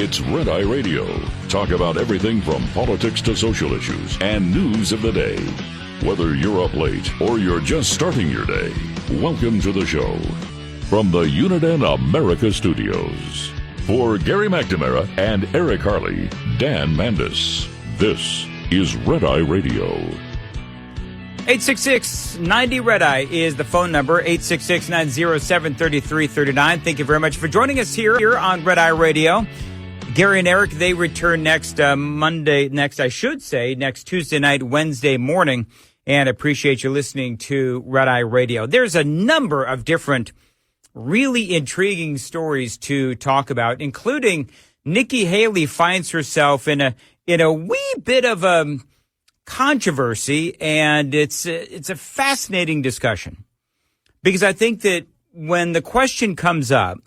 It's Red Eye Radio. Talk about everything from politics to social issues and news of the day. Whether you're up late or you're just starting your day, welcome to the show. From the Uniden America Studios. For Gary McNamara and Eric Harley, Dan Mandis, this is Red Eye Radio. 866-90-RED-EYE is the phone number, 866-907-3339. Thank you very much for joining us here on Red Eye Radio. Gary and Eric, they return next Tuesday night, Wednesday morning, and appreciate you listening to Red Eye Radio. There's a number of different really intriguing stories to talk about, including Nikki Haley finds herself in a wee bit of a controversy, and it's a fascinating discussion, because I think that when the question comes up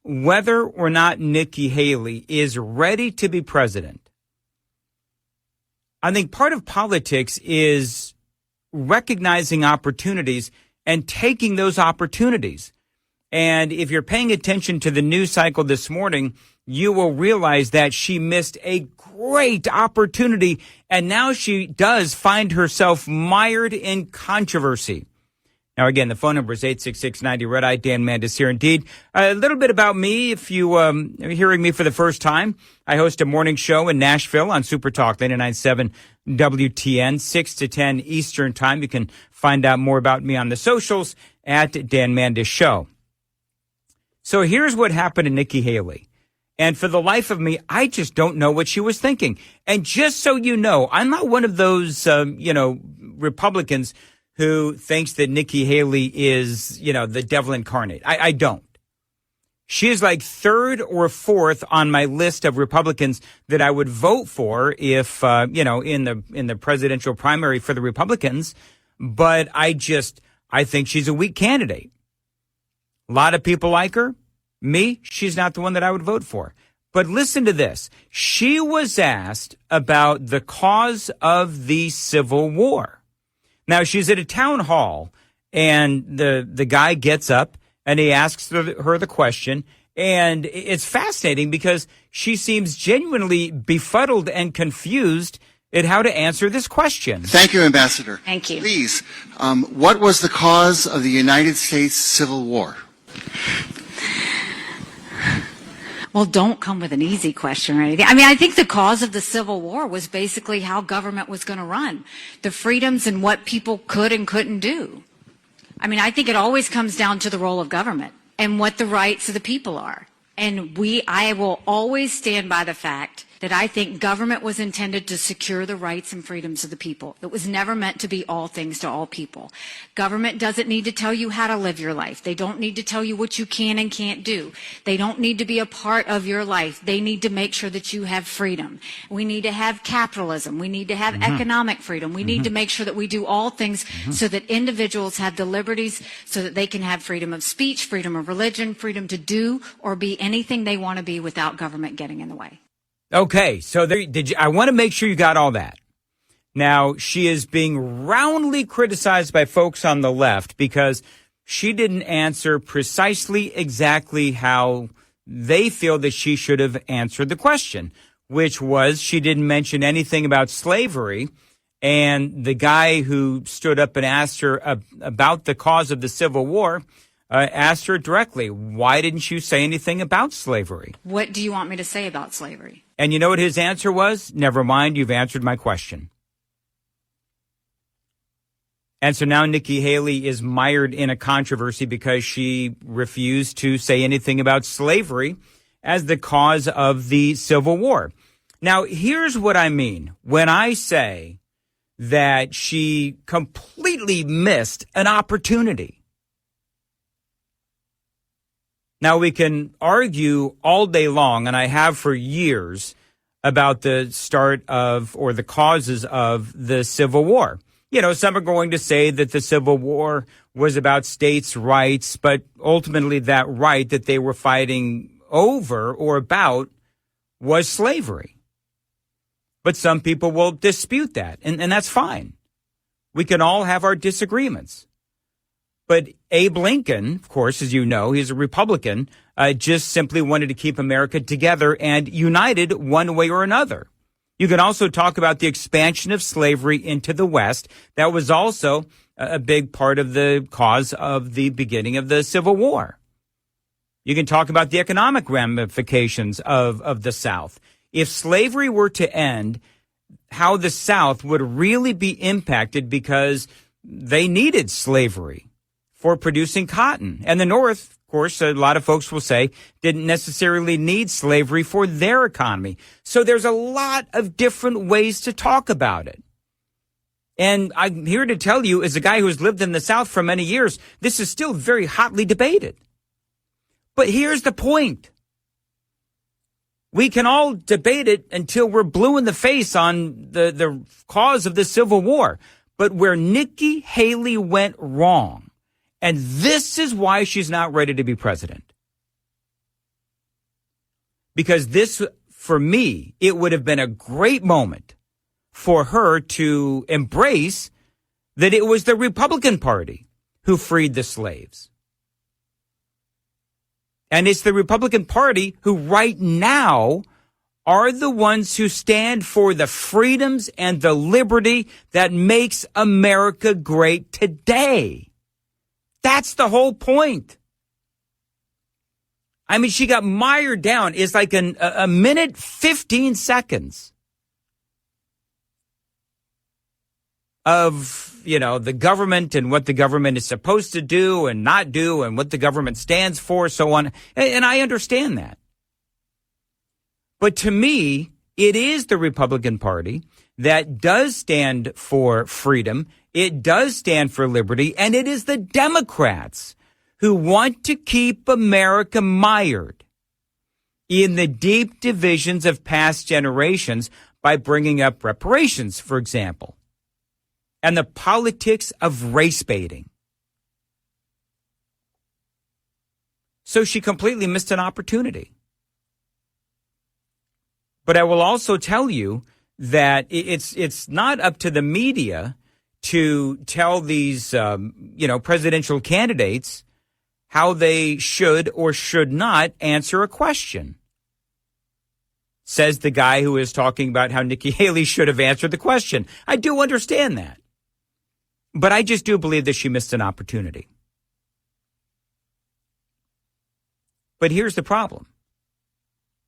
whether or not Nikki Haley is ready to be president, I think part of politics is recognizing opportunities and taking those opportunities. And if you're paying attention to the news cycle this morning, you will realize that she missed a great opportunity, and now she does find herself mired in controversy. Now, again, the phone number is 866-90-RED-EYE. Dan Mandis here indeed. A little bit about me, if you are hearing me for the first time. I host a morning show in Nashville on Super Talk 99.7 WTN, 6 to 10 Eastern Time. You can find out more about me on the socials at Dan Mandis Show. So here's what happened to Nikki Haley. And for the life of me, I just don't know what she was thinking. And just so you know, I'm not one of those, Republicans who thinks that Nikki Haley is, the devil incarnate. I don't. She is like third or fourth on my list of Republicans that I would vote for if, in the presidential primary for the Republicans. But I think she's a weak candidate. A lot of people like her. Me, she's not the one that I would vote for. But listen to this. She was asked about the cause of the Civil War. Now, she's at a town hall, and the guy gets up, and he asks her the question. And it's fascinating because she seems genuinely befuddled and confused at how to answer this question. Thank you, Ambassador. Thank you. Please, what was the cause of the United States Civil War? Well, don't come with an easy question or anything. I mean, I think the cause of the Civil War was basically how government was going to run, the freedoms and what people could and couldn't do. I mean, I think it always comes down to the role of government and what the rights of the people are. And I will always stand by the fact that I think government was intended to secure the rights and freedoms of the people. It was never meant to be all things to all people. Government doesn't need to tell you how to live your life. They don't need to tell you what you can and can't do. They don't need to be a part of your life. They need to make sure that you have freedom. We need to have capitalism. We need to have economic freedom. We need to make sure that we do all things so that individuals have the liberties so that they can have freedom of speech, freedom of religion, freedom to do or be anything they want to be without government getting in the way. Okay, so I want to make sure you got all that. Now, she is being roundly criticized by folks on the left because she didn't answer precisely exactly how they feel that she should have answered the question, which was she didn't mention anything about slavery. And the guy who stood up and asked her about the cause of the Civil War asked her directly, why didn't you say anything about slavery? What do you want me to say about slavery? And you know what his answer was? Never mind, you've answered my question. And so now Nikki Haley is mired in a controversy because she refused to say anything about slavery as the cause of the Civil War. Now, here's what I mean when I say that she completely missed an opportunity. Now, we can argue all day long, and I have for years, about the start of or the causes of the Civil War. You know, some are going to say that the Civil War was about states' rights, but ultimately that right that they were fighting over or about was slavery. But some people will dispute that, and that's fine. We can all have our disagreements. But Abe Lincoln, of course, as you know, he's a Republican, just simply wanted to keep America together and united one way or another. You can also talk about the expansion of slavery into the West. That was also a big part of the cause of the beginning of the Civil War. You can talk about the economic ramifications of the South. If slavery were to end, how the South would really be impacted because they needed slavery for producing cotton. And the North, of course, a lot of folks will say, didn't necessarily need slavery for their economy. So there's a lot of different ways to talk about it. And I'm here to tell you, as a guy who has lived in the South for many years, this is still very hotly debated. But here's the point. We can all debate it until we're blue in the face on the cause of the Civil War. But where Nikki Haley went wrong, and this is why she's not ready to be president. Because this, for me, it would have been a great moment for her to embrace that it was the Republican Party who freed the slaves. And it's the Republican Party who right now are the ones who stand for the freedoms and the liberty that makes America great today. That's the whole point. I mean, she got mired down. It's like a minute, 15 seconds of, the government and what the government is supposed to do and not do and what the government stands for, so on. And I understand that. But to me, it is the Republican Party that does stand for freedom. It does stand for liberty. And it is the Democrats who want to keep America mired in the deep divisions of past generations by bringing up reparations, for example, and the politics of race baiting. So she completely missed an opportunity. But I will also tell you that it's not up to the media to tell these, presidential candidates how they should or should not answer a question. Says the guy who is talking about how Nikki Haley should have answered the question. I do understand that. But I just do believe that she missed an opportunity. But here's the problem.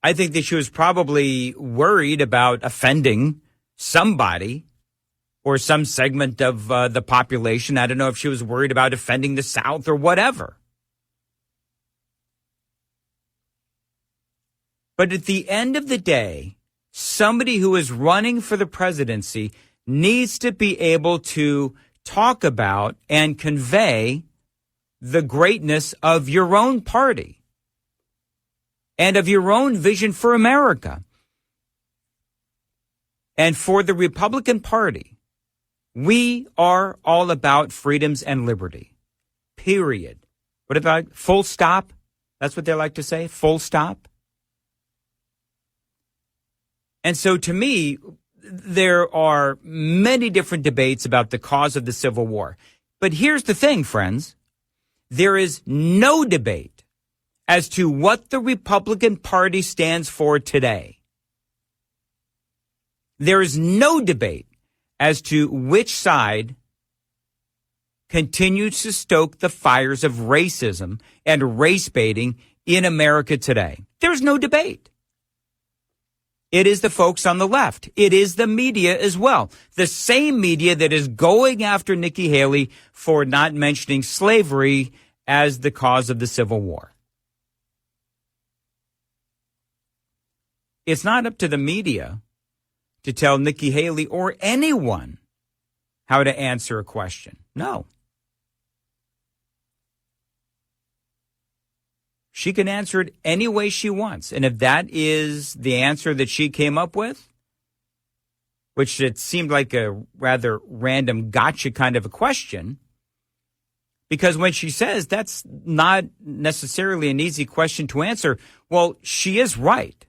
I think that she was probably worried about offending somebody or some segment of the population. I don't know if she was worried about offending the South or whatever. But at the end of the day, somebody who is running for the presidency needs to be able to talk about and convey the greatness of your own party and of your own vision for America. And for the Republican Party, we are all about freedoms and liberty. Period. What about full stop? That's what they like to say, full stop. And so to me, there are many different debates about the cause of the Civil War. But here's the thing, friends. There is no debate as to what the Republican Party stands for today. There is no debate as to which side continues to stoke the fires of racism and race baiting in America today. There's no debate. It is the folks on the left. It is the media as well. The same media that is going after Nikki Haley for not mentioning slavery as the cause of the Civil War. It's not up to the media to tell Nikki Haley or anyone how to answer a question. No. She can answer it any way she wants. And if that is the answer that she came up with, which it seemed like a rather random gotcha kind of a question, because when she says that's not necessarily an easy question to answer, well, she is right.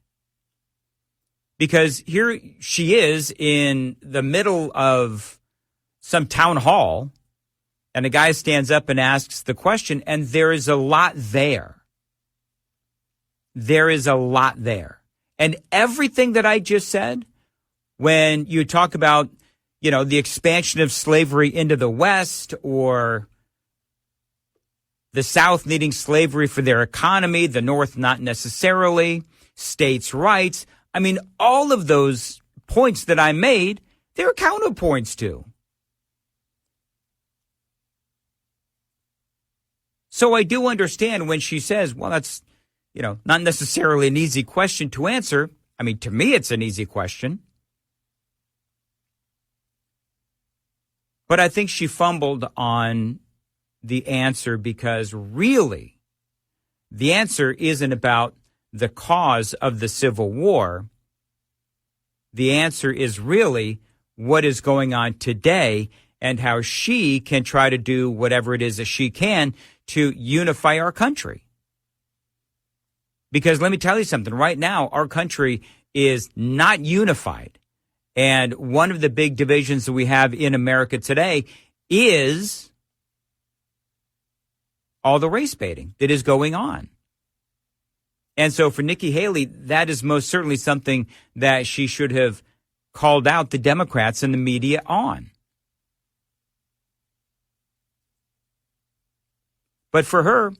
Because here she is in the middle of some town hall and a guy stands up and asks the question, and there is a lot there. There is a lot there. And everything that I just said, when you talk about, the expansion of slavery into the West, or the South needing slavery for their economy, the North not necessarily, states' rights. I mean, all of those points that I made, they're counterpoints to. So I do understand when she says, well, that's, not necessarily an easy question to answer. I mean, to me, it's an easy question. But I think she fumbled on the answer, because really the answer isn't about the cause of the Civil War. The answer is really what is going on today and how she can try to do whatever it is that she can to unify our country. Because let me tell you something, right now our country is not unified. And one of the big divisions that we have in America today is all the race baiting that is going on. And so for Nikki Haley, that is most certainly something that she should have called out the Democrats and the media on. But for her,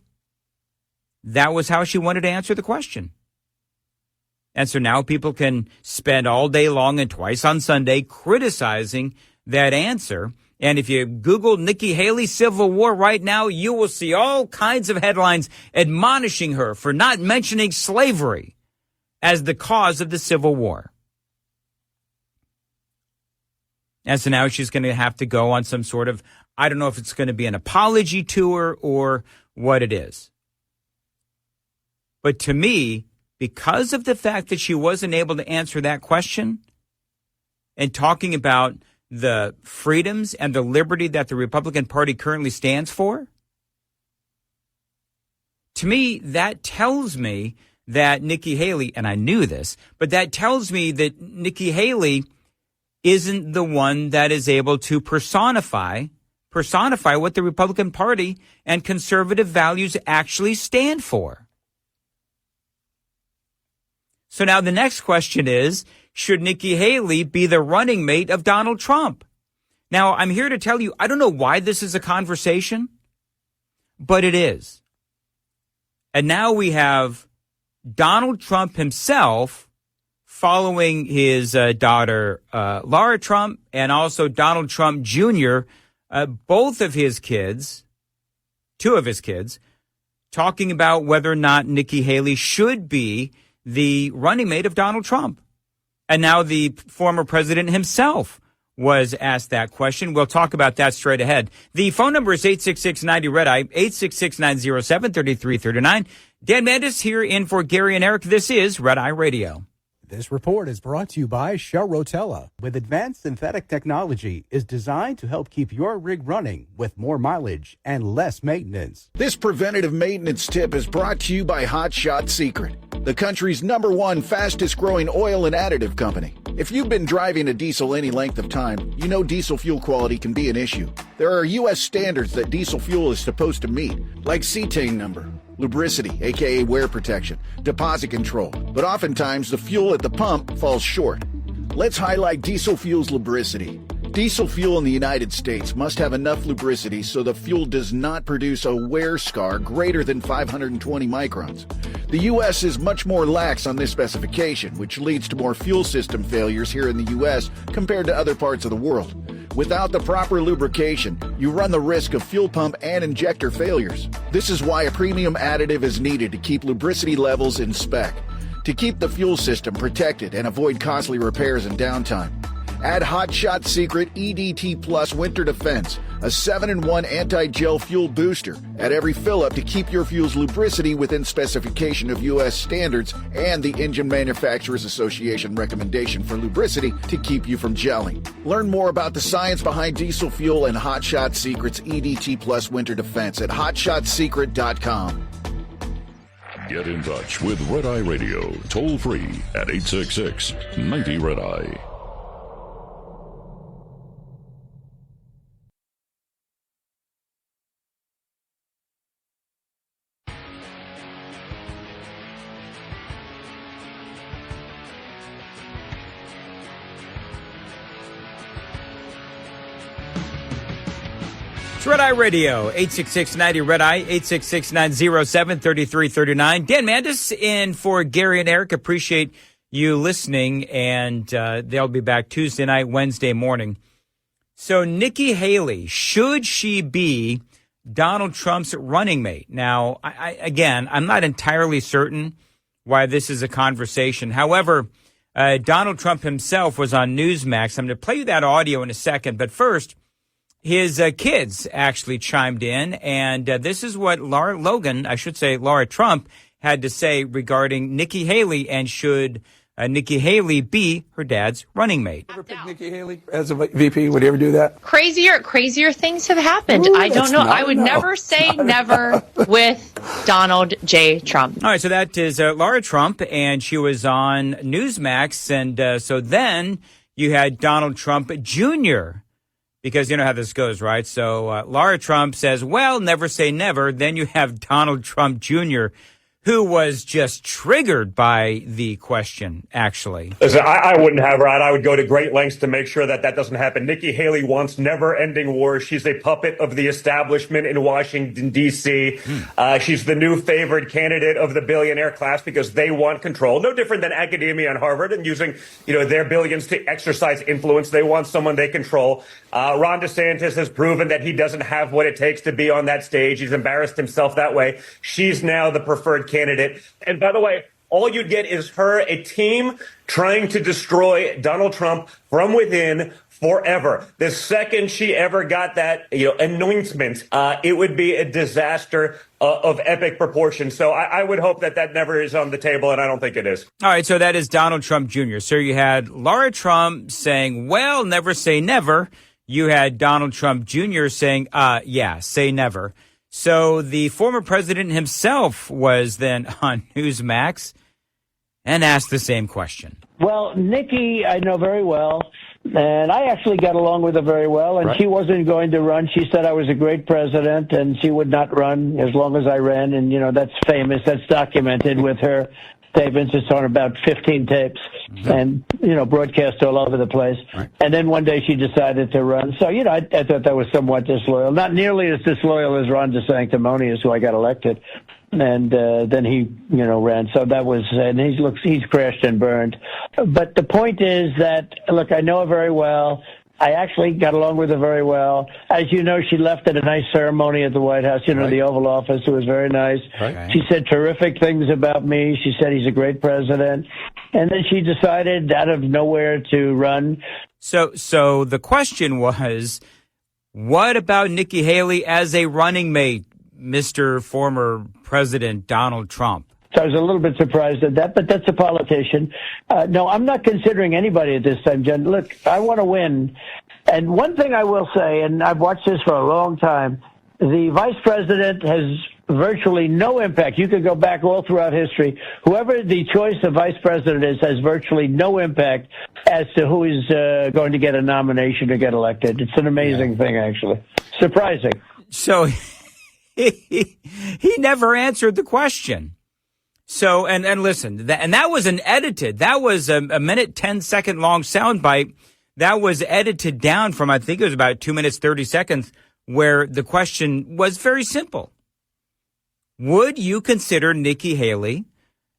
that was how she wanted to answer the question. And so now people can spend all day long and twice on Sunday criticizing that answer. And if you Google Nikki Haley Civil War right now, you will see all kinds of headlines admonishing her for not mentioning slavery as the cause of the Civil War. And so now she's going to have to go on some sort of, I don't know if it's going to be an apology tour or what it is. But to me, because of the fact that she wasn't able to answer that question and talking about the freedoms and the liberty that the Republican Party currently stands for, to me, that tells me that Nikki Haley, and I knew this, but that tells me that Nikki Haley isn't the one that is able to personify what the Republican Party and conservative values actually stand for. So now the next question is, should Nikki Haley be the running mate of Donald Trump? Now, I'm here to tell you, I don't know why this is a conversation, but it is. And now we have Donald Trump himself following his daughter, Lara Trump, and also Donald Trump Jr., both of his kids, two of his kids, talking about whether or not Nikki Haley should be the running mate of Donald Trump. And now the former president himself was asked that question. We'll talk about that straight ahead. The phone number is 866-90-RED-EYE, 866-907-3339. Dan Mandis here in for Gary and Eric. This is Red Eye Radio. This report is brought to you by Shell Rotella. With advanced synthetic technology, is designed to help keep your rig running with more mileage and less maintenance. This preventative maintenance tip is brought to you by Hot Shot Secret, the country's #1 fastest growing oil and additive company. If you've been driving a diesel any length of time, you know diesel fuel quality can be an issue. There are U.S. standards that diesel fuel is supposed to meet, like cetane number, lubricity, aka wear protection, deposit control, but oftentimes the fuel at the pump falls short. Let's highlight diesel fuel's lubricity. Diesel fuel in the United States must have enough lubricity so the fuel does not produce a wear scar greater than 520 microns. The U.S. is much more lax on this specification, which leads to more fuel system failures here in the U.S. compared to other parts of the world. Without the proper lubrication, you run the risk of fuel pump and injector failures. This is why a premium additive is needed to keep lubricity levels in spec, to keep the fuel system protected and avoid costly repairs and downtime. Add Hot Shot Secret EDT Plus Winter Defense, a 7-in-1 anti-gel fuel booster at every fill-up to keep your fuel's lubricity within specification of U.S. standards and the Engine Manufacturers Association recommendation for lubricity to keep you from gelling. Learn more about the science behind diesel fuel and Hot Shot Secret's EDT Plus Winter Defense at hotshotsecret.com. Get in touch with Red Eye Radio, toll free at 866-90-RED-EYE. Red Eye Radio, 866-90 Red Eye, 866-907-3339. Dan Mandis in for Gary and Eric. Appreciate you listening, and they'll be back Tuesday night, Wednesday morning. So Nikki Haley, should she be Donald Trump's running mate? Now, I'm not entirely certain why this is a conversation. However, Donald Trump himself was on Newsmax. I'm going to play you that audio in a second, but first, his kids actually chimed in, and this is what Laura Trump had to say regarding Nikki Haley, and should Nikki Haley be her dad's running mate. Ever pick Nikki Haley as a VP? Would you ever do that? Crazier things have happened. I don't know. I would never say never with Donald J. Trump. All right, so that is Laura Trump, and she was on Newsmax, and so then you had Donald Trump Jr., because you know how this goes, right? So Laura Trump says, well, never say never. Then you have Donald Trump Jr., who was just triggered by the question, actually. Listen, I wouldn't have her out. I would go to great lengths to make sure that doesn't happen. Nikki Haley wants never-ending wars. She's a puppet of the establishment in Washington, D.C. She's the new favored candidate of the billionaire class because they want control. No different than academia and Harvard and using, their billions to exercise influence. They want someone they control. Ron DeSantis has proven that he doesn't have what it takes to be on that stage. He's embarrassed himself that way. She's now the preferred candidate. And by the way, all you'd get is a team trying to destroy Donald Trump from within forever. The second she ever got that, anointment, it would be a disaster of epic proportions. So I would hope that never is on the table, and I don't think it is. All right, so that is Donald Trump Jr. So you had Laura Trump saying, well, never say never. You had Donald Trump Jr. saying, yeah, say never. So the former president himself was then on Newsmax and asked the same question. Well, Nikki, I know very well, and I actually got along with her very well, and She wasn't going to run. She said I was a great president, and she would not run as long as I ran, and, that's famous. That's documented with her statements. It's on about 15 tapes and, broadcast all over the place. Right. And then one day she decided to run. So, I thought that was somewhat disloyal. Not nearly as disloyal as Ron DeSanctimonious, who I got elected. And then he, ran. So that was, and he's crashed and burned. But the point is that, look, I know her very well. I actually got along with her very well. As you know, she left at a nice ceremony at the White House, the Oval Office. It was very nice. Right. She said terrific things about me. She said he's a great president. And then she decided out of nowhere to run. So the question was, what about Nikki Haley as a running mate, Mr. former President Donald Trump? So I was a little bit surprised at that, but that's a politician. No, I'm not considering anybody at this time, Jen. Look, I want to win. And one thing I will say, and I've watched this for a long time, the vice president has virtually no impact. You could go back all throughout history. Whoever the choice of vice president is has virtually no impact as to who is going to get a nomination to get elected. It's an amazing thing, actually. Surprising. So he never answered the question. So, and listen, that was that was a minute, 10-second long soundbite that was edited down from, I think it was about 2 minutes, 30 seconds, where the question was very simple. Would you consider Nikki Haley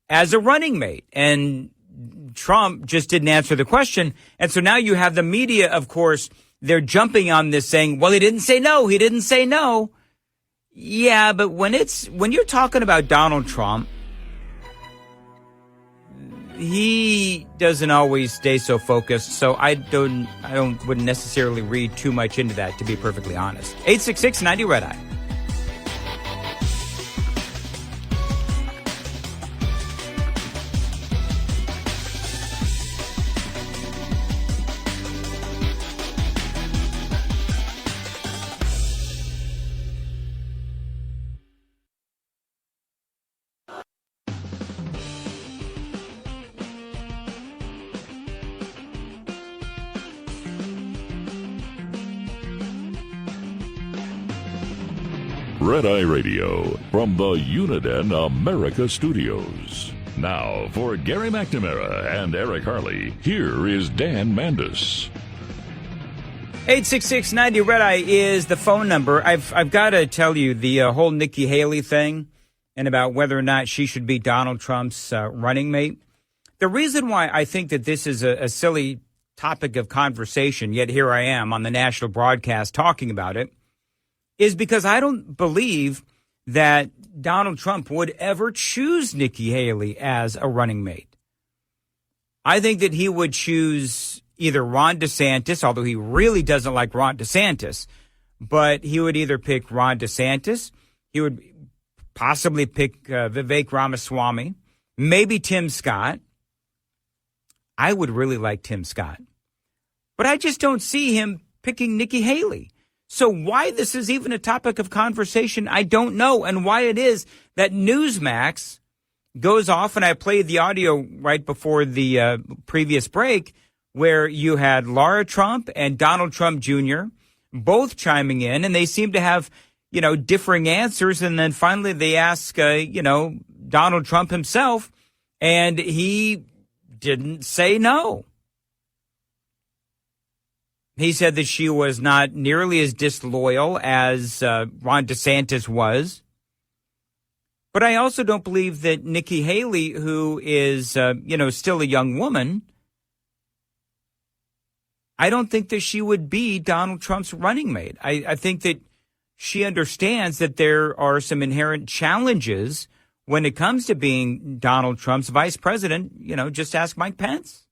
as a running mate? And Trump just didn't answer the question. And so now you have the media, of course, they're jumping on this saying, well, he didn't say no. He didn't say no. Yeah, but when you're talking about Donald Trump, he doesn't always stay so focused, so I wouldn't necessarily read too much into that, to be perfectly honest. 866-90 Red Eye. Red Eye Radio from the Uniden America Studios. Now, for Gary McNamara and Eric Harley, here is Dan Mandis. 866-90 Red Eye is the phone number. I've got to tell you the whole Nikki Haley thing and about whether or not she should be Donald Trump's running mate. The reason why I think that this is a silly topic of conversation, yet here I am on the national broadcast talking about it, is because I don't believe that Donald Trump would ever choose Nikki Haley as a running mate. I think that he would choose either Ron DeSantis, although he really doesn't like Ron DeSantis, but he would either pick Ron DeSantis, he would possibly pick Vivek Ramaswamy, maybe Tim Scott. I would really like Tim Scott, but I just don't see him picking Nikki Haley. So why this is even a topic of conversation, I don't know, and why it is that Newsmax goes off, and I played the audio right before the previous break, where you had Laura Trump and Donald Trump Jr. both chiming in, and they seem to have, differing answers. And then finally they ask, Donald Trump himself, and he didn't say no. He said that she was not nearly as disloyal as Ron DeSantis was. But I also don't believe that Nikki Haley, who is, still a young woman, I don't think that she would be Donald Trump's running mate. I think that she understands that there are some inherent challenges when it comes to being Donald Trump's vice president. Just ask Mike Pence.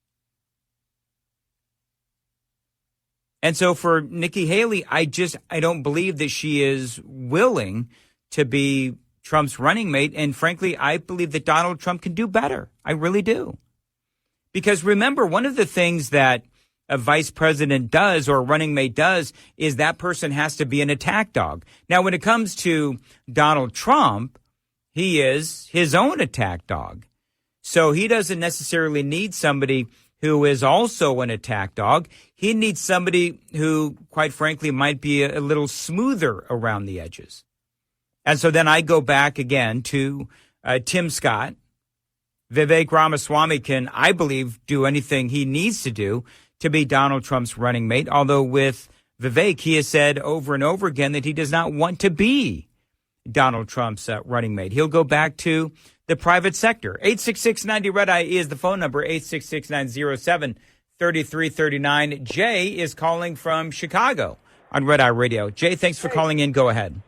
And so for Nikki Haley, I don't believe that she is willing to be Trump's running mate. And frankly, I believe that Donald Trump can do better. I really do. Because remember, one of the things that a vice president does or a running mate does is that person has to be an attack dog. Now, when it comes to Donald Trump, he is his own attack dog. So he doesn't necessarily need somebody who is also an attack dog. He needs somebody who, quite frankly, might be a little smoother around the edges. And so then I go back again to Tim Scott. Vivek Ramaswamy can, I believe, do anything he needs to do to be Donald Trump's running mate. Although with Vivek, he has said over and over again that he does not want to be Donald Trump's running mate. He'll go back to the private sector. 866-90 Red Eye is the phone number, 866-907-3339. Jay is calling from Chicago on Red Eye Radio. Jay, thanks for calling in. Go ahead.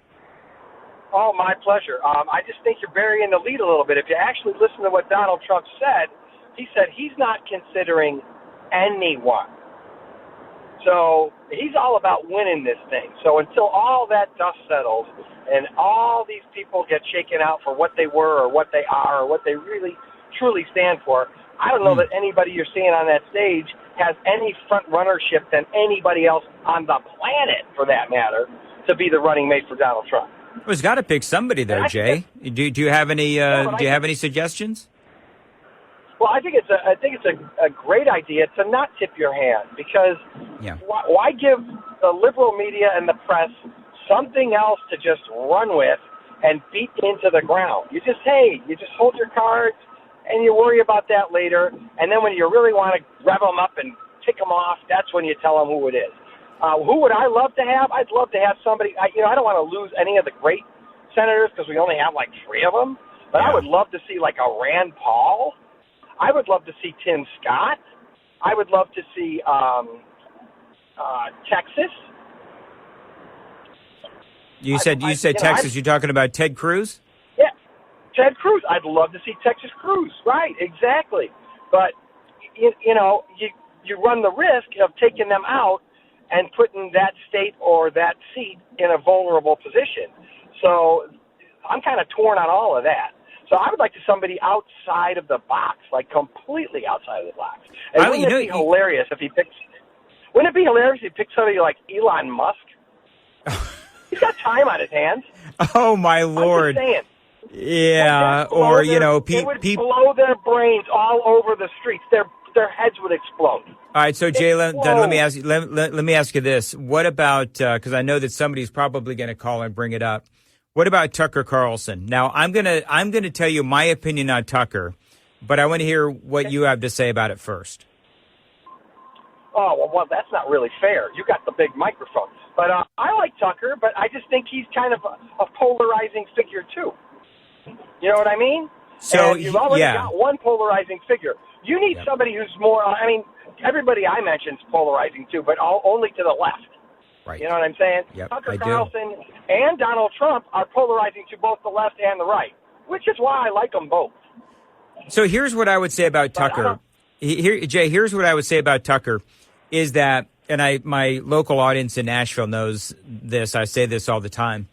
Oh, my pleasure. I just think you're burying the lead a little bit. If you actually listen to what Donald Trump said, he said he's not considering anyone. So he's all about winning this thing. So until all that dust settles and all these people get shaken out for what they were or what they are or what they really truly stand for, I don't know that anybody you're seeing on that stage has any front runnership than anybody else on the planet, for that matter, to be the running mate for Donald Trump. Well, he's got to pick somebody there, Jay. Do you have any suggestions? Well, I think it's a great idea to not tip your hand, because why give the liberal media and the press something else to just run with and beat into the ground? You just hold your cards and you worry about that later. And then when you really want to rev them up and tick them off, that's when you tell them who it is. Who would I love to have? I'd love to have somebody. I don't want to lose any of the great senators because we only have like 3 of them. But I would love to see like a Rand Paul. I would love to see Tim Scott. I would love to see Texas. You said Texas. You're talking about Ted Cruz? Yeah, Ted Cruz. I'd love to see Texas Cruz. Right, exactly. But you run the risk of taking them out and putting that state or that seat in a vulnerable position. So I'm kind of torn on all of that. So I would like to somebody outside of the box, like completely outside of the box. And wouldn't it be hilarious if he picks? Wouldn't it be hilarious if he picked somebody like Elon Musk? He's got time on his hands. Oh my Lord! I'm just saying. Yeah, or it would blow their brains all over the streets. Their heads would explode. All right, so Jay, then let me ask you. Let me ask you this: what about? Because I know that somebody's probably going to call and bring it up. What about Tucker Carlson? Now, I'm gonna tell you my opinion on Tucker, but I want to hear what you have to say about it first. oh, well, that's not really fair. You got the big microphone. But I like Tucker, but I just think he's kind of a polarizing figure, too. You know what I mean? So and you've already got one polarizing figure. You need somebody who's more, I mean, everybody I mentioned is polarizing, too, but only to the left. Right. You know what I'm saying? Yep, Tucker I Carlson and Donald Trump are polarizing to both the left and the right, which is why I like them both. So here's what I would say about Tucker. Jay, here's what I would say about Tucker is that, and my local audience in Nashville knows this, I say this all the time,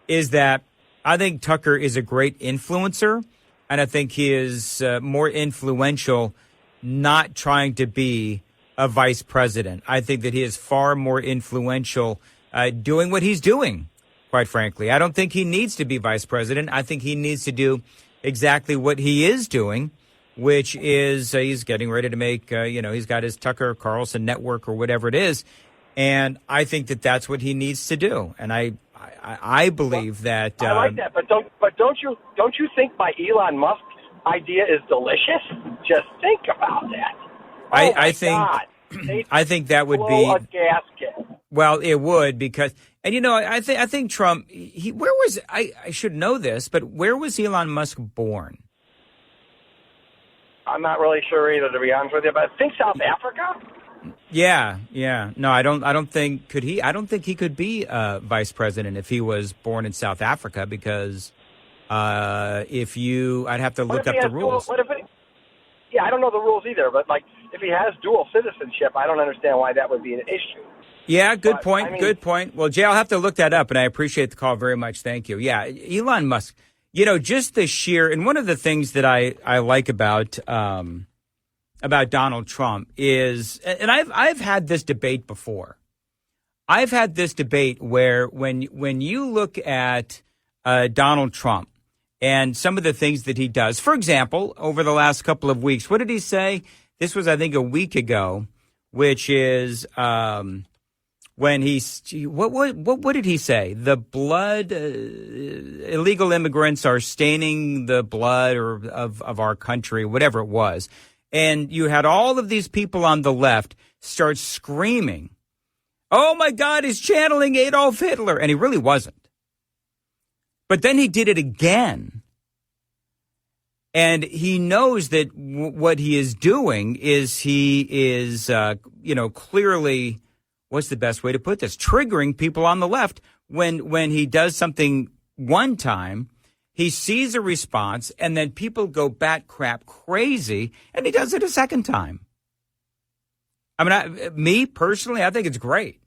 is that I think Tucker is a great influencer, and I think he is more influential not trying to be a vice president. I think that he is far more influential doing what he's doing, quite frankly. I don't think he needs to be vice president. I think he needs to do exactly what he is doing, which is he's getting ready to make, he's got his Tucker Carlson network or whatever it is. And I think that that's what he needs to do. And I believe that. I like that. But don't you think my Elon Musk idea is delicious? Just think about that. I think that would be a gasket. Well, it would because, and I think Trump. I should know this, but where was Elon Musk born? I'm not really sure either, to be honest with you. But I think South Africa. Yeah. No, I don't think I don't think he could be vice president if he was born in South Africa because I'd have to look up the rules. I don't know the rules either, but if he has dual citizenship, I don't understand why that would be an issue. Yeah, good point. Good point. Well, Jay, I'll have to look that up, and I appreciate the call very much. Thank you. Yeah, Elon Musk, just the sheer, and one of the things that I like about Donald Trump is, and I've had this debate before. I've had this debate where when you look at Donald Trump, and some of the things that he does. For example, over the last couple of weeks, what did he say? This was, I think, a week ago, which is when what did he say? The blood, illegal immigrants are staining the blood of our country, whatever it was. And you had all of these people on the left start screaming, "Oh my God, he's channeling Adolf Hitler," and he really wasn't. But then he did it again. And he knows that what he is doing is he is, clearly, what's the best way to put this? Triggering people on the left. When he does something one time, he sees a response and then people go bat crap crazy and he does it a second time. I mean, me personally, I think it's great.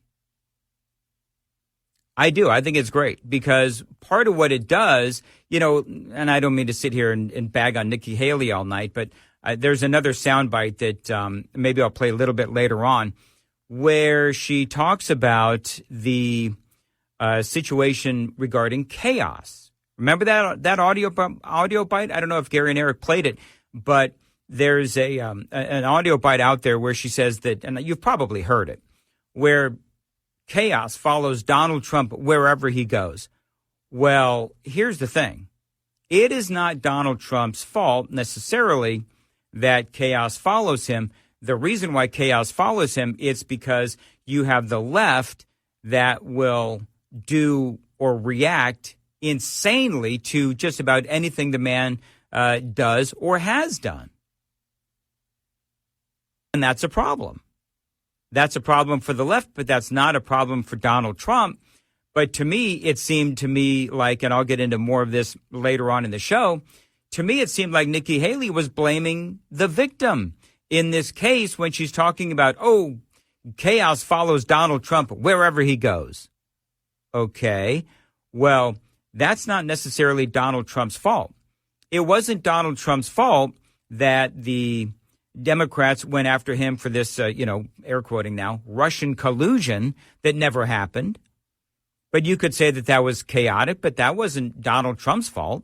I do. I think it's great because part of what it does, and I don't mean to sit here and bag on Nikki Haley all night, but there's another soundbite that maybe I'll play a little bit later on where she talks about the situation regarding chaos. Remember that audio bite? I don't know if Gary and Eric played it, but there's an audio bite out there where she says that, and you've probably heard it, where chaos follows Donald Trump wherever he goes. Well, here's the thing. It is not Donald Trump's fault necessarily that chaos follows him. The reason why chaos follows him is because you have the left that will do or react insanely to just about anything the man does or has done. And that's a problem. That's a problem for the left, but that's not a problem for Donald Trump. But to me, it seemed to me like, and I'll get into more of this later on in the show, to me it seemed like Nikki Haley was blaming the victim in this case when she's talking about, chaos follows Donald Trump wherever he goes. Okay, well, that's not necessarily Donald Trump's fault. It wasn't Donald Trump's fault that the Democrats went after him for this, air quoting now, Russian collusion that never happened. But you could say that was chaotic, but that wasn't Donald Trump's fault.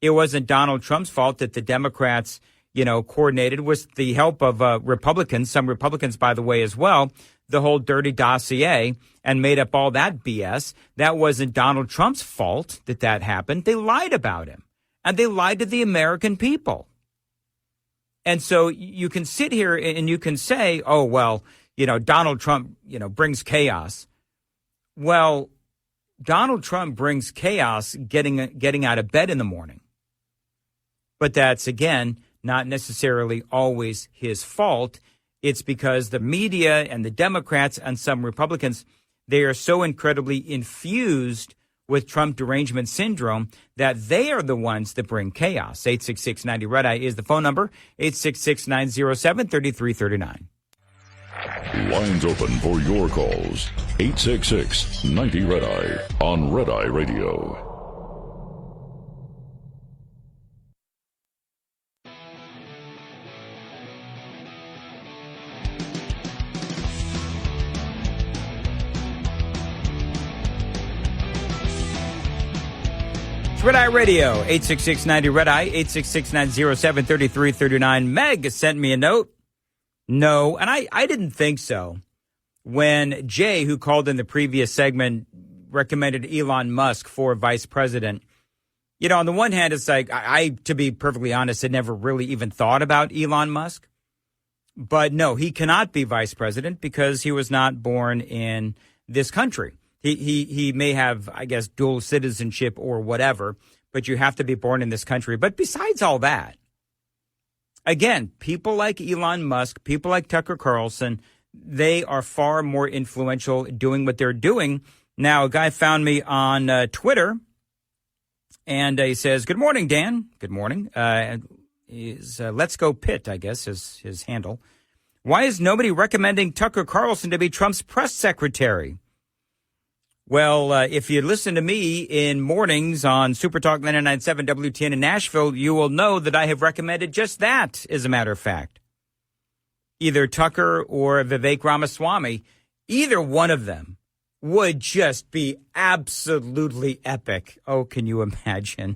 It wasn't Donald Trump's fault that the Democrats, coordinated with the help of Republicans, some Republicans, by the way, as well, the whole dirty dossier and made up all that BS. That wasn't Donald Trump's fault that happened. They lied about him and they lied to the American people. And so you can sit here and you can say, oh, well, Donald Trump, brings chaos. Well, Donald Trump brings chaos getting out of bed in the morning. But that's, again, not necessarily always his fault. It's because the media and the Democrats and some Republicans, they are so incredibly infused with Trump derangement syndrome that they are the ones that bring chaos. 866-90 Red Eye is the phone number, 866-907-3339. Lines open for your calls. 866-90 Red Eye on Red Eye Radio. Red Eye Radio, 866-90 Red Eye, 866-907-3339. Meg sent me a note. No, and I didn't think so. When Jay, who called in the previous segment, recommended Elon Musk for vice president, on the one hand, it's like, I to be perfectly honest, had never really even thought about Elon Musk. But no, he cannot be vice president because he was not born in this country. He may have, I guess, dual citizenship or whatever, but you have to be born in this country. But besides all that, again, people like Elon Musk, people like Tucker Carlson, they are far more influential doing what they're doing. Now, a guy found me on Twitter, and he says, "Good morning, Dan." Good morning. Let's Go Pitt, I guess, is his handle. Why is nobody recommending Tucker Carlson to be Trump's press secretary? Well, if you listen to me in mornings on Super Talk 99.7 WTN in Nashville, you will know that I have recommended just that, as a matter of fact. Either Tucker or Vivek Ramaswamy, either one of them would just be absolutely epic. Oh, can you imagine?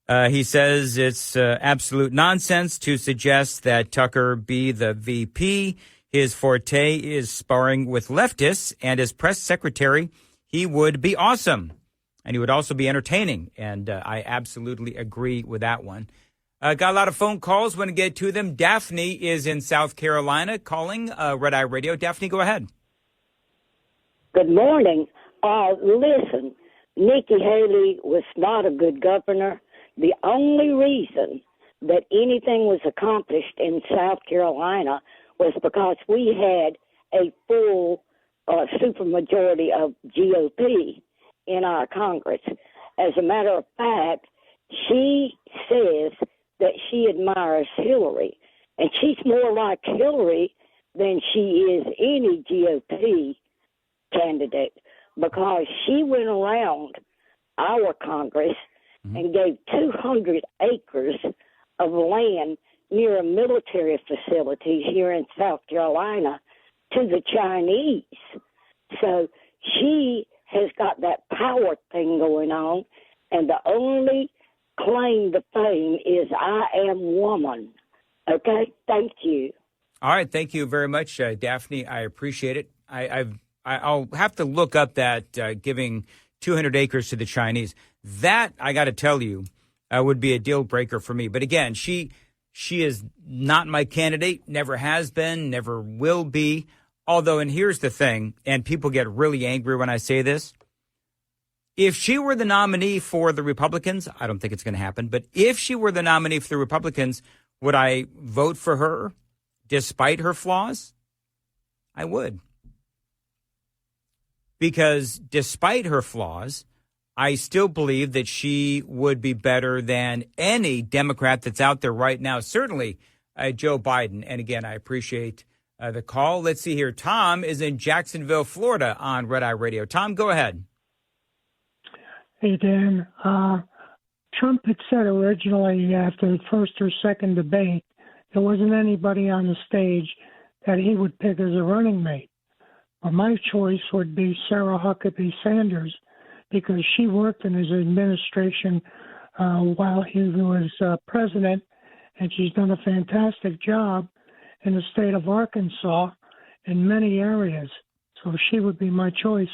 He says it's absolute nonsense to suggest that Tucker be the VP. His forte is sparring with leftists, and as press secretary, he would be awesome. And he would also be entertaining. And I absolutely agree with that one. Got a lot of phone calls. Want to get to them. Daphne is in South Carolina calling Red Eye Radio. Daphne, go ahead. Good morning. Listen, Nikki Haley was not a good governor. The only reason that anything was accomplished in South Carolina was because we had a full supermajority of GOP in our Congress. As a matter of fact, she says that she admires Hillary, and she's more like Hillary than she is any GOP candidate, because she went around our Congress and gave 200 acres of land near a military facility here in South Carolina to the Chinese. So she has got that power thing going on, and the only claim to fame is I am woman. Okay? Thank you. All right. Thank you very much, Daphne. I appreciate it. I'll have to look up that giving 200 acres to the Chinese. That, I got to tell you, would be a deal breaker for me. But again, she is not my candidate, never has been, never will be. Although, and here's the thing, and people get really angry when I say this. If she were the nominee for the Republicans, I don't think it's going to happen, but if she were the nominee for the Republicans, would I vote for her despite her flaws? I would. Because despite her flaws, I still believe that she would be better than any Democrat that's out there right now, certainly Joe Biden. And again, I appreciate the call. Let's see here. Tom is in Jacksonville, Florida on Red Eye Radio. Tom, go ahead. Hey, Dan. Trump had said originally after the first or second debate, there wasn't anybody on the stage that he would pick as a running mate. Well, my choice would be Sarah Huckabee Sanders, because she worked in his administration while he was president, and she's done a fantastic job in the state of Arkansas in many areas. So she would be my choice.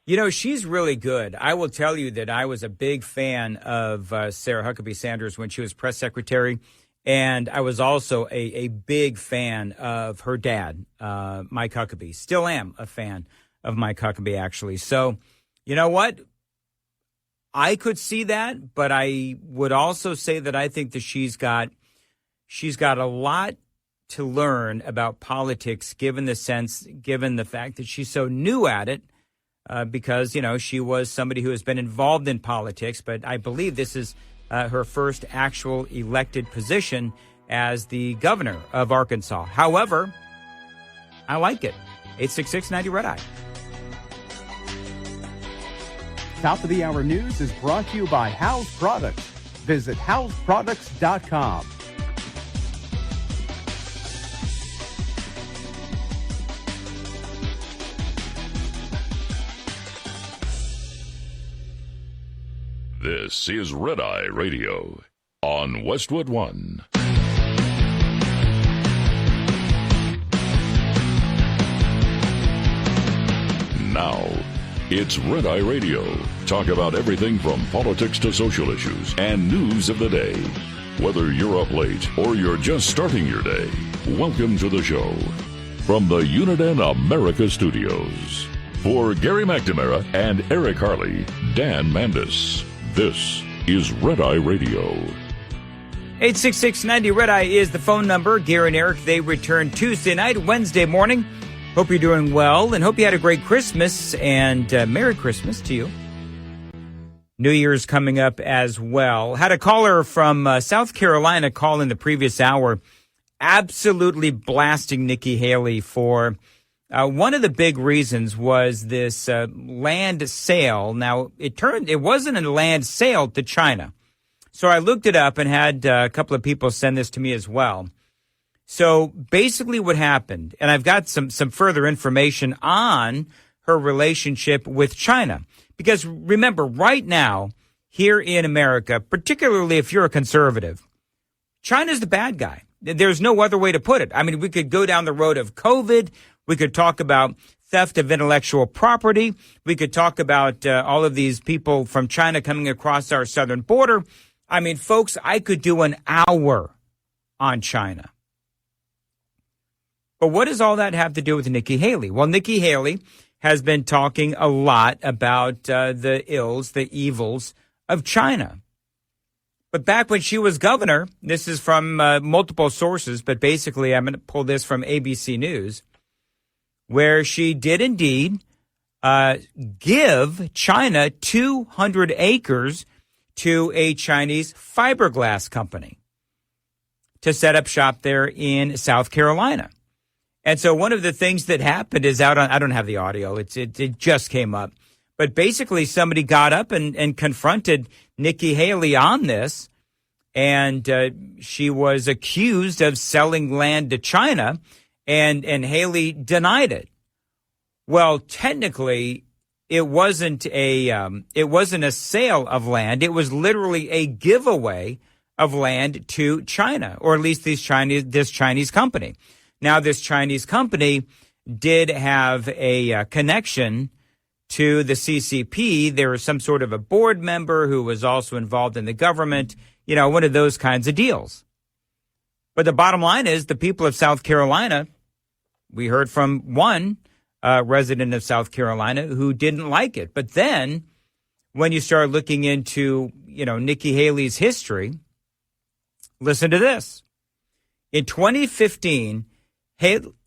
You know, she's really good. I will tell you that I was a big fan of Sarah Huckabee Sanders when she was press secretary. And I was also a big fan of her dad, Mike Huckabee. Still am a fan of Mike Huckabee, actually. So, you know what? I could see that, but I would also say that I think that she's got a lot to learn about politics, given the fact that she's so new at it, because, you know, she was somebody who has been involved in politics. But I believe this is her first actual elected position as the governor of Arkansas. However, I like it. 866-90 Red Eye. Top of the Hour News is brought to you by House Products. Visit houseproducts.com. This is Red Eye Radio on Westwood One. Now, it's Red Eye Radio. Talk about everything from politics to social issues and news of the day. Whether you're up late or you're just starting your day, welcome to the show. From the Uniden America Studios. For Gary McNamara and Eric Harley, Dan Mandis. This is Red Eye Radio. 866-90 Red Eye is the phone number. Gary and Eric, they return Tuesday night, Wednesday morning. Hope you're doing well and hope you had a great Christmas and Merry Christmas to you. New Year's coming up as well. Had a caller from South Carolina call in the previous hour, absolutely blasting Nikki Haley for one of the big reasons was this land sale. Now, it wasn't a land sale to China. So I looked it up and had a couple of people send this to me as well. So basically what happened, and I've got some further information on her relationship with China. Because remember, right now, here in America, particularly if you're a conservative, China's the bad guy. There's no other way to put it. I mean, we could go down the road of COVID. We could talk about theft of intellectual property. We could talk about all of these people from China coming across our southern border. I mean, folks, I could do an hour on China. But what does all that have to do with Nikki Haley? Well, Nikki Haley has been talking a lot about the ills, the evils of China. But back when she was governor, this is from multiple sources, but basically I'm going to pull this from ABC News, where she did indeed give China 200 acres to a Chinese fiberglass company to set up shop there in South Carolina. And so one of the things that happened is I don't have the audio. It just came up. But basically somebody got up and confronted Nikki Haley on this. And she was accused of selling land to China. And Haley denied it. Well, technically, it wasn't a sale of land. It was literally a giveaway of land to China, or at least this Chinese company. Now, this Chinese company did have a connection to the CCP. There was some sort of a board member who was also involved in the government, you know, one of those kinds of deals. But the bottom line is the people of South Carolina, we heard from one resident of South Carolina who didn't like it. But then when you start looking into, you know, Nikki Haley's history, listen to this. In 2015,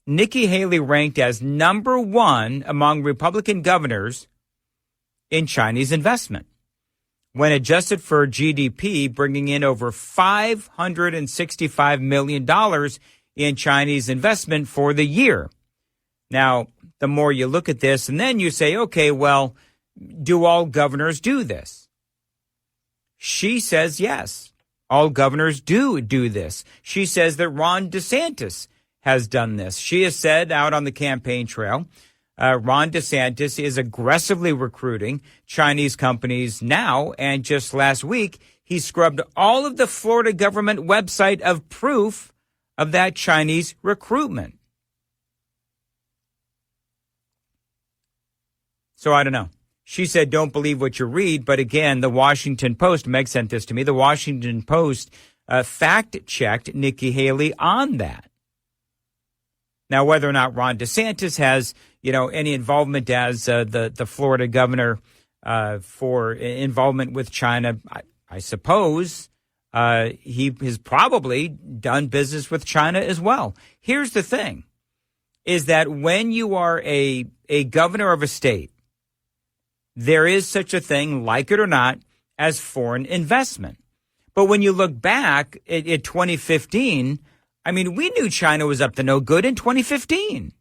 Nikki Haley ranked as number one among Republican governors in Chinese investment. When adjusted for GDP, bringing in over $565 million in Chinese investment for the year. Now, the more you look at this, and then you say, okay, well, do all governors do this? She says yes, all governors do this. She says that Ron DeSantis has done this. She has said out on the campaign trail, Ron DeSantis is aggressively recruiting Chinese companies now, and just last week, he scrubbed all of the Florida government website of proof of that Chinese recruitment. So I don't know. She said, don't believe what you read. But again, the Washington Post, Meg sent this to me, the Washington Post fact-checked Nikki Haley on that. Now, whether or not Ron DeSantis has, any involvement as the Florida governor for involvement with China, I suppose he has probably done business with China as well. Here's the thing, is that when you are a governor of a state, there is such a thing, like it or not, as foreign investment. But when you look back at 2015, I mean, we knew China was up to no good in 2015.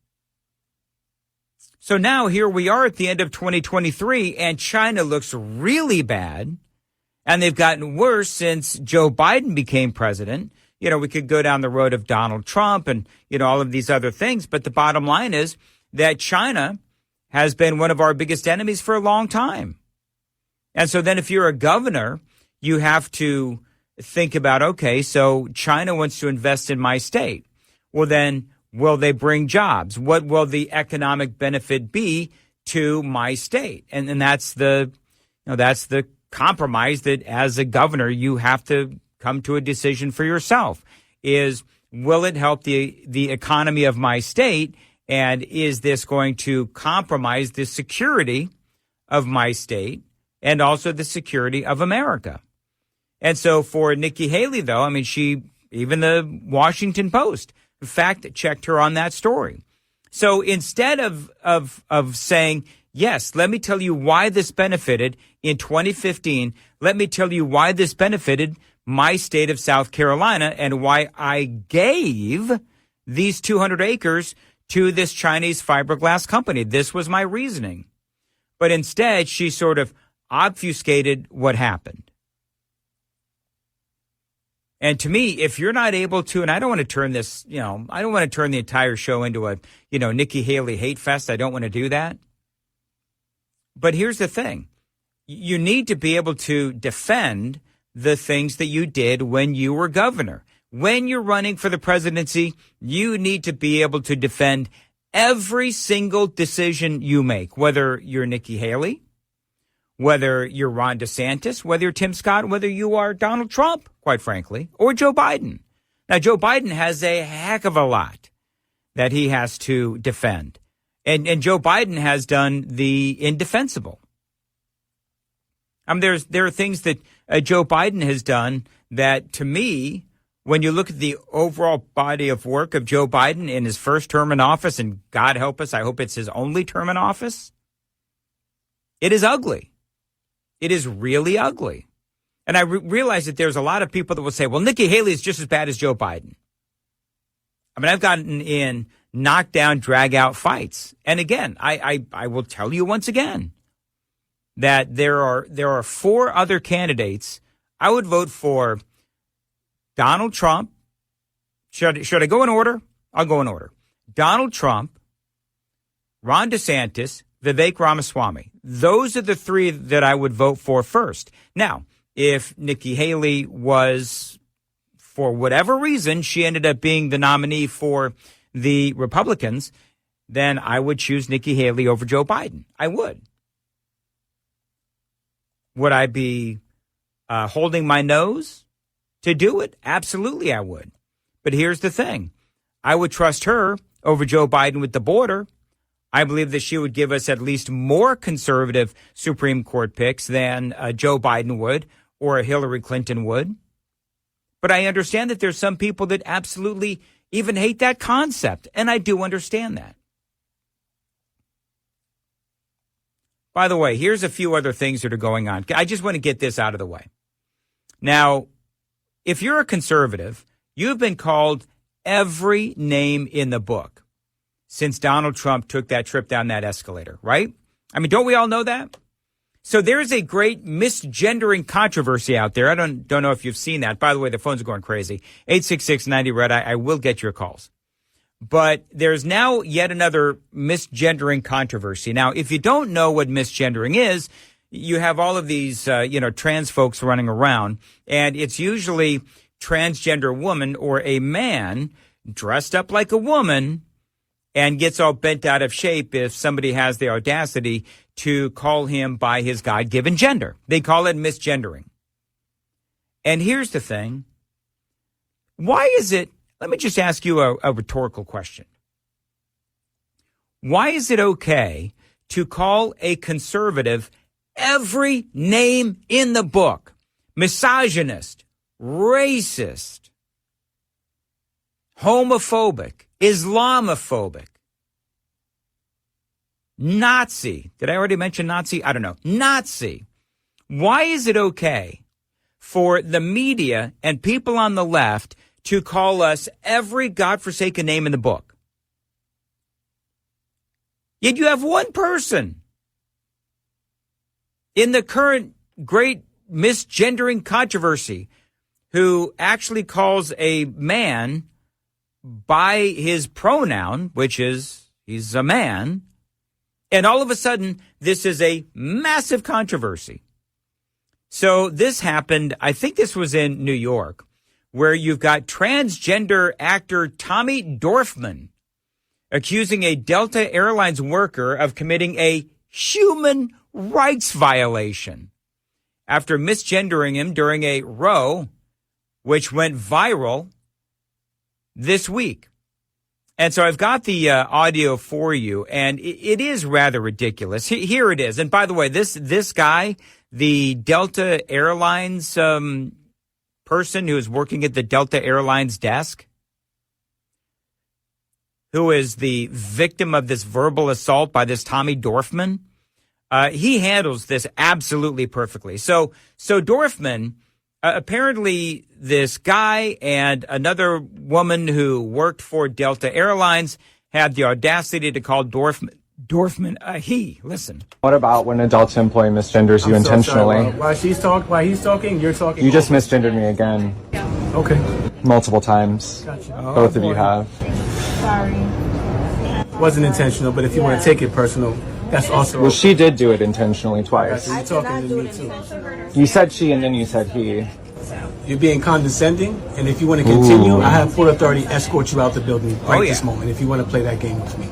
So now here we are at the end of 2023, and China looks really bad. And they've gotten worse since Joe Biden became president. We could go down the road of Donald Trump and, all of these other things. But the bottom line is that China has been one of our biggest enemies for a long time. And so then if you're a governor, you have to think about, okay, so China wants to invest in my state. Well, then will they bring jobs? What will the economic benefit be to my state? And that's the compromise that as a governor, you have to come to a decision for yourself. Is, will it help the economy of my state? And is this going to compromise the security of my state and also the security of America? And so for Nikki Haley, though, I mean, even the Washington Post fact-checked her on that story. So instead of saying, yes, let me tell you why this benefited in 2015, let me tell you why this benefited my state of South Carolina and why I gave these 200 acres to this Chinese fiberglass company. This was my reasoning. But instead, she sort of obfuscated what happened. And to me, if you're not able to, and I don't want to turn this, I don't want to turn the entire show into a, Nikki Haley hate fest. I don't want to do that. But here's the thing. You need to be able to defend the things that you did when you were governor. When you're running for the presidency, you need to be able to defend every single decision you make, whether you're Nikki Haley, whether you're Ron DeSantis, whether you're Tim Scott, whether you are Donald Trump, quite frankly, or Joe Biden. Now, Joe Biden has a heck of a lot that he has to defend. And Joe Biden has done the indefensible. There are things that Joe Biden has done that, to me, when you look at the overall body of work of Joe Biden in his first term in office, and God help us, I hope it's his only term in office, it is ugly. It is really ugly. And I realize that there's a lot of people that will say, well, Nikki Haley is just as bad as Joe Biden. I mean, I've gotten in knockdown, drag-out fights. And again, I will tell you once again that there are 4 other candidates I would vote for. Donald Trump. Should I go in order? I'll go in order. Donald Trump, Ron DeSantis, Vivek Ramaswamy. Those are the 3 that I would vote for first. Now, if Nikki Haley was, for whatever reason, she ended up being the nominee for the Republicans, then I would choose Nikki Haley over Joe Biden. I would. Would I be holding my nose to do it? Absolutely, I would. But here's the thing. I would trust her over Joe Biden with the border. I believe that she would give us at least more conservative Supreme Court picks than Joe Biden would or Hillary Clinton would. But I understand that there's some people that absolutely even hate that concept, and I do understand that. By the way, here's a few other things that are going on. I just want to get this out of the way. Now, if you're a conservative, you've been called every name in the book since Donald Trump took that trip down that escalator, right? I mean, don't we all know that? So there's a great misgendering controversy out there. I don't know if you've seen that. By the way, the phones are going crazy. 866-90-RED. I will get your calls. But there's now yet another misgendering controversy. Now, if you don't know what misgendering is, you have all of these, trans folks running around, and it's usually transgender woman or a man dressed up like a woman and gets all bent out of shape if somebody has the audacity to call him by his God-given gender. They call it misgendering. And here's the thing. Why is it, let me just ask you a rhetorical question. Why is it okay to call a conservative every name in the book? Misogynist, racist, homophobic, Islamophobic, Nazi. Did I already mention Nazi? I don't know. Nazi. Why is it okay for the media and people on the left to call us every godforsaken name in the book? Yet you have one person in the current great misgendering controversy who actually calls a man by his pronoun, which is he's a man, and all of a sudden this is a massive controversy. So this happened, I think this was in New York, where you've got transgender actor Tommy Dorfman accusing a Delta Airlines worker of committing a human rights violation after misgendering him during a row, which went viral this week. And so I've got the audio for you, and it is rather ridiculous. Here it is. And by the way, this guy, the Delta Airlines person who is working at the Delta Airlines desk, who is the victim of this verbal assault by this Tommy Dorfman, he handles this absolutely perfectly. So Dorfman, apparently this guy and another woman who worked for Delta Airlines had the audacity to call Dorfman a he. Listen. What about when a Delta employee misgenders you intentionally? While he's talking, you're talking. You just misgendered me again. Okay. Multiple times. Gotcha. Both of you have. Sorry. Wasn't intentional, but if you want to take it personal, that's also. Well, she did do it intentionally twice. You're talking to me too. You said she and then you said he. You're being condescending, and if you want to continue, I have full authority to escort you out the building this moment if you want to play that game with me.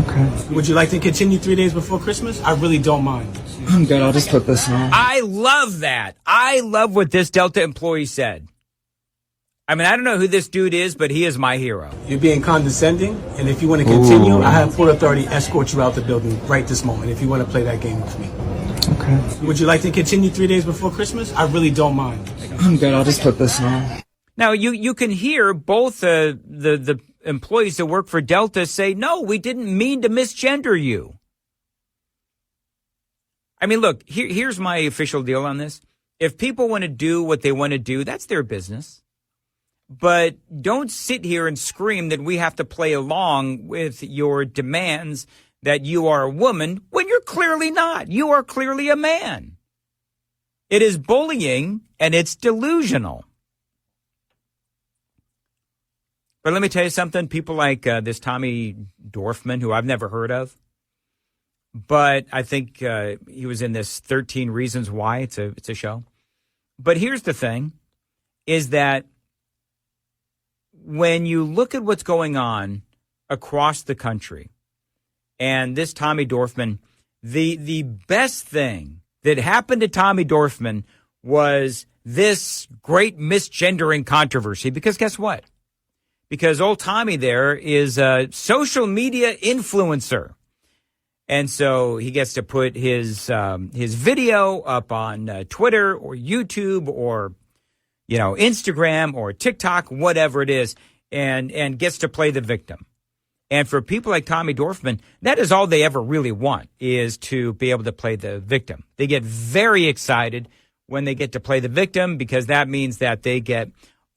Okay. Would you like to continue 3 days before Christmas? I really don't mind. I'm good. I'll just put this on. I love that. I love what this Delta employee said. I mean, I don't know who this dude is, but he is my hero. You're being condescending, and if you want to continue, I have full authority to escort you out the building right this moment if you want to play that game with me. Okay. Would you like to continue 3 days before Christmas? I really don't mind. I'm good. I'll just put this on. Now, you can hear both the employees that work for Delta say, no, we didn't mean to misgender you. I mean, look, here's my official deal on this. If people want to do what they want to do, that's their business. But don't sit here and scream that we have to play along with your demands that you are a woman when you're clearly not. You are clearly a man. It is bullying and it's delusional. But let me tell you something. People like this Tommy Dorfman, who I've never heard of, but I think he was in this 13 Reasons Why. It's a show. But here's the thing, is that when you look at what's going on across the country, and this Tommy Dorfman, the best thing that happened to Tommy Dorfman was this great misgendering controversy. Because guess what? Because old Tommy there is a social media influencer. And so he gets to put his video up on Twitter or YouTube or, Instagram or TikTok, whatever it is, and gets to play the victim. And for people like Tommy Dorfman, that is all they ever really want, is to be able to play the victim. They get very excited when they get to play the victim, because that means that they get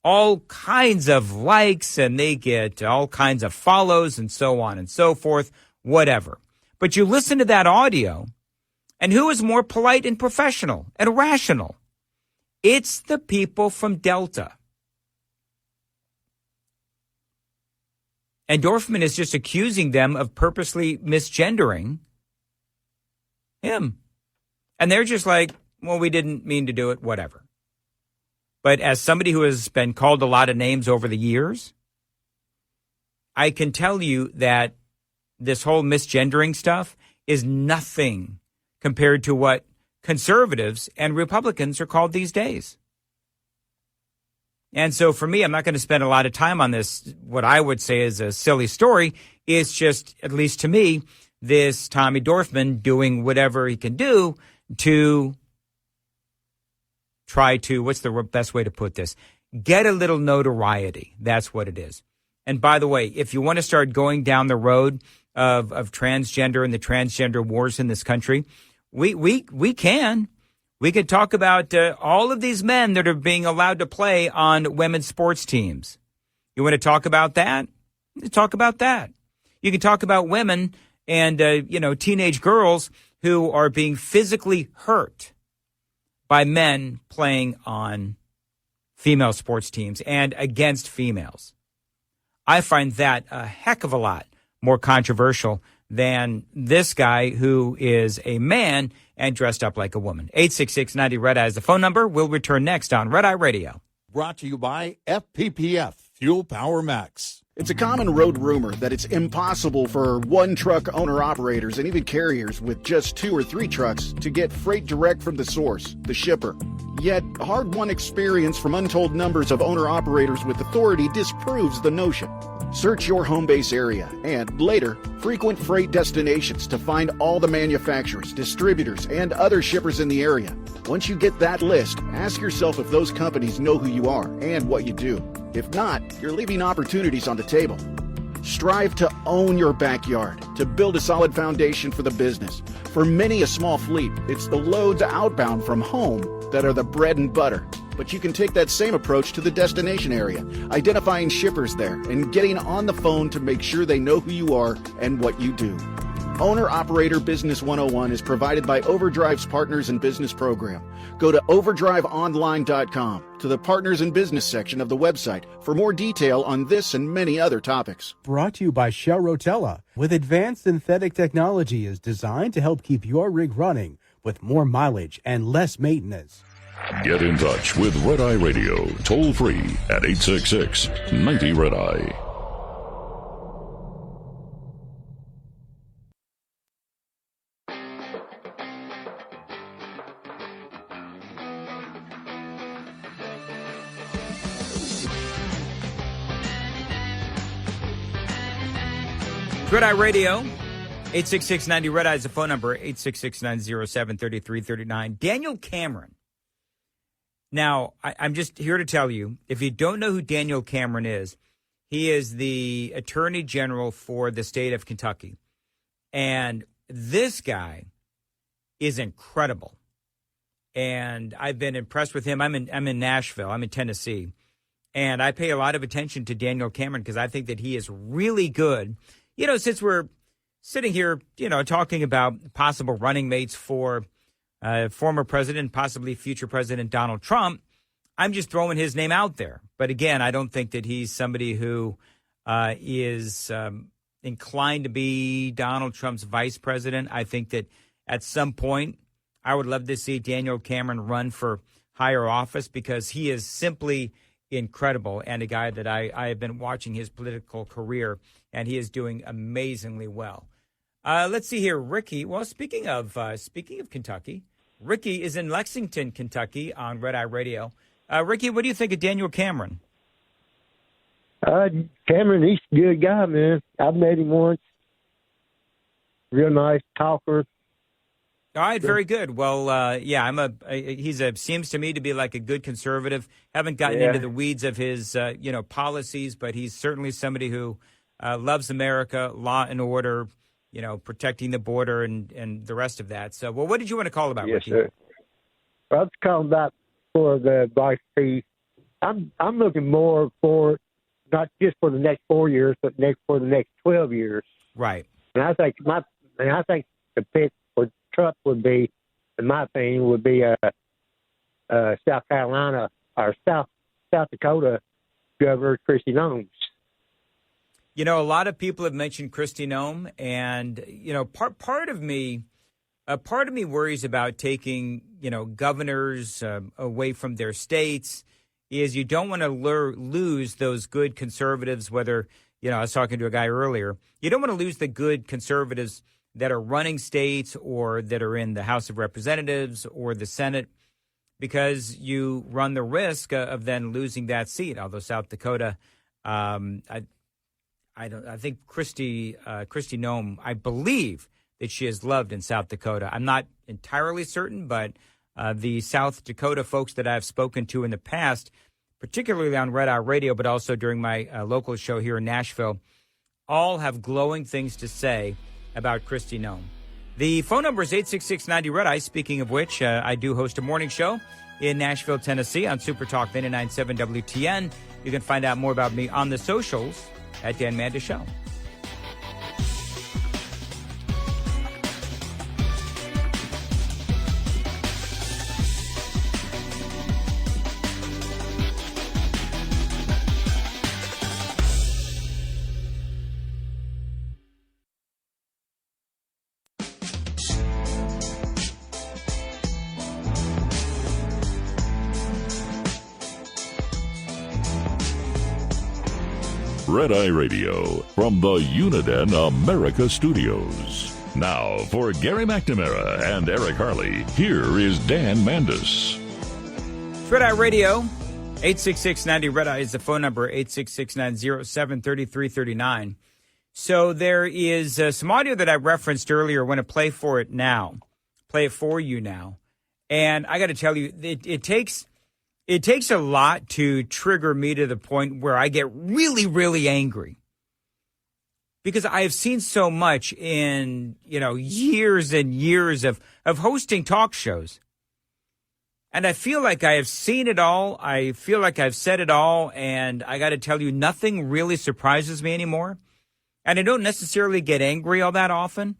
all kinds of likes and they get all kinds of follows and so on and so forth, whatever. But you listen to that audio, and who is more polite and professional and rational? It's the people from Delta. And Dorfman is just accusing them of purposely misgendering him. And they're just like, well, we didn't mean to do it, whatever. But as somebody who has been called a lot of names over the years, I can tell you that this whole misgendering stuff is nothing compared to what conservatives and Republicans are called these days. And so for me, I'm not going to spend a lot of time on this. What I would say is a silly story. It's just, at least to me, this Tommy Dorfman doing whatever he can do to try to, what's the best way to put this? Get a little notoriety. That's what it is. And by the way, if you want to start going down the road of transgender and the transgender wars in this country, we can. We could talk about all of these men that are being allowed to play on women's sports teams. You want to talk about that? Talk about that. You can talk about women and, teenage girls who are being physically hurt by men playing on female sports teams and against females. I find that a heck of a lot more controversial than this guy who is a man and dressed up like a woman. 866-90 Red Eye is the phone number. We'll return next on Red Eye Radio. Brought to you by FPPF, Fuel Power Max. It's a common road rumor that it's impossible for one-truck owner-operators and even carriers with just 2 or 3 trucks to get freight direct from the source, the shipper. Yet, hard-won experience from untold numbers of owner-operators with authority disproves the notion. Search your home base area and, later, frequent freight destinations to find all the manufacturers, distributors, and other shippers in the area. Once you get that list, ask yourself if those companies know who you are and what you do. If not, you're leaving opportunities on the table. Strive to own your backyard, to build a solid foundation for the business. For many a small fleet, it's the loads outbound from home that are the bread and butter. But you can take that same approach to the destination area, identifying shippers there and getting on the phone to make sure they know who you are and what you do. Owner-Operator Business 101 is provided by Overdrive's Partners in Business program. Go to overdriveonline.com to the Partners in Business section of the website for more detail on this and many other topics. Brought to you by Shell Rotella. With advanced synthetic technology is designed to help keep your rig running with more mileage and less maintenance. Get in touch with Red Eye Radio, toll free at 866-90 Red Eye. Red Eye Radio, 866-90 Red Eye is the phone number, 866-907-3339. Daniel Cameron. Now, I'm just here to tell you, if you don't know who Daniel Cameron is, he is the Attorney General for the state of Kentucky. And this guy is incredible. And I've been impressed with him. I'm in Nashville. I'm in Tennessee. And I pay a lot of attention to Daniel Cameron because I think that he is really good. You know, since we're sitting here, talking about possible running mates for former president, possibly future President Donald Trump, I'm just throwing his name out there. But again, I don't think that he's somebody who is inclined to be Donald Trump's vice president. I think that at some point, I would love to see Daniel Cameron run for higher office because he is simply incredible and a guy that I have been watching his political career, and he is doing amazingly well. Let's see here, Ricky. Well, speaking of Kentucky, Ricky is in Lexington, Kentucky on Red Eye Radio. Ricky, what do you think of Daniel Cameron? Cameron, he's a good guy, man. I've met him once. Real nice talker. All right, very good. Well, he's seems to me to be like a good conservative. Haven't gotten into the weeds of his, policies, but he's certainly somebody who loves America, law and order, protecting the border and the rest of that. So, well, what did you want to call about, yes, Ricky? Sir. I was calling about for the vice piece. I'm looking more for not just for the next 4 years, but for the next 12 years. Right. And I think the pick for Trump would be, in my opinion, would be South Carolina or South Dakota Governor Kristi Noem. A lot of people have mentioned Kristi Noem, and part of me worries about taking governors away from their states. Is you don't want to lose those good conservatives, whether I was talking to a guy earlier. You don't want to lose the good conservatives that are running states or that are in the House of Representatives or the Senate, because you run the risk of then losing that seat. Although South Dakota, I think Kristi Noem, I believe that she is loved in South Dakota. I'm not entirely certain, but the South Dakota folks that I've spoken to in the past, particularly on Red Eye Radio, but also during my local show here in Nashville, all have glowing things to say about Kristi Noem. The phone number is 866-90-RED-EYE. Speaking of which, I do host a morning show in Nashville, Tennessee on Super Talk 99.7 WTN. You can find out more about me on the socials at Dan Mandis Show. Red Eye Radio from the Uniden America Studios. Now, for Gary McNamara and Eric Harley, here is Dan Mandis. Red Eye Radio, 866-90-RED-EYE is the phone number, 866-907-3339. So there is some audio that I referenced earlier. I want to play for it for you now. And I got to tell you, it takes a lot to trigger me to the point where I get really, really angry. Because I have seen so much in, years and years of hosting talk shows. And I feel like I have seen it all. I feel like I've said it all. And I got to tell you, nothing really surprises me anymore. And I don't necessarily get angry all that often.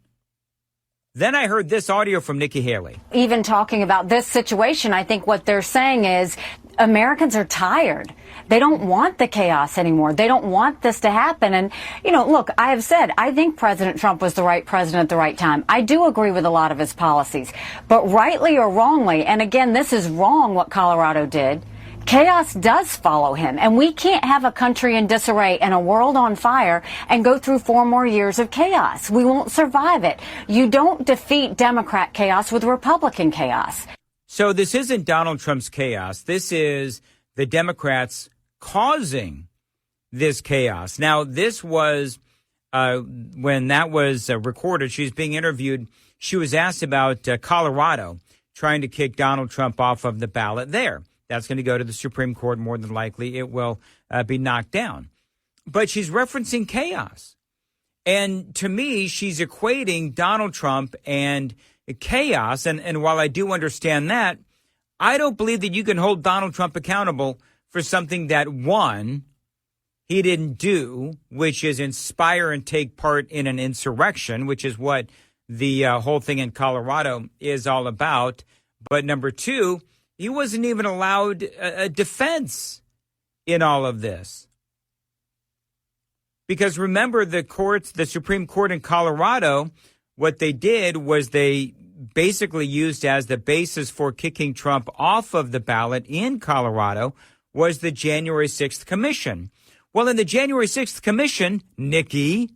Then I heard this audio from Nikki Haley. Even talking about this situation, I think what they're saying is Americans are tired. They don't want the chaos anymore. They don't want this to happen. And, look, I have said, I think President Trump was the right president at the right time. I do agree with a lot of his policies. But rightly or wrongly, and again, this is wrong what Colorado did, chaos does follow him, and we can't have a country in disarray and a world on fire and go through 4 more years of chaos. We won't survive it. You don't defeat Democrat chaos with Republican chaos. So this isn't Donald Trump's chaos. This is the Democrats causing this chaos. Now, this was when that was recorded. She was being interviewed. She was asked about Colorado trying to kick Donald Trump off of the ballot there. That's going to go to the Supreme Court. More than likely, it will be knocked down. But she's referencing chaos. And to me, she's equating Donald Trump and chaos. And while I do understand that, I don't believe that you can hold Donald Trump accountable for something that, one, he didn't do, which is inspire and take part in an insurrection, which is what the whole thing in Colorado is all about. But number two, he wasn't even allowed a defense in all of this. Because remember, the Supreme Court in Colorado, what they did was they basically used as the basis for kicking Trump off of the ballot in Colorado was the January 6th Commission. Well, in the January 6th Commission, Nikki,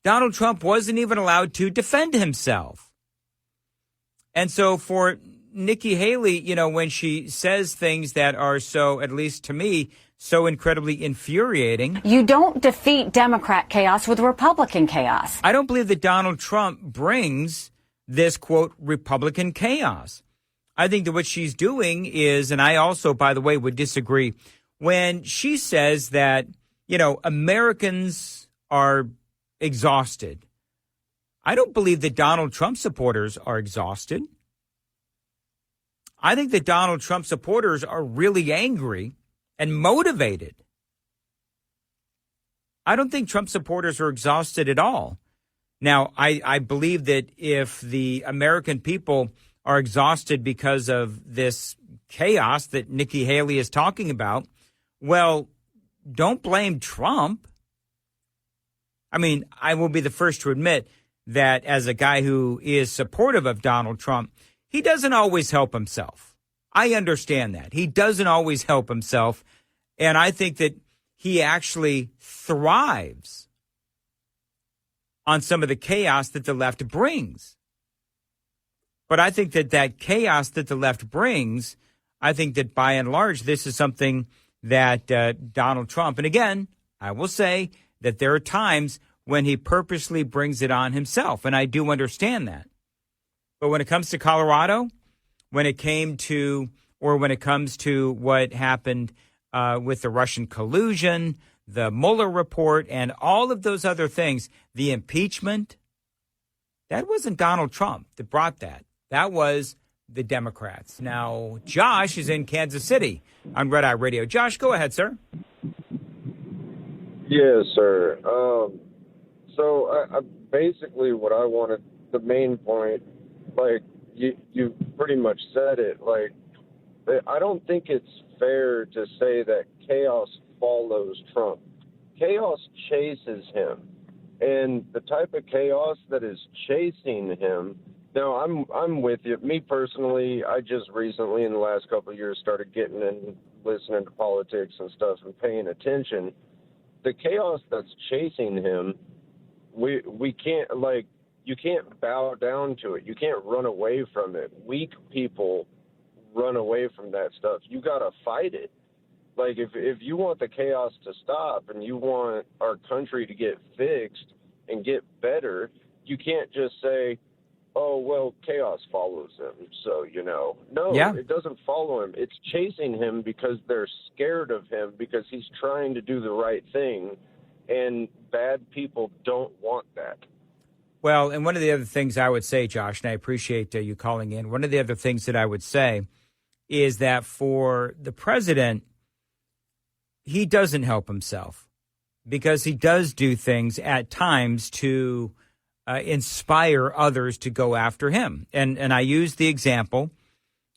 Donald Trump wasn't even allowed to defend himself. And so for Nikki Haley, when she says things that are so, at least to me, so incredibly infuriating. You don't defeat Democrat chaos with Republican chaos. I don't believe that Donald Trump brings this, quote, Republican chaos. I think that what she's doing is, and I also, by the way, would disagree, when she says that, Americans are exhausted. I don't believe that Donald Trump supporters are exhausted. I think that Donald Trump supporters are really angry and motivated. I don't think Trump supporters are exhausted at all. Now, I believe that if the American people are exhausted because of this chaos that Nikki Haley is talking about, well, don't blame Trump. I mean, I will be the first to admit that as a guy who is supportive of Donald Trump, he doesn't always help himself. I understand that. He doesn't always help himself. And I think that he actually thrives on some of the chaos that the left brings. But I think that chaos that the left brings, I think that by and large, this is something that Donald Trump, and again, I will say that there are times when he purposely brings it on himself, and I do understand that. But when it comes to Colorado, when it comes to what happened with the Russian collusion, the Mueller report, and all of those other things, the impeachment, that wasn't Donald Trump that brought that. That was the Democrats. Now, Josh is in Kansas City on Red Eye Radio. Josh, go ahead, sir. Yes, sir. So I basically what I wanted, the main point, like you pretty much said it. Like, I don't think it's fair to say that chaos follows Trump. Chaos chases him, and the type of chaos that is chasing him. Now, I'm with you. Me personally, I just recently, in the last couple of years, started getting in, listening to politics and stuff, and paying attention. The chaos that's chasing him, we can't, like, you can't bow down to it. You can't run away from it. Weak people run away from that stuff. You got to fight it. Like, if you want the chaos to stop and you want our country to get fixed and get better, you can't just say, oh, well, chaos follows him, so, No, It doesn't follow him. It's chasing him because they're scared of him because he's trying to do the right thing, and bad people don't want that. Well, and one of the other things I would say, Josh, and I appreciate you calling in, one of the other things that I would say is that for the president, he doesn't help himself because he does do things at times to inspire others to go after him. And I used the example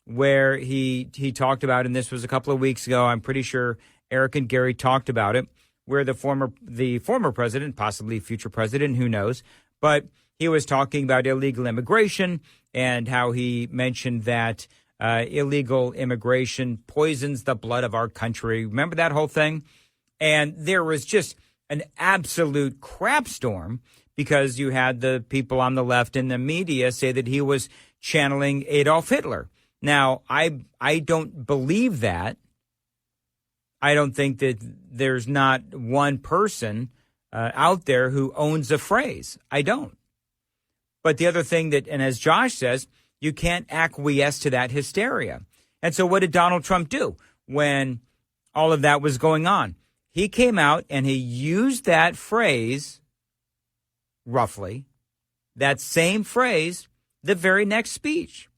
where he talked about, and this was a couple of weeks ago, I'm pretty sure Eric and Gary talked about it, where the former president, possibly future president, who knows, but he was talking about illegal immigration and how he mentioned that illegal immigration poisons the blood of our country. Remember that whole thing? And there was just an absolute crap storm because you had the people on the left in the media say that he was channeling Adolf Hitler. Now, I don't believe that. I don't think that there's not one person out there who owns a phrase. I don't. But the other thing that, and as Josh says, you can't acquiesce to that hysteria. And so what did Donald Trump do when all of that was going on? He came out and he used that phrase, roughly, that same phrase, the very next speech.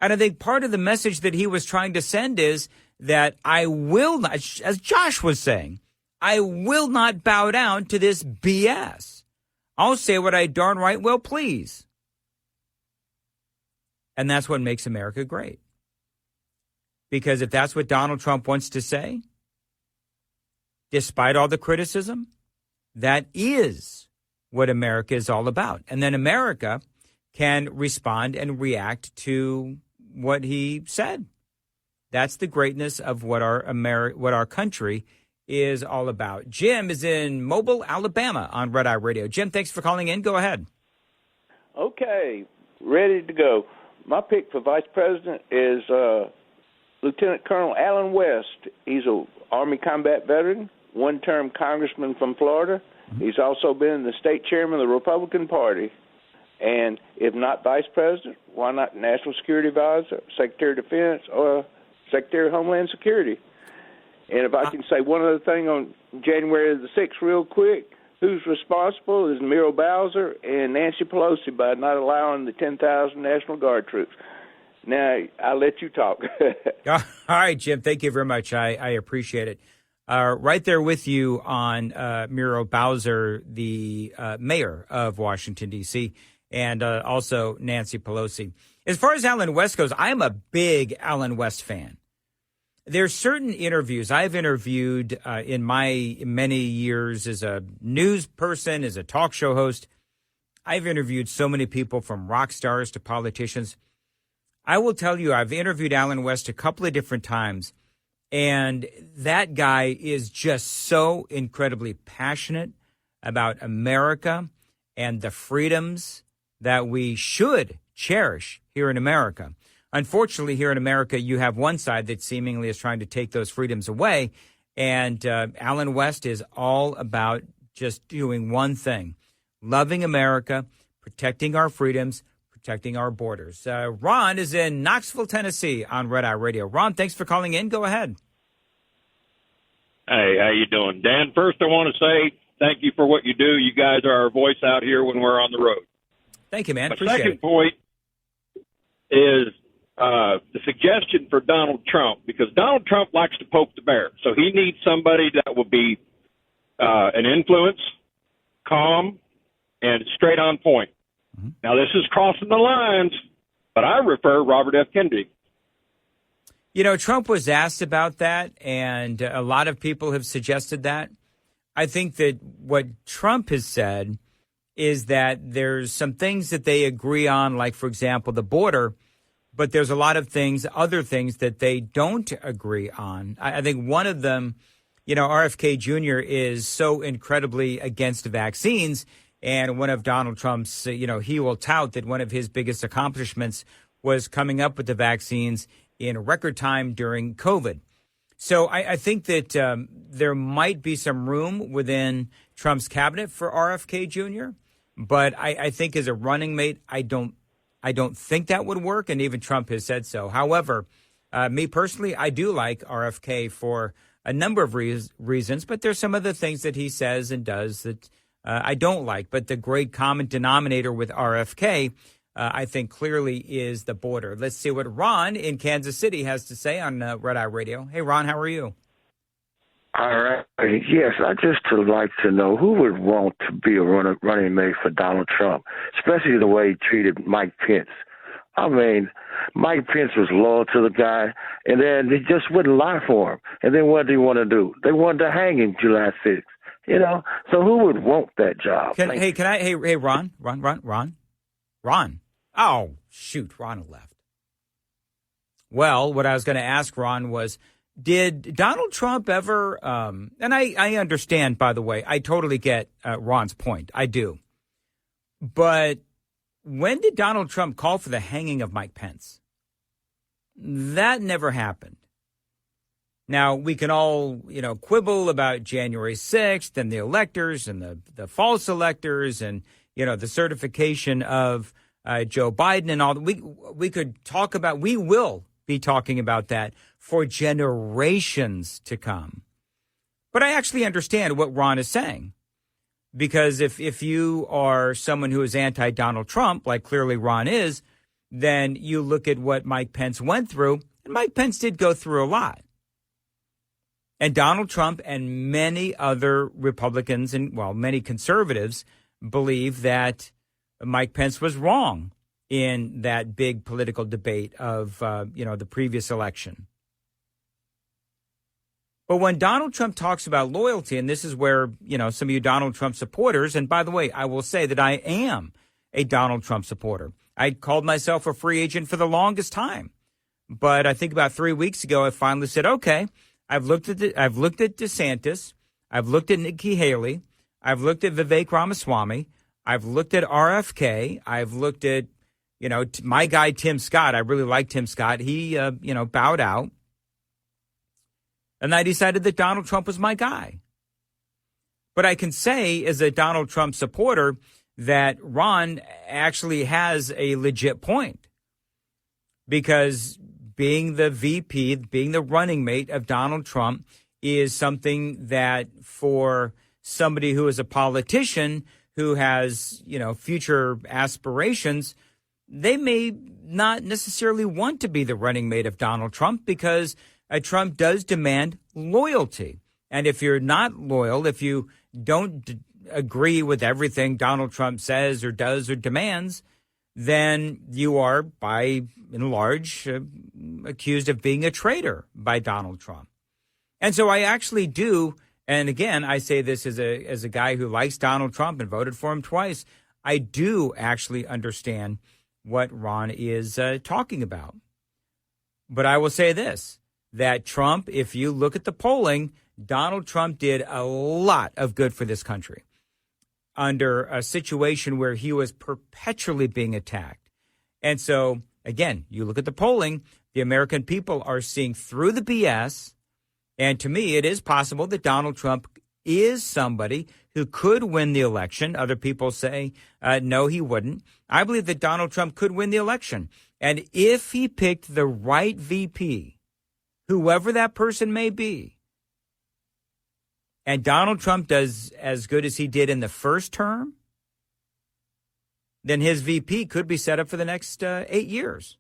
And I think part of the message that he was trying to send is that I will not, as Josh was saying, I will not bow down to this BS. I'll say what I darn right will please. And that's what makes America great. Because if that's what Donald Trump wants to say, despite all the criticism, that is what America is all about. And then America can respond and react to what he said. That's the greatness of what our country is all about. Jim is in Mobile, Alabama on Red Eye Radio. Jim, thanks for calling in. Go ahead. Okay, ready to go. My pick for vice president is Lieutenant Colonel Alan West. He's an Army combat veteran, one-term congressman from Florida. He's also been the state chairman of the Republican Party. And if not vice president, why not National Security Advisor, Secretary of Defense, or Secretary of Homeland Security? And if I can say one other thing on January the 6th real quick, who's responsible is Muriel Bowser and Nancy Pelosi by not allowing the 10,000 National Guard troops. Now, I'll let you talk. All right, Jim, thank you very much. I appreciate it. Right there with you on Muriel Bowser, the mayor of Washington, D.C., and also Nancy Pelosi. As far as Alan West goes, I'm a big Alan West fan. There's certain interviews I've interviewed in my many years as a news person, as a talk show host. I've interviewed so many people from rock stars to politicians. I will tell you, I've interviewed Alan West a couple of different times, And that guy is just so incredibly passionate about America and the freedoms that we should cherish here in America. Unfortunately, here in America, you have one side that seemingly is trying to take those freedoms away. And Alan West is all about just doing one thing, loving America, protecting our freedoms, protecting our borders. Ron is in Knoxville, Tennessee on Red Eye Radio. Ron, thanks for calling in. Go ahead. Hey, how you doing? Dan, first I want to say thank you for what you do. You guys are our voice out here when we're on the road. Thank you, man. My Appreciate second it. point is the suggestion for Donald Trump, because Donald Trump likes to poke the bear. So he needs somebody that will be an influence, calm, and straight on point. Mm-hmm. Now, this is crossing the lines, but I prefer Robert F. Kennedy. You know, Trump was asked about that, and a lot of people have suggested that. I think that what Trump has said is that there's some things that they agree on, like, for example, the border, but there's a lot of things, other things that they don't agree on. I think one of them, you know, RFK Jr. is so incredibly against vaccines, and one of Donald Trump's, he will tout that one of his biggest accomplishments was coming up with the vaccines in record time during COVID. So I think that there might be some room within Trump's cabinet for RFK Jr., but I think as a running mate, I don't think that would work, and even Trump has said so. However, me personally, I do like RFK for a number of reasons, but there's some other things that he says and does that I don't like. But the great common denominator with RFK, I think clearly is the border. Let's see what Ron in Kansas City has to say on Red Eye Radio. Hey, Ron, how are you? All right. Yes, I just would like to know who would want to be a running mate for Donald Trump, especially the way he treated Mike Pence. I mean, Mike Pence was loyal to the guy, and then he just wouldn't lie for him. And then what did he want to do? They wanted to hang him July 6th. You know, so who would want that job? Hey, Ron. Oh, shoot, Ron left. Well, what I was going to ask Ron was, did Donald Trump ever, and I understand, by the way, I totally get Ron's point. I do. But when did Donald Trump call for the hanging of Mike Pence? That never happened. Now, we can all, quibble about January 6th and the electors and the false electors and, the certification of Joe Biden and all that. We could talk about, we will be talking about that for generations to come. But I actually understand what Ron is saying. Because if you are someone who is anti-Donald Trump, like clearly Ron is, then you look at what Mike Pence went through, and Mike Pence did go through a lot. And Donald Trump and many other Republicans and, many conservatives believe that Mike Pence was wrong in that big political debate of, the previous election. But when Donald Trump talks about loyalty, and this is where, some of you Donald Trump supporters, and by the way, I will say that I am a Donald Trump supporter. I called myself a free agent for the longest time. But I think about 3 weeks ago, I finally said, okay, I've looked at DeSantis, I've looked at Nikki Haley, I've looked at Vivek Ramaswamy, I've looked at RFK, I've looked at, my guy Tim Scott. I really like Tim Scott. He, bowed out. And I decided that Donald Trump was my guy. But I can say as a Donald Trump supporter that Ron actually has a legit point. Because being the VP, being the running mate of Donald Trump is something that for somebody who is a politician who has, future aspirations, they may not necessarily want to be the running mate of Donald Trump because Trump does demand loyalty. And if you're not loyal, if you don't agree with everything Donald Trump says or does or demands, then you are, by and large, accused of being a traitor by Donald Trump. And so I actually do, and again, I say this as a guy who likes Donald Trump and voted for him twice, I do actually understand what Ron is talking about. But I will say this, that Trump, if you look at the polling, Donald Trump did a lot of good for this country under a situation where he was perpetually being attacked. And so, again, you look at the polling, the American people are seeing through the BS. And to me, it is possible that Donald Trump is somebody who could win the election. Other people say, no, he wouldn't. I believe that Donald Trump could win the election. And if he picked the right VP, whoever that person may be, and Donald Trump does as good as he did in the first term, then his VP could be set up for the next 8 years.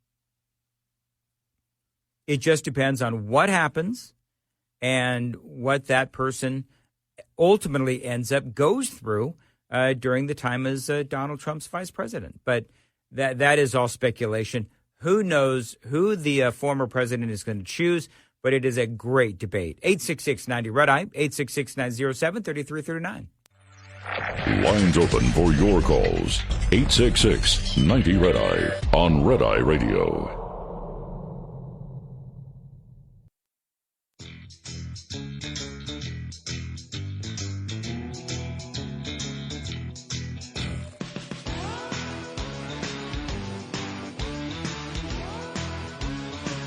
It just depends on what happens and what that person ultimately goes through during the time as Donald Trump's vice president. But that is all speculation. Who knows who the former president is going to choose? But it is a great debate. 866-90-RED-EYE, 866-907-3339. Lines open for your calls. 866-90-RED-EYE on Red Eye Radio.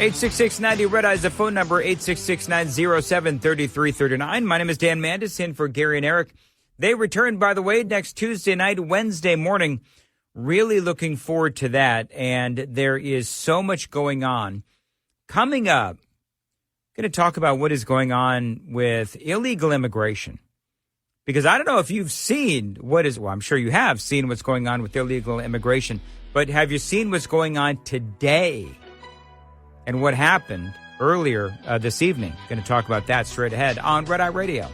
Eight 866-90-RED-EYE is the phone number, 866-907-3339. My name is Dan Mandis, in for Gary and Eric. They return, by the way, next Tuesday night, Wednesday morning. Really looking forward to that. And there is so much going on. Coming up, I'm going to talk about what is going on with illegal immigration. Because I don't know if you've seen I'm sure you have seen what's going on with illegal immigration. But have you seen what's going on today? And what happened earlier this evening? Going to talk about that straight ahead on Red Eye Radio.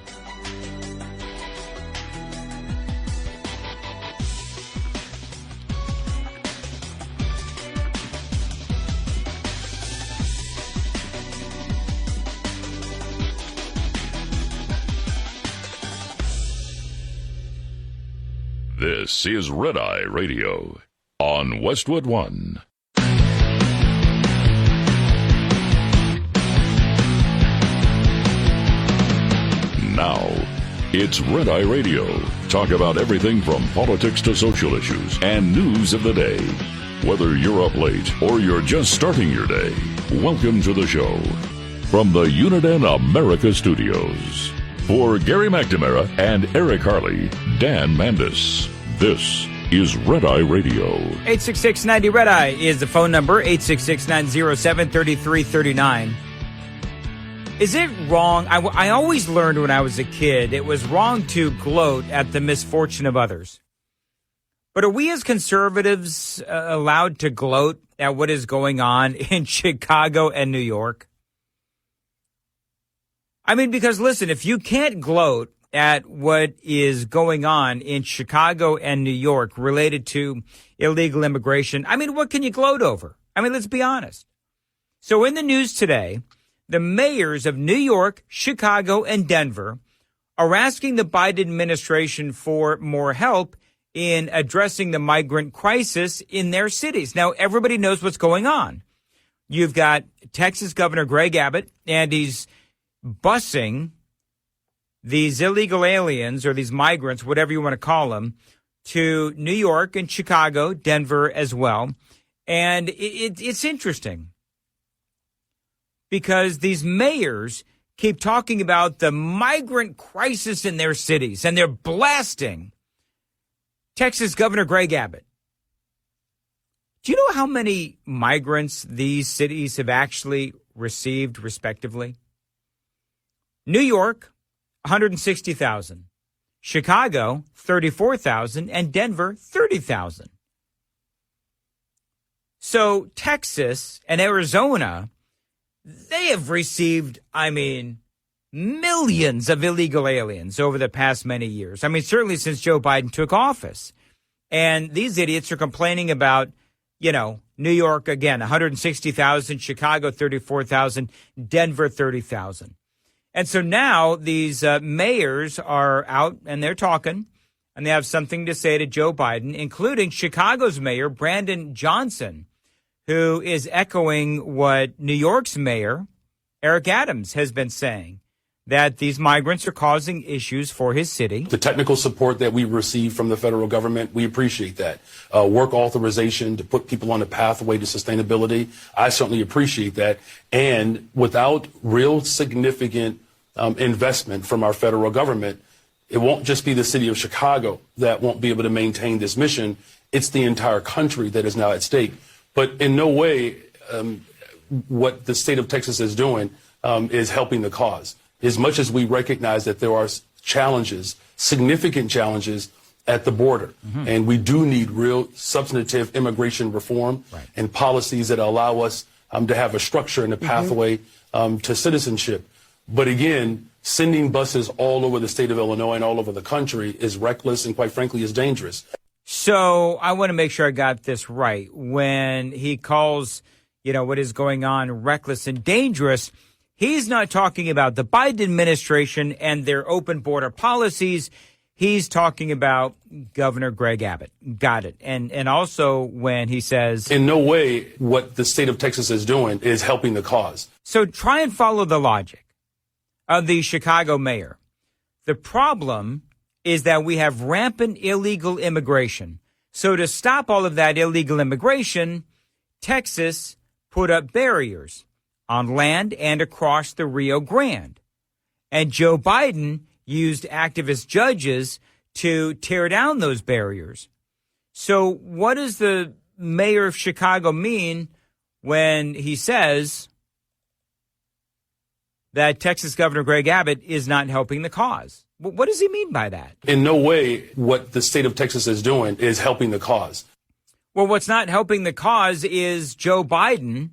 This is Red Eye Radio on Westwood One. Now, it's Red Eye Radio. Talk about everything from politics to social issues and news of the day. Whether you're up late or you're just starting your day, welcome to the show. From the Uniden America Studios. For Gary McNamara and Eric Harley, Dan Mandis, this is Red Eye Radio. 866-90-RED-EYE is the phone number, 866-907-3339. Is it wrong? I always learned when I was a kid, it was wrong to gloat at the misfortune of others. But are we as conservatives allowed to gloat at what is going on in Chicago and New York? I mean, because listen, if you can't gloat at what is going on in Chicago and New York related to illegal immigration, I mean, what can you gloat over? I mean, let's be honest. So in the news today, the mayors of New York, Chicago, and Denver are asking the Biden administration for more help in addressing the migrant crisis in their cities. Now, everybody knows what's going on. You've got Texas Governor Greg Abbott, and he's busing these illegal aliens or these migrants, whatever you want to call them, to New York and Chicago, Denver as well. And it's interesting, because these mayors keep talking about the migrant crisis in their cities, and they're blasting Texas Governor Greg Abbott. Do you know how many migrants these cities have actually received, respectively? New York, 160,000. Chicago, 34,000. And Denver, 30,000. So Texas and Arizona, they have received, millions of illegal aliens over the past many years. I mean, certainly since Joe Biden took office. And these idiots are complaining about, New York, again, 160,000, Chicago, 34,000, Denver, 30,000. And so now these mayors are out and they're talking, and they have something to say to Joe Biden, including Chicago's mayor, Brandon Johnson, who is echoing what New York's mayor Eric Adams has been saying that these migrants are causing issues for his city. The technical support that we receive from the federal government, we appreciate that. Work authorization to put people on a pathway to sustainability, I certainly appreciate that. And without real significant investment from our federal government, it won't just be the city of Chicago that won't be able to maintain this mission. It's the entire country that is now at stake. But in no way what the state of Texas is doing is helping the cause. As much as we recognize that there are challenges, significant challenges at the border, and we do need real substantive immigration reform and policies that allow us to have a structure and a pathway to citizenship. But again, sending buses all over the state of Illinois and all over the country is reckless and quite frankly is dangerous. So I want to make sure I got this right. When he calls, what is going on reckless and dangerous, he's not talking about the Biden administration and their open border policies. He's talking about Governor Greg Abbott. Got it. And also when he says, in no way what the state of Texas is doing is helping the cause. So try and follow the logic of the Chicago mayor. The problem is that we have rampant illegal immigration. So to stop all of that illegal immigration, Texas put up barriers on land and across the Rio Grande. And Joe Biden used activist judges to tear down those barriers. So what does the mayor of Chicago mean when he says that Texas Governor Greg Abbott is not helping the cause? What does he mean by that? In no way what the state of Texas is doing is helping the cause. Well, what's not helping the cause is Joe Biden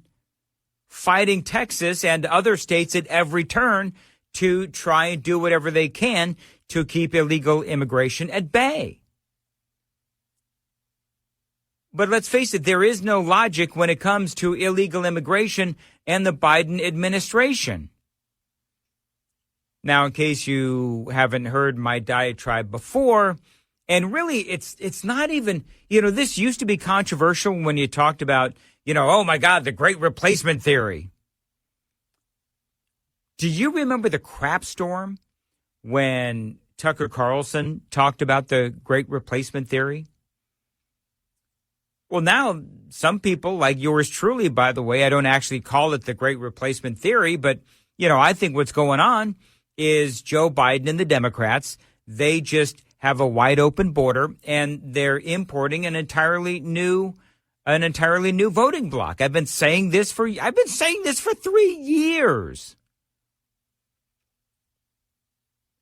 fighting Texas and other states at every turn to try and do whatever they can to keep illegal immigration at bay. But let's face it, there is no logic when it comes to illegal immigration and the Biden administration. Now, in case you haven't heard my diatribe before, and really it's not even, this used to be controversial when you talked about, oh my God, the great replacement theory. Do you remember the crap storm when Tucker Carlson talked about the great replacement theory? Well, now some people like yours truly, by the way, I don't actually call it the great replacement theory, but, I think what's going on is Joe Biden and the Democrats, they just have a wide open border and they're importing an entirely new voting bloc. I've been saying this for 3 years.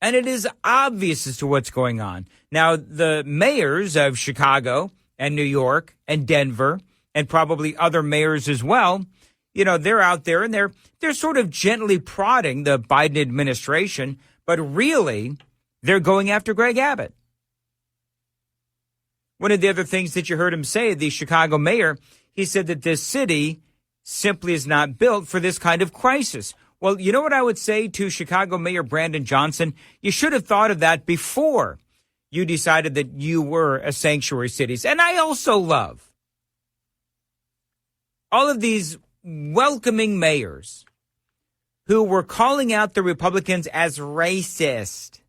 And it is obvious as to what's going on. Now, the mayors of Chicago and New York and Denver and probably other mayors as well, they're out there and they're sort of gently prodding the Biden administration, but really they're going after Greg Abbott. One of the other things that you heard him say, the Chicago mayor, he said that this city simply is not built for this kind of crisis. Well, you know what I would say to Chicago Mayor Brandon Johnson? You should have thought of that before you decided that you were a sanctuary city. And I also love all of these welcoming mayors who were calling out the Republicans as racist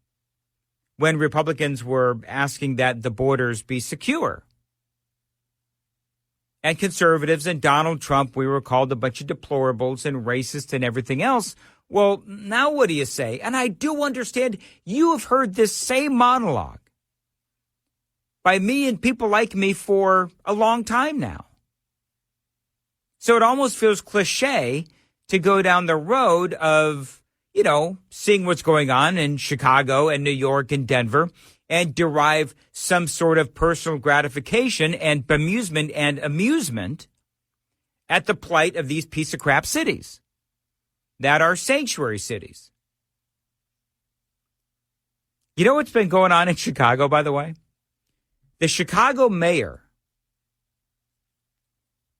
when Republicans were asking that the borders be secure. And conservatives and Donald Trump, we were called a bunch of deplorables and racist and everything else. Well, now what do you say? And I do understand you have heard this same monologue by me and people like me for a long time now. So it almost feels cliche to go down the road of, seeing what's going on in Chicago and New York and Denver and derive some sort of personal gratification and bemusement and amusement at the plight of these piece of crap cities that are sanctuary cities. You know what's been going on in Chicago, by the way? The Chicago mayor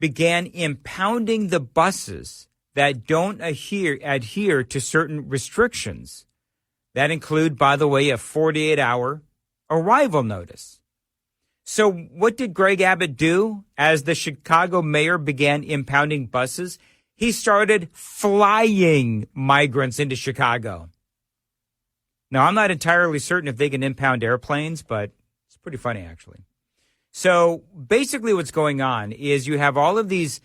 began impounding the buses that don't adhere to certain restrictions that include, by the way, a 48-hour arrival notice. So what did Greg Abbott do as the Chicago mayor began impounding buses? he started flying migrants into Chicago. Now, I'm not entirely certain if they can impound airplanes, but it's pretty funny, actually. So basically what's going on is you have all of these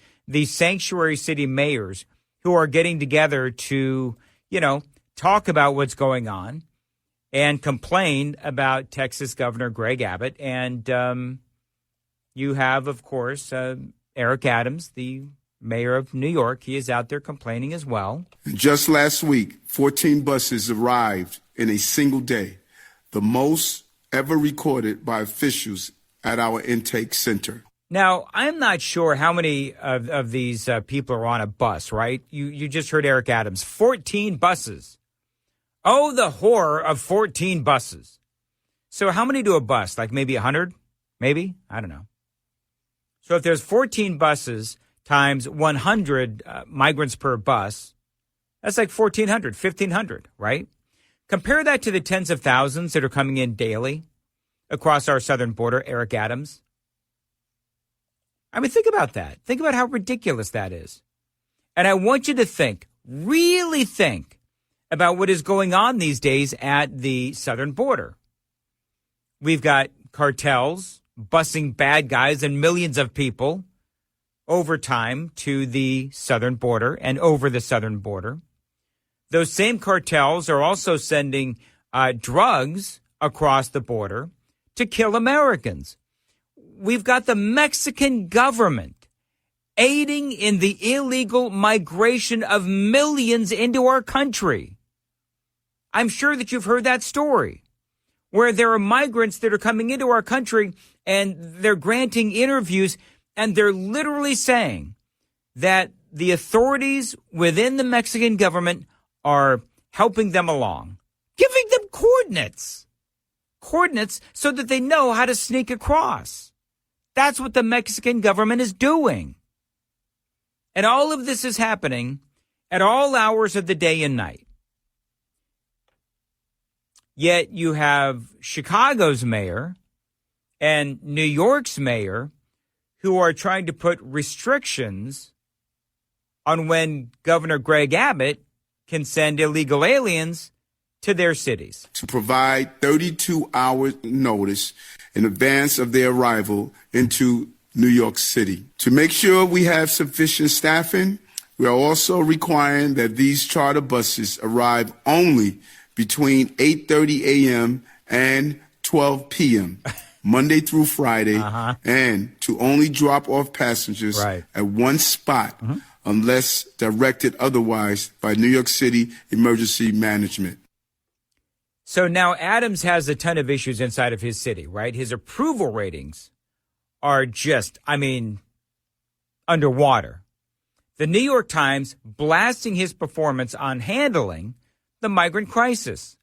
sanctuary city mayors who are getting together to, talk about what's going on and complain about Texas Governor Greg Abbott. And you have, of course, Eric Adams, the mayor of New York. He is out there complaining as well. Just last week, 14 buses arrived in a single day, the most ever recorded by officials at our intake center. Now, I'm not sure how many of these people are on a bus, right? You just heard Eric Adams. 14 buses. Oh, the horror of 14 buses. So how many do a bus? Like maybe 100? Maybe? I don't know. So if there's 14 buses times 100 migrants per bus, that's like 1,400, 1,500, right? Compare that to the tens of thousands that are coming in daily across our southern border, Eric Adams. I mean, think about that. Think about how ridiculous that is. And I want you to think, really think about what is going on these days at the southern border. We've got cartels busing bad guys and millions of people over time to the southern border and over the southern border. Those same cartels are also sending drugs across the border to kill Americans. We've got the Mexican government aiding in the illegal migration of millions into our country. I'm sure that you've heard that story, where there are migrants that are coming into our country and they're granting interviews and they're literally saying that the authorities within the Mexican government are helping them along, giving them coordinates so that they know how to sneak across. That's what the Mexican government is doing. And all of this is happening at all hours of the day and night. Yet you have Chicago's mayor and New York's mayor who are trying to put restrictions on when Governor Greg Abbott can send illegal aliens to their cities. To provide 32 hours notice in advance of their arrival into New York City. To make sure we have sufficient staffing, we are also requiring that these charter buses arrive only between 8:30 a.m. and 12 p.m., Monday through Friday, and to only drop off passengers at one spot unless directed otherwise by New York City Emergency Management. So now Adams has a ton of issues inside of his city, right? His approval ratings are just, underwater. The New York Times blasting his performance on handling the migrant crisis.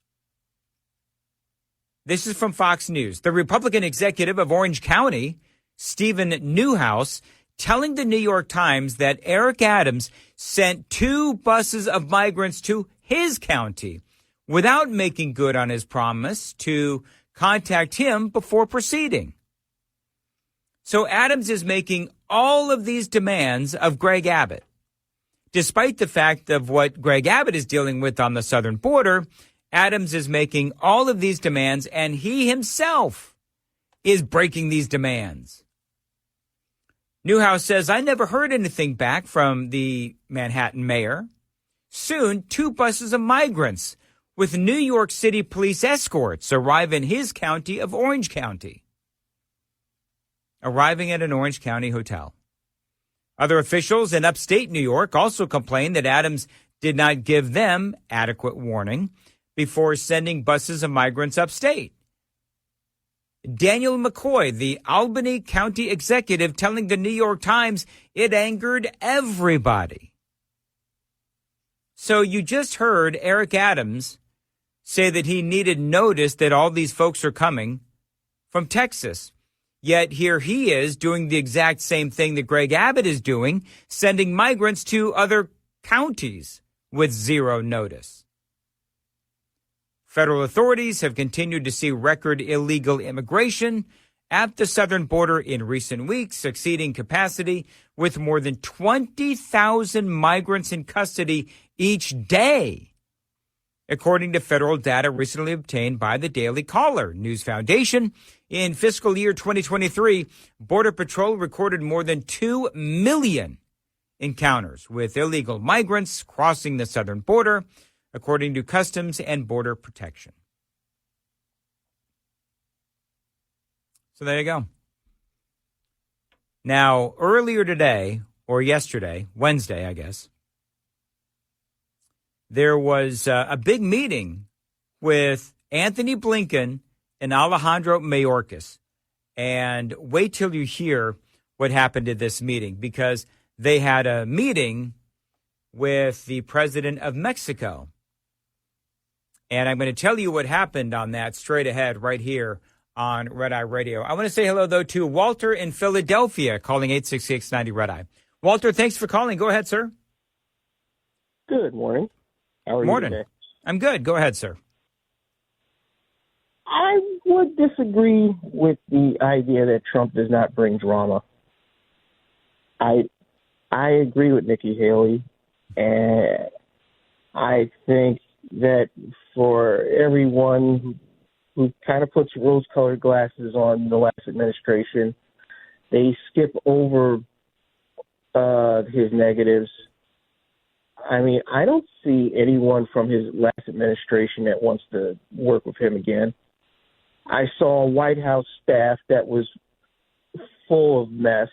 This is from Fox News. The Republican executive of Orange County, Stephen Newhouse, telling the New York Times that Eric Adams sent 2 buses of migrants to his county without making good on his promise to contact him before proceeding. So Adams is making all of these demands of Greg Abbott, despite the fact of what Greg Abbott is dealing with on the southern border. Adams is making all of these demands, and he himself is breaking these demands. Newhouse says, I never heard anything back from the Manhattan mayor. Soon, 2 buses of migrants with New York City police escorts arrive in his county of Orange County, arriving at an Orange County hotel. Other officials in upstate New York also complained that Adams did not give them adequate warning before sending buses of migrants upstate. Daniel McCoy, the Albany County executive, telling the New York Times it angered everybody. So you just heard Eric Adams say that he needed notice that all these folks are coming from Texas. Yet here he is doing the exact same thing that Greg Abbott is doing, sending migrants to other counties with zero notice. Federal authorities have continued to see record illegal immigration at the southern border in recent weeks, exceeding capacity with more than 20,000 migrants in custody each day, according to federal data recently obtained by the Daily Caller News Foundation. In fiscal year 2023, Border Patrol recorded more than 2 million encounters with illegal migrants crossing the southern border, according to Customs and Border Protection. So there you go. Now, earlier today, or yesterday, Wednesday, I guess, there was a big meeting with Anthony Blinken and Alejandro Mayorkas. And wait till you hear what happened at this meeting, because they had a meeting with the president of Mexico. And I'm going to tell you what happened on that straight ahead right here on Red Eye Radio. I want to say hello, though, to Walter in Philadelphia, calling 866-90 Red Eye. Walter, thanks for calling. Go ahead, sir. Good morning. How are Morning. you today? I'm good. Go ahead, sir. I would disagree with the idea that Trump does not bring drama. I agree with Nikki Haley, and I think that for everyone who kind of puts rose-colored glasses on the last administration, they skip over his negatives. I mean, I don't see anyone from his last administration that wants to work with him again. I saw a White House staff that was full of mess.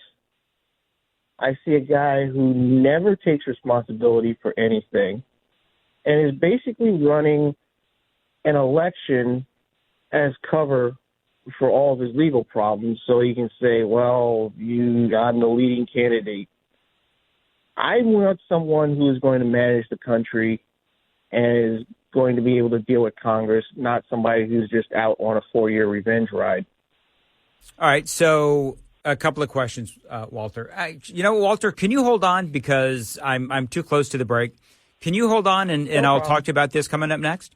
I see a guy who never takes responsibility for anything and is basically running an election as cover for all of his legal problems so he can say, well, I'm the leading candidate. I want someone who is going to manage the country and is going to be able to deal with Congress, not somebody who's just out on a 4-year revenge ride. All right, so a couple of questions, Walter. Walter, can you hold on, because I'm too close to the break. Can you hold on, and I'll talk to you about this coming up next?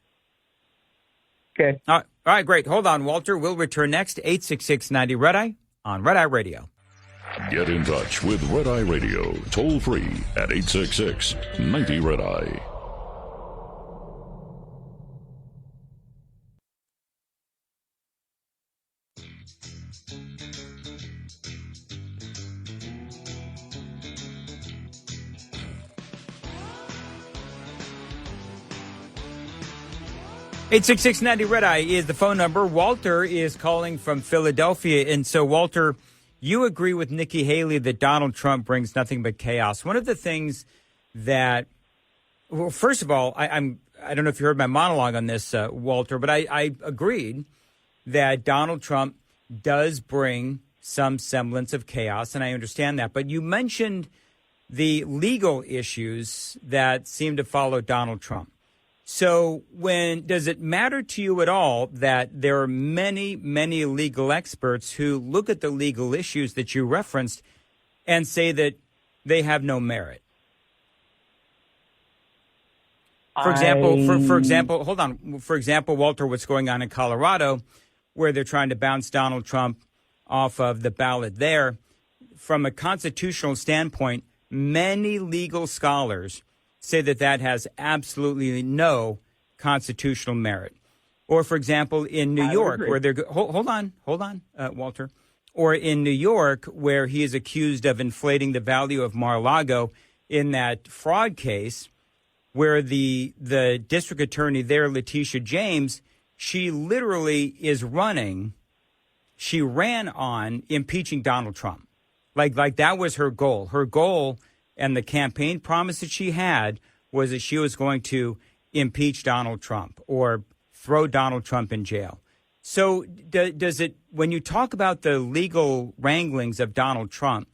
Okay. All right, great. Hold on, Walter. We'll return next, 866-90 Red Eye on Red Eye Radio. Get in touch with Red Eye Radio, toll free at 866-90 Red Eye. Eight 866-90 Red Eye is the phone number. Walter is calling from Philadelphia. And so, Walter, you agree with Nikki Haley that Donald Trump brings nothing but chaos. One of the things that, well, first of all, I don't know if you heard my monologue on this, Walter, but I agreed that Donald Trump does bring some semblance of chaos, and I understand that. But you mentioned the legal issues that seem to follow Donald Trump. So does it matter to you at all that there are many, many legal experts who look at the legal issues that you referenced and say that they have no merit? For example, hold on. For example, Walter, what's going on in Colorado, where they're trying to bounce Donald Trump off of the ballot there. From a constitutional standpoint, many legal scholars say that has absolutely no constitutional merit. Or, for example, in New York, where they're hold on, Walter. Or in New York, where he is accused of inflating the value of Mar-a-Lago in that fraud case, where the district attorney there, Letitia James, she literally is running. She ran on impeaching Donald Trump. Like that was her goal. Her goal and the campaign promise that she had was that she was going to impeach Donald Trump or throw Donald Trump in jail. So does it, when you talk about the legal wranglings of Donald Trump,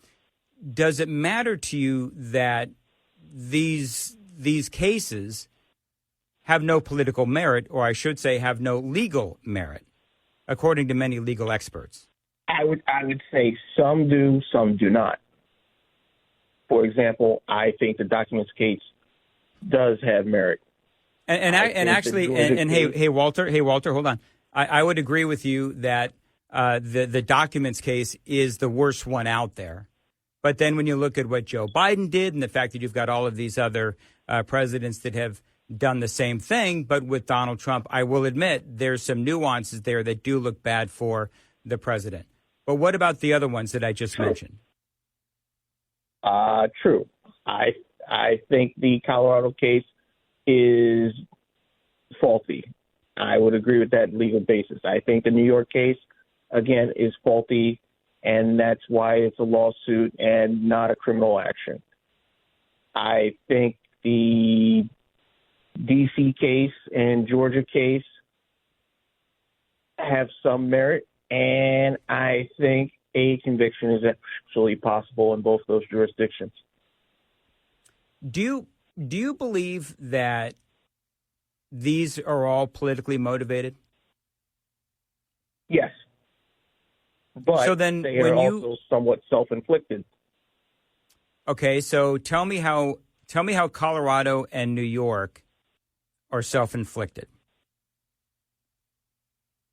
does it matter to you that these cases have no political merit, or I should say have no legal merit, according to many legal experts? I would say some do, some do not. For example, I think the documents case does have merit. Hey, Walter, hold on. I would agree with you that the documents case is the worst one out there. But then when you look at what Joe Biden did and the fact that you've got all of these other presidents that have done the same thing, but with Donald Trump, I will admit there's some nuances there that do look bad for the president. But what about the other ones that I just mentioned? True. I think the Colorado case is faulty. I would agree with that legal basis. I think the New York case, again, is faulty, and that's why it's a lawsuit and not a criminal action. I think the D.C. case and Georgia case have some merit, and I think a conviction is actually possible in both those jurisdictions. Do you believe that these are all politically motivated? Yes. But so then they when are also somewhat self-inflicted. Okay, so tell me how Colorado and New York are self-inflicted.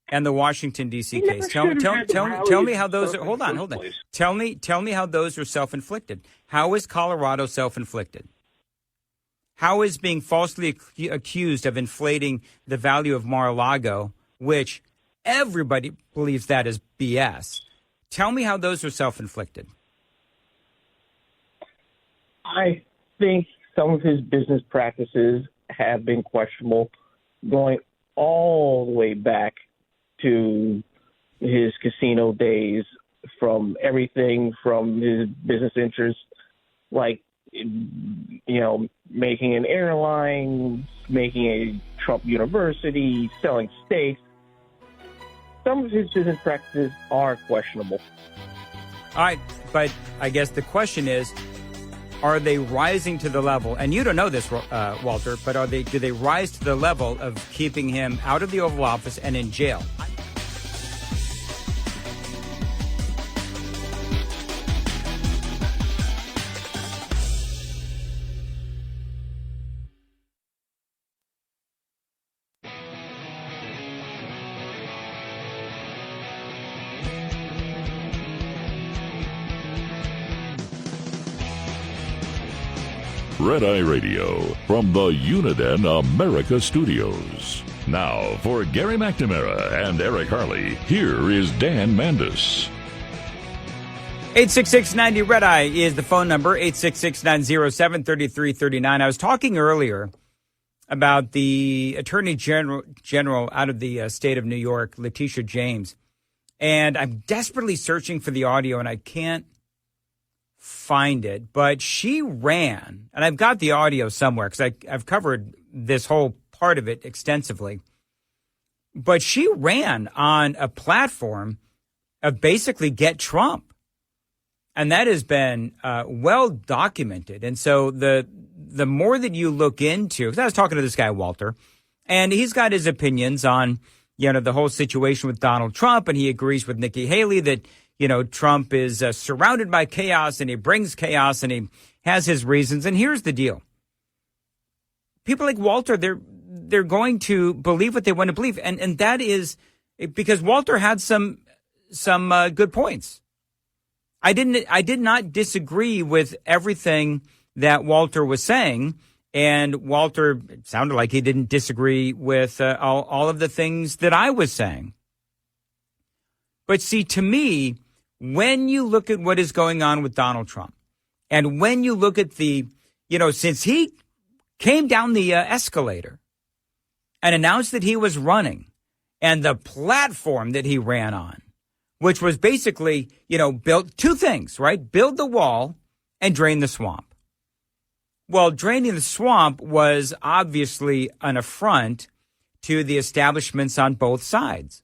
And the Washington D.C. case. Tell me how those are. Hold on. Tell me how those are self-inflicted. How is Colorado self-inflicted? How is being falsely accused of inflating the value of Mar-a-Lago, which everybody believes that is BS? Tell me how those are self-inflicted. I think some of his business practices have been questionable, going all the way back to his casino days, from everything from his business interests, like, making an airline, making a Trump University, selling steaks. Some of his business practices are questionable. All right, but I guess the question is, are they rising to the level, and you don't know this, Walter, but do they rise to the level of keeping him out of the Oval Office and in jail? Red Eye Radio from the Uniden America Studios. Now, for Gary McNamara and Eric Harley, here is Dan Mandis. 866-90 Red Eye is the phone number, 866-907-3339. I was talking earlier about the Attorney General out of the state of New York, Letitia James, and I'm desperately searching for the audio, and I can't find it, but she ran, and I've got the audio somewhere because I've covered this whole part of it extensively, but she ran on a platform of basically get Trump, and that has been well documented. And so the more that you look into, because I was talking to this guy Walter, and he's got his opinions on the whole situation with Donald Trump, and he agrees with Nikki Haley that Trump is surrounded by chaos, and he brings chaos, and he has his reasons. And here's the deal. People like Walter, they're going to believe what they want to believe. And that is because Walter had some good points. I did not disagree with everything that Walter was saying. And Walter, it sounded like he didn't disagree with all of the things that I was saying. But see, to me, when you look at what is going on with Donald Trump, and when you look at since he came down the escalator and announced that he was running, and the platform that he ran on, which was basically, build two things, right? Build the wall and drain the swamp. Well, draining the swamp was obviously an affront to the establishments on both sides.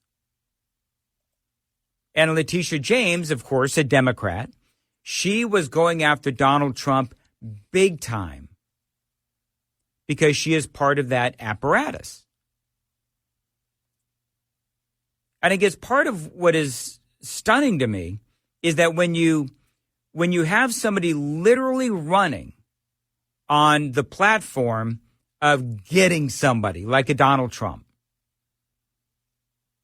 And Letitia James, of course, a Democrat, she was going after Donald Trump big time because she is part of that apparatus. And I guess part of what is stunning to me is that when you have somebody literally running on the platform of getting somebody like a Donald Trump,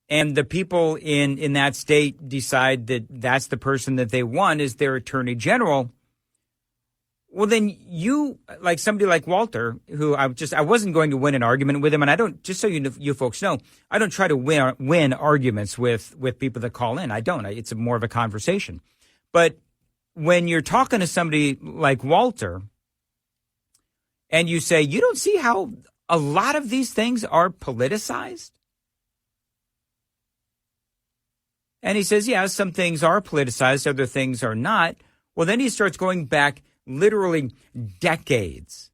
and the people in that state decide that that's the person that they want as their attorney general, well, then you, like somebody like Walter, who I wasn't going to win an argument with him, and I don't, just so you folks know, I don't try to win arguments with people that call in. I don't. It's more of a conversation. But when you're talking to somebody like Walter, and you say, you don't see how a lot of these things are politicized? And he says, yeah, some things are politicized, other things are not. Well, then he starts going back literally decades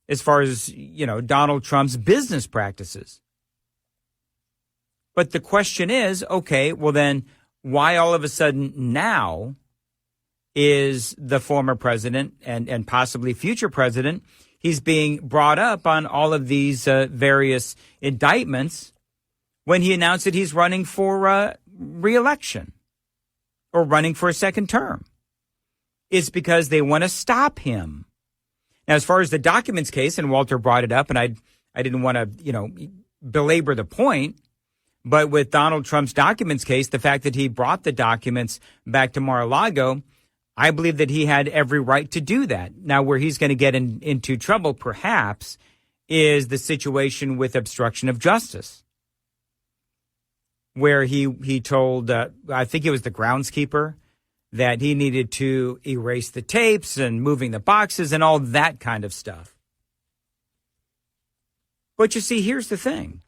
as far as, Donald Trump's business practices. But the question is, okay, well then why all of a sudden now is the former president and possibly future president, he's being brought up on all of these various indictments when he announced that he's running for re-election or running for a second term? It's because they want to stop him. Now, as far as the documents case, and Walter brought it up, and I didn't want to, belabor the point, but with Donald Trump's documents case, the fact that he brought the documents back to Mar-a-Lago, I believe that he had every right to do that. Now, where he's going to get into trouble, perhaps, is the situation with obstruction of justice, where he told, I think it was the groundskeeper, that he needed to erase the tapes and moving the boxes and all that kind of stuff. But you see, here's the thing,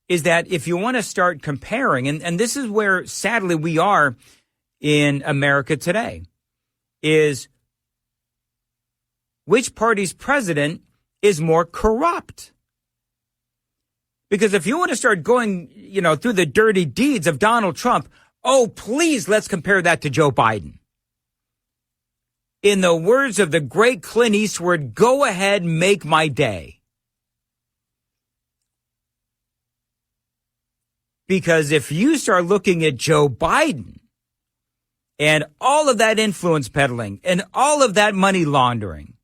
is that if you want to start comparing, and this is where sadly we are in America today, is which party's president is more corrupt? Because if you want to start going, through the dirty deeds of Donald Trump, oh, please, let's compare that to Joe Biden. In the words of the great Clint Eastwood, go ahead, make my day. Because if you start looking at Joe Biden and all of that influence peddling and all of that money laundering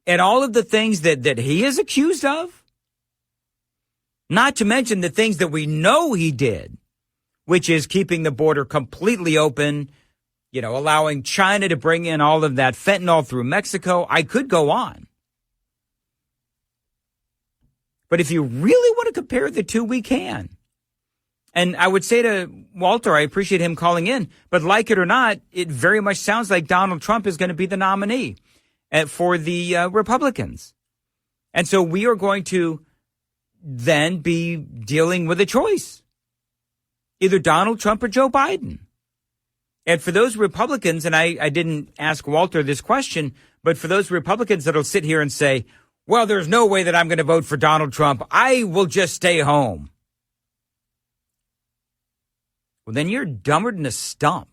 and all of the things that he is accused of, not to mention the things that we know he did, which is keeping the border completely open, allowing China to bring in all of that fentanyl through Mexico. I could go on. But if you really want to compare the two, we can. And I would say to Walter, I appreciate him calling in, but like it or not, it very much sounds like Donald Trump is going to be the nominee for the Republicans. And so we are going to then be dealing with a choice. Either Donald Trump or Joe Biden. And for those Republicans, and I didn't ask Walter this question, but for those Republicans that'll sit here and say, well, there's no way that I'm going to vote for Donald Trump, I will just stay home. Well, then you're dumber than a stump.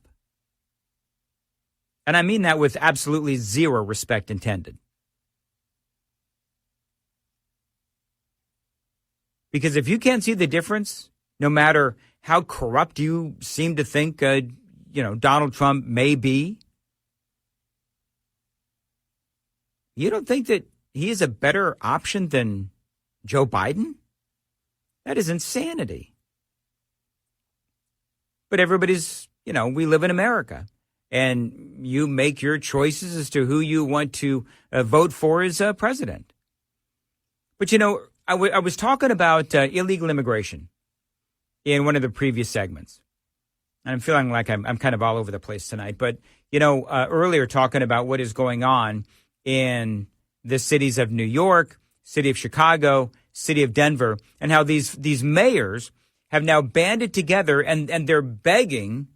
And I mean that with absolutely zero respect intended. Because if you can't see the difference, no matter how corrupt you seem to think, Donald Trump may be, you don't think that he is a better option than Joe Biden? That is insanity. But everybody's, we live in America, and you make your choices as to who you want to vote for as president. But, I was talking about illegal immigration in one of the previous segments. And I'm feeling like I'm kind of all over the place tonight. But, earlier talking about what is going on in the cities of New York, city of Chicago, city of Denver, and how these mayors have now banded together and they're begging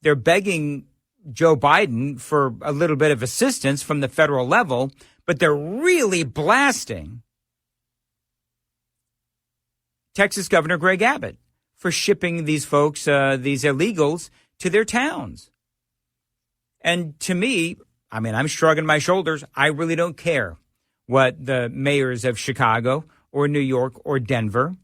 Joe Biden for a little bit of assistance from the federal level, but they're really blasting Texas Governor Greg Abbott for shipping these folks, these illegals, to their towns. And to me, I'm shrugging my shoulders. I really don't care what the mayors of Chicago or New York or Denver,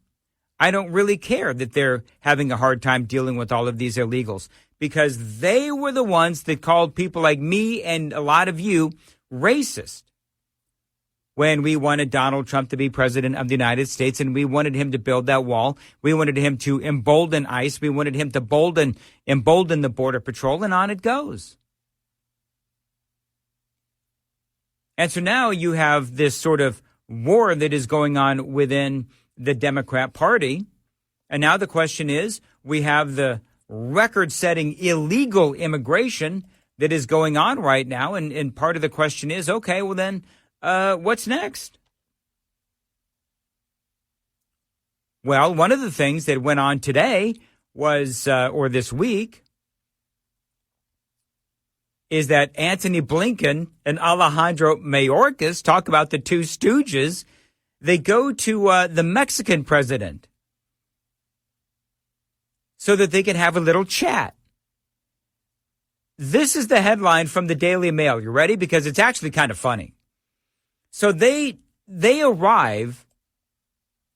I don't really care that they're having a hard time dealing with all of these illegals, because they were the ones that called people like me and a lot of you racist when we wanted Donald Trump to be president of the United States, and we wanted him to build that wall. We wanted him to embolden ICE. We wanted him to embolden the Border Patrol, and on it goes. And so now you have this sort of war that is going on within the Democrat Party. And now the question is, we have the record-setting illegal immigration that is going on right now. And part of the question is, okay, well then, what's next? Well, one of the things that went on today was, or this week, is that Antony Blinken and Alejandro Mayorkas talk about the two stooges. They go to the Mexican president so that they can have a little chat. This is the headline from the Daily Mail. You ready? Because it's actually kind of funny. So they arrive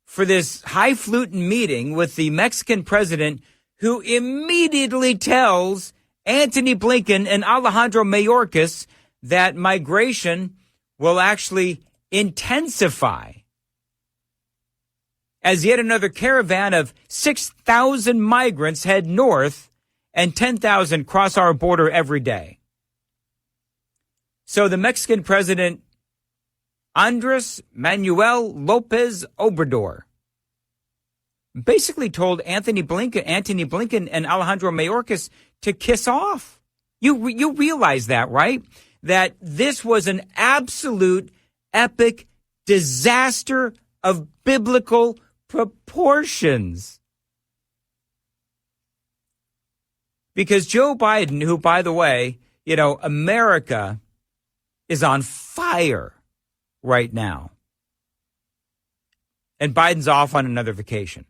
for this highfalutin meeting with the Mexican president, who immediately tells Antony Blinken and Alejandro Mayorkas that migration will actually intensify as yet another caravan of 6,000 migrants head north and 10,000 cross our border every day. So the Mexican president, Andres Manuel Lopez Obrador, basically told Antony Blinken and Alejandro Mayorkas to kiss off. You realize that, right? That this was an absolute epic disaster of biblical proportions. Because Joe Biden, who, by the way, America is on fire right now. And Biden's off on another vacation.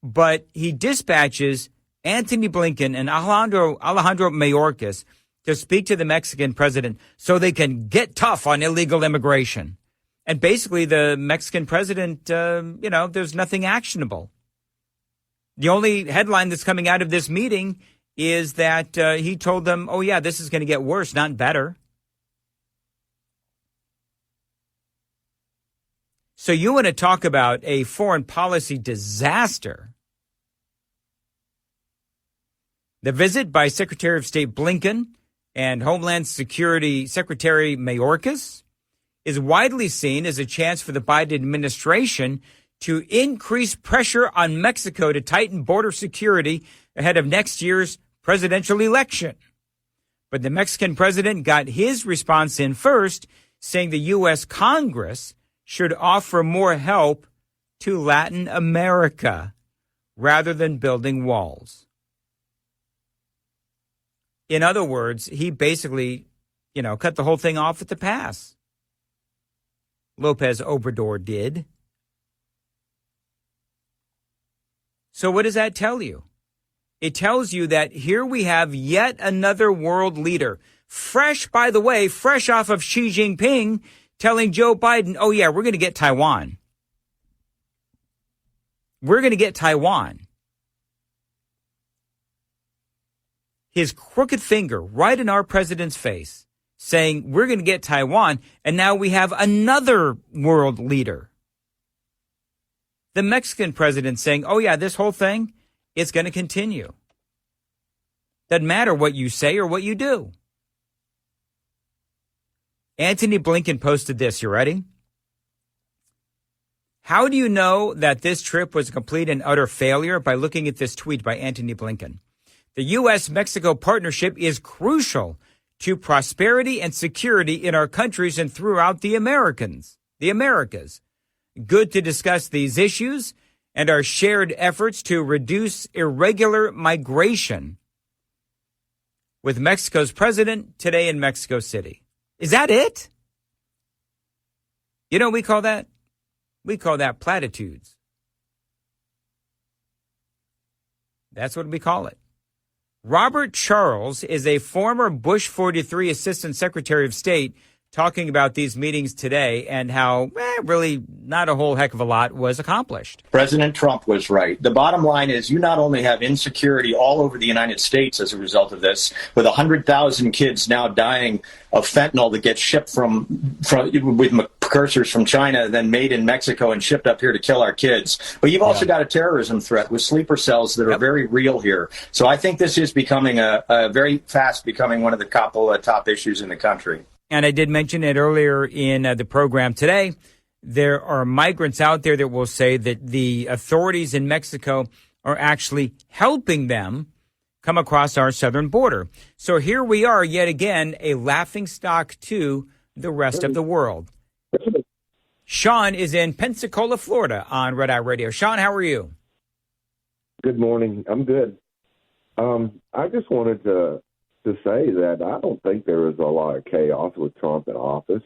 But he dispatches Antony Blinken and Alejandro Mayorkas to speak to the Mexican president so they can get tough on illegal immigration. And basically the Mexican president, there's nothing actionable. The only headline that's coming out of this meeting is that he told them, oh, yeah, this is going to get worse, not better. So you want to talk about a foreign policy disaster. The visit by Secretary of State Blinken and Homeland Security Secretary Mayorkas is widely seen as a chance for the Biden administration to increase pressure on Mexico to tighten border security ahead of next year's presidential election. But the Mexican president got his response in first, saying the U.S. Congress should offer more help to Latin America rather than building walls. In other words, he basically, cut the whole thing off at the pass. Lopez Obrador did. So what does that tell you? It tells you that here we have yet another world leader, fresh off of Xi Jinping, telling Joe Biden, oh yeah, we're going to get Taiwan. We're going to get Taiwan. His crooked finger right in our president's face, saying we're going to get Taiwan, and now we have another world leader. The Mexican president saying, oh yeah, this whole thing, it's going to continue. Doesn't matter what you say or what you do. Antony Blinken posted this. You ready? How do you know that this trip was a complete and utter failure? By looking at this tweet by Antony Blinken. The U.S.-Mexico partnership is crucial to prosperity and security in our countries and throughout the Americas. Good to discuss these issues and our shared efforts to reduce irregular migration with Mexico's president today in Mexico City. Is that it? You know what we call that? We call that platitudes. That's what we call it. Robert Charles is a former Bush 43 Assistant Secretary of State talking about these meetings today and how really not a whole heck of a lot was accomplished. President Trump was right. The bottom line is you not only have insecurity all over the United States as a result of this, with 100,000 kids now dying of fentanyl that gets shipped with precursors from China, then made in Mexico and shipped up here to kill our kids. But you've also got a terrorism threat with sleeper cells that are very real here. So I think this is becoming very fast becoming one of the couple top issues in the country. And I did mention it earlier in the program today. There are migrants out there that will say that the authorities in Mexico are actually helping them come across our southern border. So here we are yet again, a laughingstock to the rest of the world. Sean is in Pensacola, Florida on Red Eye Radio. Sean, how are you? Good morning. I'm good. I just wanted to say that I don't think there was a lot of chaos with Trump in office.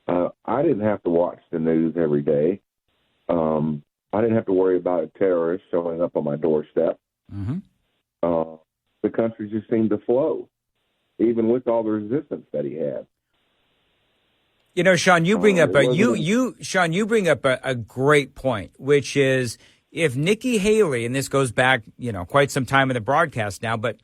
I didn't have to watch the news every day. I didn't have to worry about a terrorist showing up on my doorstep. Mm-hmm. The country just seemed to flow, even with all the resistance that he had. You know, Sean, you bring up you bring up a great point, which is if Nikki Haley, and this goes back, quite some time in the broadcast now, but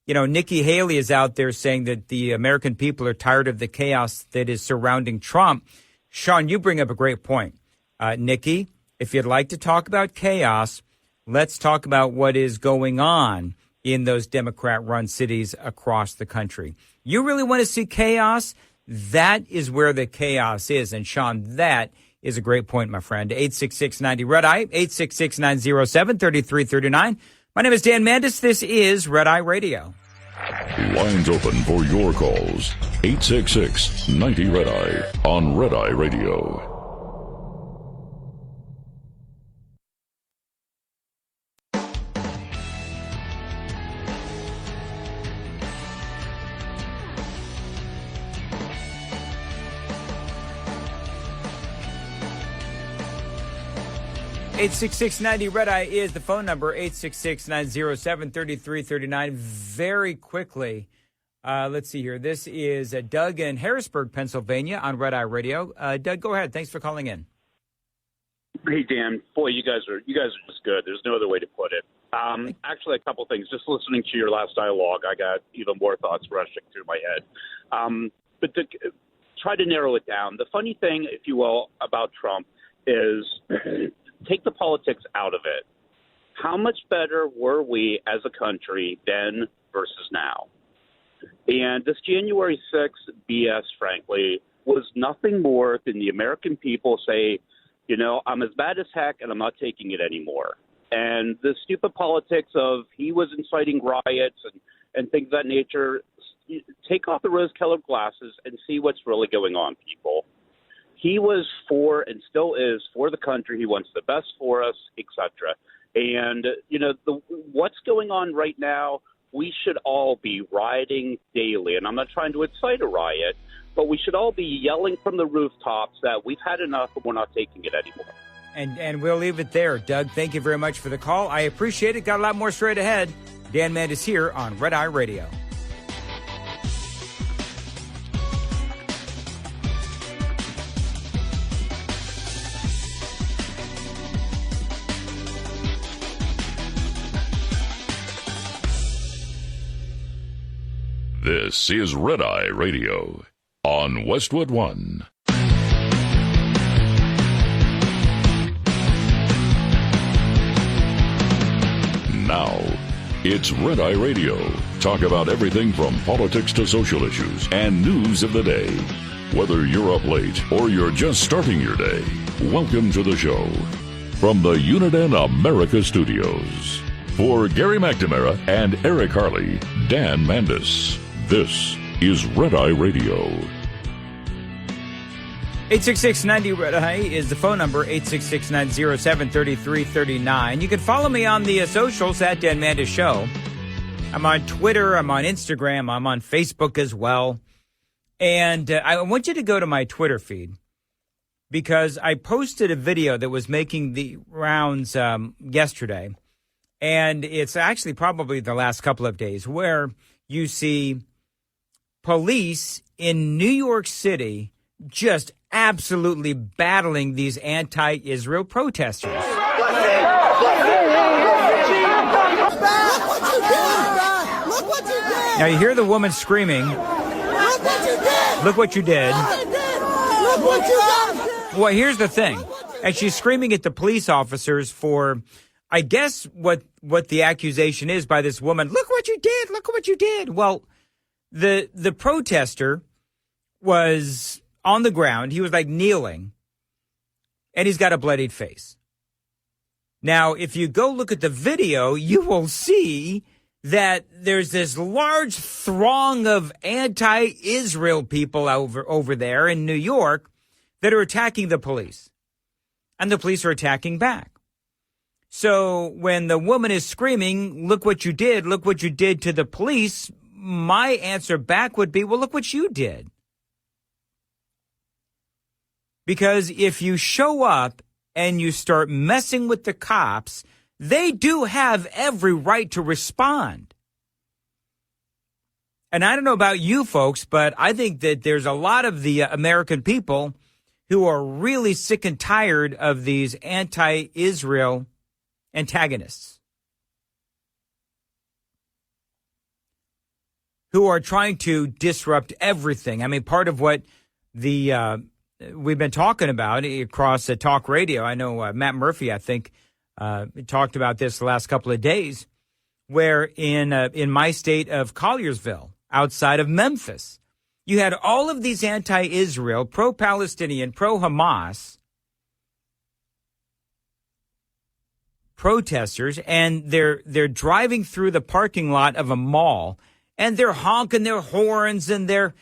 Nikki Haley is out there saying that the American people are tired of the chaos that is surrounding Trump. Sean, you bring up a great point. Nikki, if you'd like to talk about chaos, let's talk about what is going on in those Democrat-run cities across the country. You really want to see chaos? That is where the chaos is. And, Sean, that is a great point, my friend. 866-90-RED-EYE, 866-907-3339. My name is Dan Mandis. This is Red Eye Radio. Lines open for your calls. 866-90-RED-EYE on Red Eye Radio. Eight 866-90-RED-EYE is the phone number, 866-907-3339. Very quickly, let's see here. This is Doug in Harrisburg, Pennsylvania on Red Eye Radio. Doug, go ahead. Thanks for calling in. Hey, Dan. Boy, you guys are just good. There's no other way to put it. Actually, a couple things. Just listening to your last dialogue, I got even more thoughts rushing through my head. But to try to narrow it down, the funny thing, if you will, about Trump is take the politics out of it. How much better were we as a country then versus now? And this January 6th BS, frankly, was nothing more than the American people say, I'm as bad as heck and I'm not taking it anymore. And the stupid politics of he was inciting riots and things of that nature, take off the rose-colored glasses and see what's really going on, people. He was for and still is for the country. He wants the best for us, etc. And, what's going on right now, we should all be rioting daily. And I'm not trying to incite a riot, but we should all be yelling from the rooftops that we've had enough and we're not taking it anymore. And we'll leave it there. Doug, thank you very much for the call. I appreciate it. Got a lot more straight ahead. Dan Mandis here on Red Eye Radio. This is Red Eye Radio on Westwood One. Now, it's Red Eye Radio. Talk about everything from politics to social issues and news of the day. Whether you're up late or you're just starting your day, welcome to the show. From the Uniden America Studios. For Gary McNamara and Eric Harley, Dan Mandis. This is Red Eye Radio. 866-90-RED-EYE is the phone number, 866-907-3339. You can follow me on the socials at Dan Mandis Show. I'm on Twitter, I'm on Instagram, I'm on Facebook as well. And I want you to go to my Twitter feed because I posted a video that was making the rounds yesterday. And it's actually probably the last couple of days where you see police in New York City just absolutely battling these anti-Israel protesters. Now you hear the woman screaming, "Look what you did. Look what you did." Well, here's the thing. And she's screaming at the police officers for, I guess, what the accusation is by this woman. Look what you did. Look what you did. Well, the protester was on the ground. He was like kneeling, and he's got a bloodied face. Now, if you go look at the video, you will see that there's this large throng of anti-Israel people over there in New York that are attacking the police. And the police are attacking back. So when the woman is screaming, "Look what you did to the police," my answer back would be, well, look what you did. Because if you show up and you start messing with the cops, they do have every right to respond. And I don't know about you folks, but I think that there's a lot of the American people who are really sick and tired of these anti-Israel antagonists who are trying to disrupt everything. I mean, part of what we've been talking about across talk radio, I know Matt Murphy, I think, talked about this the last couple of days, where in my state of Colliersville, outside of Memphis, you had all of these anti-Israel, pro-Palestinian, pro-Hamas protesters, and they're driving through the parking lot of a mall, and they're honking their horns, and they're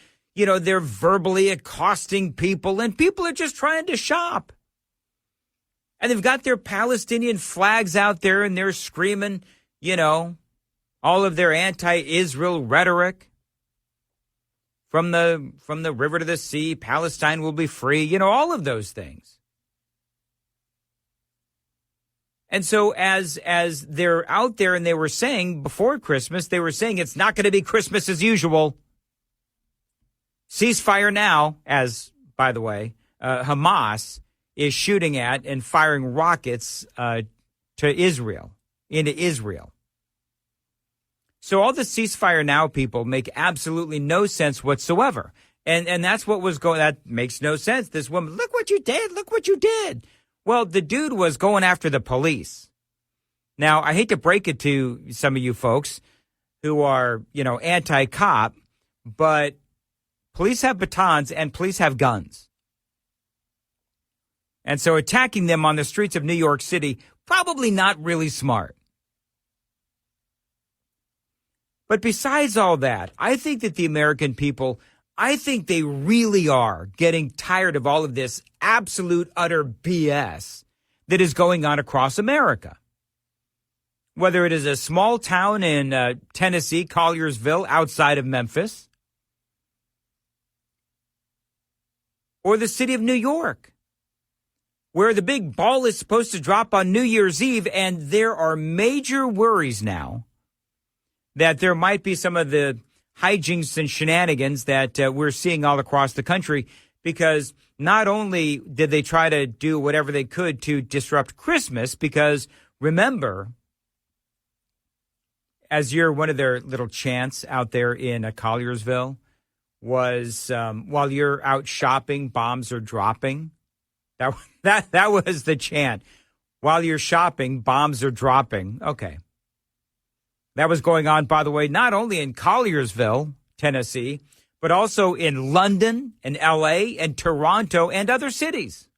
verbally accosting people, and people are just trying to shop. And they've got their Palestinian flags out there, and they're screaming, all of their anti-Israel rhetoric. From the river to the sea, Palestine will be free, all of those things. And so as they're out there and they were saying before Christmas, they were saying it's not going to be Christmas as usual. Ceasefire now, as, by the way, Hamas is shooting at and firing rockets to Israel, into Israel. So all the ceasefire now people make absolutely no sense whatsoever. And that's what was going, that makes no sense. This woman, look what you did. Look what you did. Well, the dude was going after the police. Now, I hate to break it to some of you folks who are, anti-cop, but police have batons and police have guns. And so attacking them on the streets of New York City, probably not really smart. But besides all that, I think that the American people, I think they really are getting tired of all of this absolute, utter BS that is going on across America. Whether it is a small town in Tennessee, Colliersville, outside of Memphis, or the city of New York, where the big ball is supposed to drop on New Year's Eve, and there are major worries now that there might be some of the hijinks and shenanigans that we're seeing all across the country, because not only did they try to do whatever they could to disrupt Christmas, because remember, as you're one of their little chants out there in Colliersville was, while you're out shopping, bombs are dropping. That was the chant. While you're shopping, bombs are dropping. Okay. That was going on, by the way, not only in Colliersville, Tennessee, but also in London and L.A. and Toronto and other cities.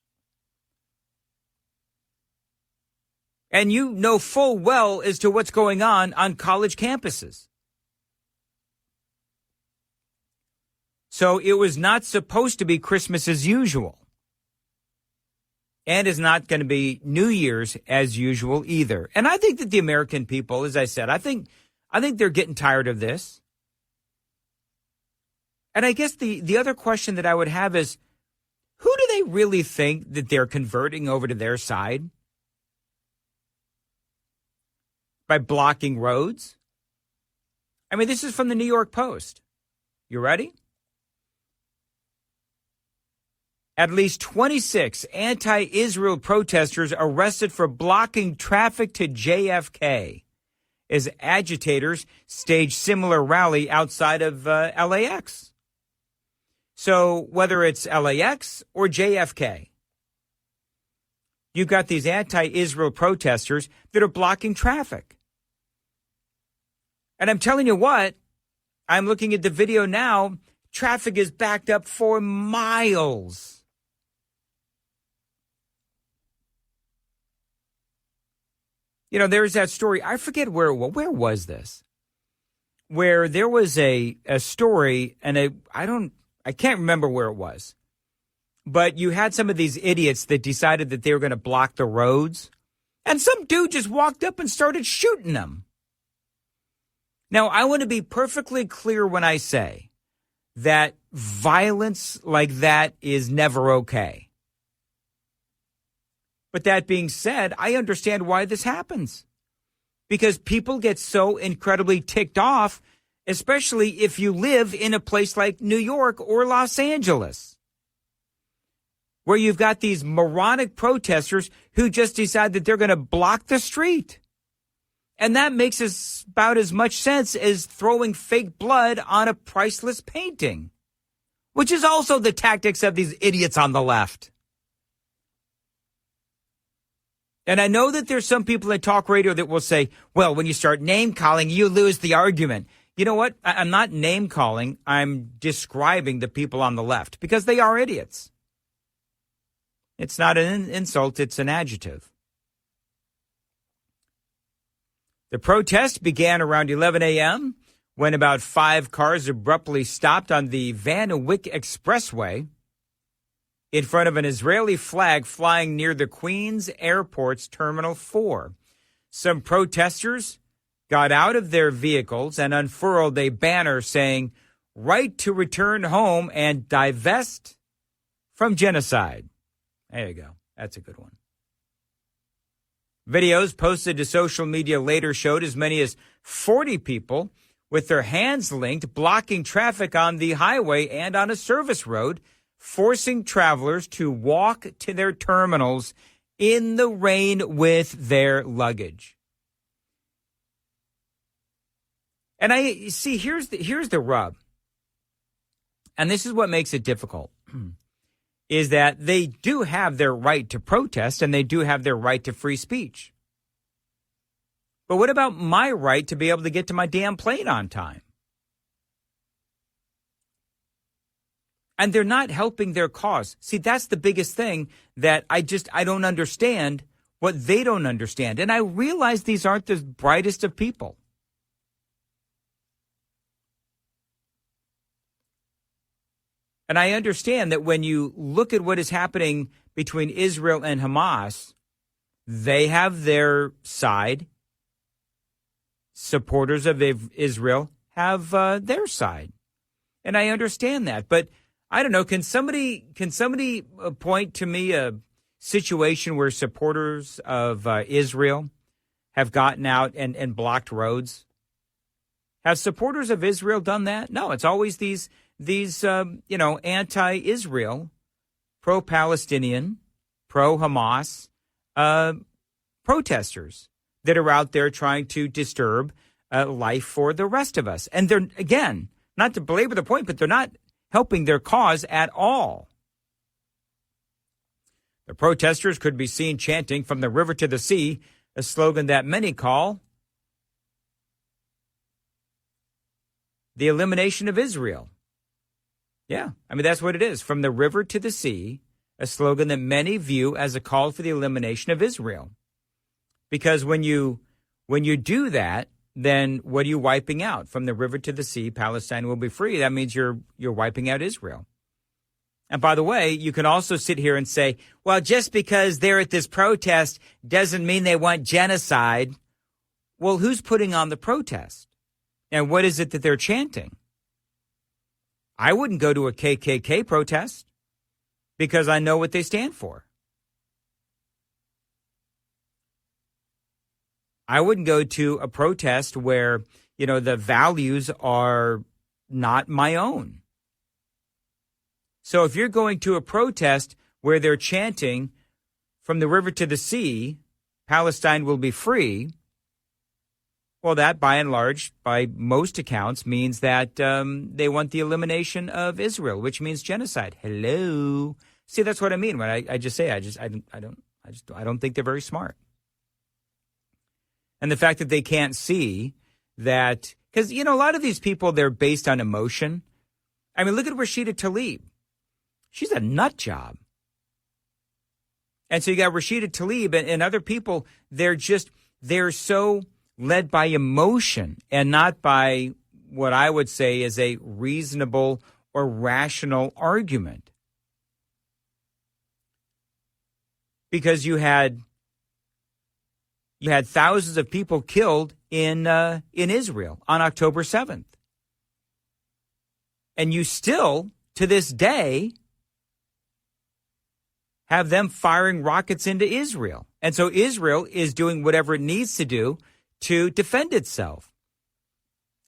And you know full well as to what's going on college campuses. So it was not supposed to be Christmas as usual. And is not going to be New Year's as usual either. And I think that the American people, as I said, I think they're getting tired of this. And I guess the other question that I would have is, who do they really think that they're converting over to their side? By blocking roads? I mean, this is from the New York Post. You ready? At least 26 anti-Israel protesters arrested for blocking traffic to JFK as agitators stage similar rally outside of LAX. So whether it's LAX or JFK, you've got these anti-Israel protesters that are blocking traffic. And I'm telling you what, I'm looking at the video now, traffic is backed up for miles. You know, there's that story. I forget where was this? Where there was a story, and I can't remember where it was. But you had some of these idiots that decided that they were going to block the roads, and some dude just walked up and started shooting them. Now, I want to be perfectly clear when I say that violence like that is never okay. But that being said, I understand why this happens. Because people get so incredibly ticked off, especially if you live in a place like New York or Los Angeles, where you've got these moronic protesters who just decide that they're going to block the street. And that makes about as much sense as throwing fake blood on a priceless painting, which is also the tactics of these idiots on the left. And I know that there's some people at talk radio that will say, well, when you start name calling, you lose the argument. You know what? I'm not name calling. I'm describing the people on the left because they are idiots. It's not an insult. It's an adjective. The protest began around 11 a.m. when about 5 cars abruptly stopped on the Van Wyck Expressway in front of an Israeli flag flying near the Queens Airport's Terminal 4. Some protesters got out of their vehicles and unfurled a banner saying, "Right to return home and divest from genocide." There you go. That's a good one. Videos posted to social media later showed as many as 40 people with their hands linked, blocking traffic on the highway and on a service road, forcing travelers to walk to their terminals in the rain with their luggage. And I see, here's the rub. And this is what makes it difficult, is that they do have their right to protest and they do have their right to free speech. But what about my right to be able to get to my damn plane on time? And they're not helping their cause. See, that's the biggest thing that I don't understand what they don't understand. And I realize these aren't the brightest of people. And I understand that when you look at what is happening between Israel and Hamas, they have their side. Supporters of Israel have their side. And I understand that. But I don't know, can somebody point to me a situation where supporters of Israel have gotten out and blocked roads? Have supporters of Israel done that? No, it's always these anti-Israel, pro-Palestinian, pro-Hamas protesters that are out there trying to disturb life for the rest of us. And they're, again, not to belabor the point, but they're not helping their cause at all. The protesters could be seen chanting "From the river to the sea," a slogan that many call the elimination of Israel. Yeah, I mean, that's what it is. From the river to the sea, a slogan that many view as a call for the elimination of Israel. Because when you do that, then what are you wiping out? From the river to the sea, Palestine will be free. That means you're wiping out Israel. And by the way, you can also sit here and say, well, just because they're at this protest doesn't mean they want genocide. Well, who's putting on the protest? And what is it that they're chanting? I wouldn't go to a KKK protest because I know what they stand for. I wouldn't go to a protest where, the values are not my own. So if you're going to a protest where they're chanting from the river to the sea, Palestine will be free, well, that by and large, by most accounts, means that they want the elimination of Israel, which means genocide. Hello. See, that's what I mean when I just say I don't think they're very smart. And the fact that they can't see that, because, you know, a lot of these people, they're based on emotion. I mean, look at Rashida Tlaib. She's a nut job. And so you got Rashida Tlaib and other people, they're so led by emotion and not by what I would say is a reasonable or rational argument. Because you had thousands of people killed in Israel on October 7th. And you still, to this day, have them firing rockets into Israel. And so Israel is doing whatever it needs to do to defend itself.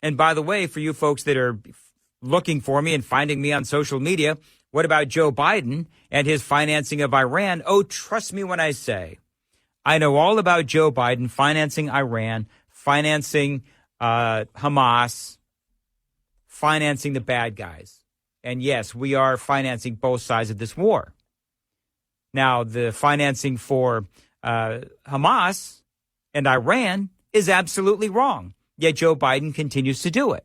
And by the way, for you folks that are looking for me and finding me on social media, what about Joe Biden and his financing of Iran? Oh, trust me when I say, I know all about Joe Biden financing Iran, financing Hamas, financing the bad guys. And yes, we are financing both sides of this war. Now, the financing for Hamas and Iran is absolutely wrong, yet Joe Biden continues to do it.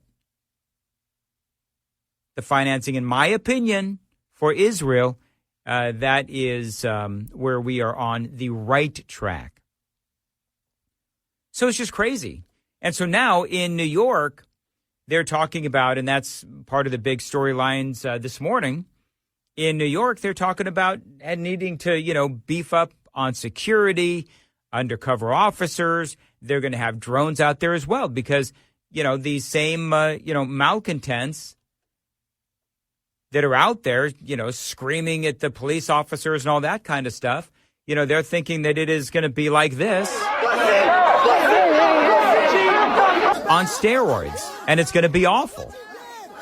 The financing, in my opinion, for Israel, that is where we are on the right track. So it's just crazy. And so now in New York, they're talking about, and that's part of the big storylines this morning, in New York, they're talking about needing to, beef up on security, undercover officers. They're going to have drones out there as well because, these same, malcontents that are out there, screaming at the police officers and all that kind of stuff, they're thinking that it is going to be like this on steroids, and it's going to be awful.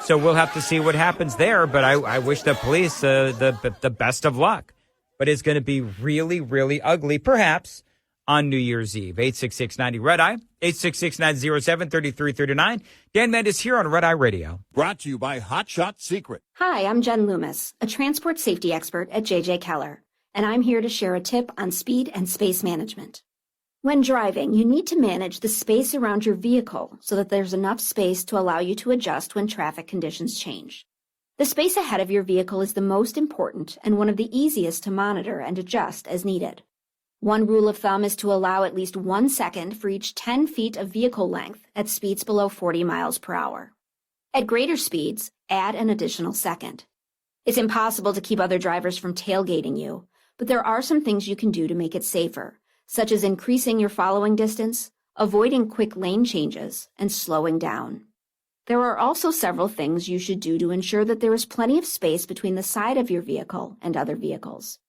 So we'll have to see what happens there, but I wish the police the best of luck. But it's going to be really, really ugly, perhaps, on New Year's Eve. 866-90-RED-EYE, 866-907-3339. Dan Mandis here on Red Eye Radio. Brought to you by Hot Shot Secret. Hi, I'm Jen Loomis, a transport safety expert at JJ Keller, and I'm here to share a tip on speed and space management. When driving, you need to manage the space around your vehicle so that there's enough space to allow you to adjust when traffic conditions change. The space ahead of your vehicle is the most important and one of the easiest to monitor and adjust as needed. One rule of thumb is to allow at least 1 second for each 10 feet of vehicle length at speeds below 40 miles per hour. At greater speeds, add an additional second. It's impossible to keep other drivers from tailgating you, but there are some things you can do to make it safer, such as increasing your following distance, avoiding quick lane changes, and slowing down. There are also several things you should do to ensure that there is plenty of space between the side of your vehicle and other vehicles.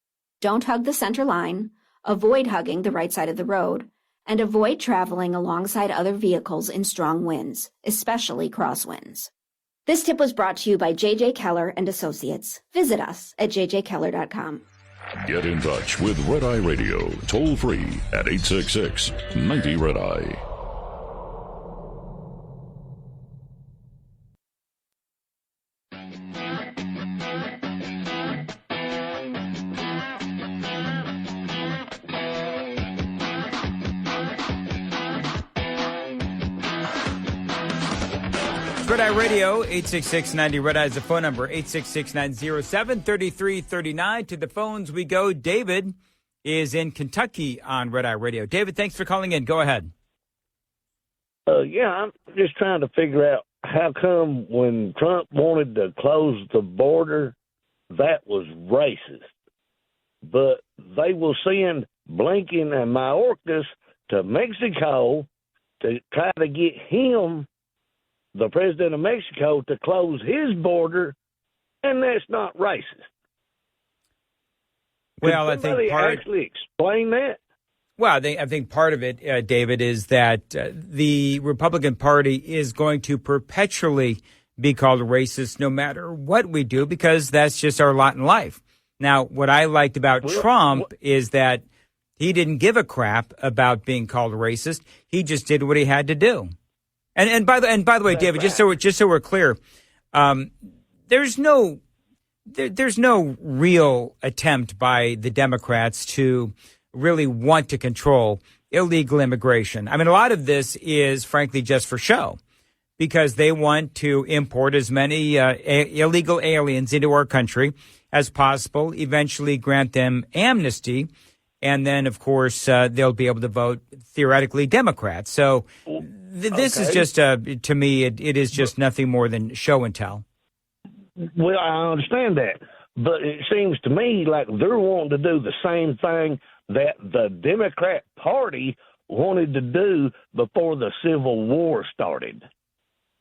Don't hug the center line, avoid hugging the right side of the road, and avoid traveling alongside other vehicles in strong winds, especially crosswinds. This tip was brought to you by JJ Keller and Associates. Visit us at jjkeller.com. Get in touch with Red Eye Radio, toll free at 866-90-RED-EYE. Red Eye Radio, 866-90-RED-EYE is the phone number, 866-907-3339. To the phones we go. David is in Kentucky on Red Eye Radio. David, thanks for calling in. Go ahead. Yeah, I'm just trying to figure out how come when Trump wanted to close the border, that was racist. But they will send Blinken and Mayorkas to Mexico to try to get him, the president of Mexico, to close his border, and that's not racist. Well, I think actually explain that. Well, I think part of it, David, is that the Republican Party is going to perpetually be called racist no matter what we do, because that's just our lot in life. Now, what I liked about Trump is that he didn't give a crap about being called racist. He just did what he had to do. And by the way, David, just so we're clear, there's no real attempt by the Democrats to really want to control illegal immigration. I mean, a lot of this is frankly just for show, because they want to import as many illegal aliens into our country as possible, eventually grant them amnesty, and then, of course, they'll be able to vote, theoretically, Democrats. So this is just, to me, it is just nothing more than show and tell. Well, I understand that, but it seems to me like they're wanting to do the same thing that the Democrat Party wanted to do before the Civil War started.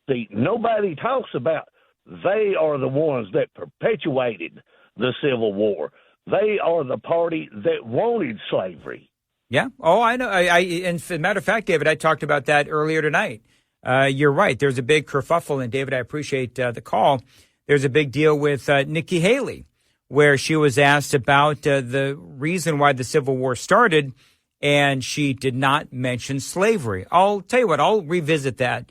See, nobody talks about they are the ones that perpetuated the Civil War. They are the party that wanted slavery. Yeah. Oh, I know. And as a matter of fact, David, I talked about that earlier tonight. You're right. There's a big kerfuffle, and David, I appreciate the call. There's a big deal with Nikki Haley, where she was asked about the reason why the Civil War started, and she did not mention slavery. I'll tell you what, I'll revisit that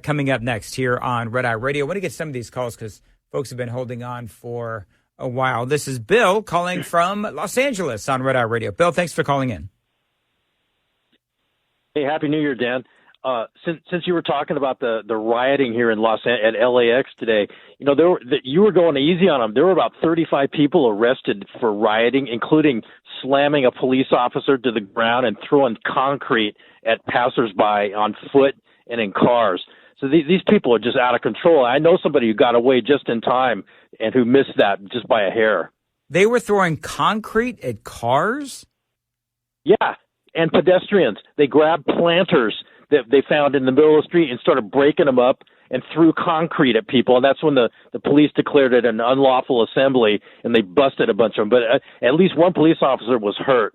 coming up next here on Red Eye Radio. I want to get some of these calls because folks have been holding on for a while. This is Bill calling from Los Angeles on Red Eye Radio. Bill, thanks for calling in. Hey, Happy New Year, Dan. Since you were talking about the rioting here in at LAX today, you were going easy on them. There were about 35 people arrested for rioting, including slamming a police officer to the ground and throwing concrete at passersby on foot and in cars. So these people are just out of control. I know somebody who got away just in time and who missed that just by a hair. They were throwing concrete at cars? Yeah, and pedestrians. They grabbed planters that they found in the middle of the street and started breaking them up and threw concrete at people. And that's when the police declared it an unlawful assembly, and they busted a bunch of them. But at least one police officer was hurt.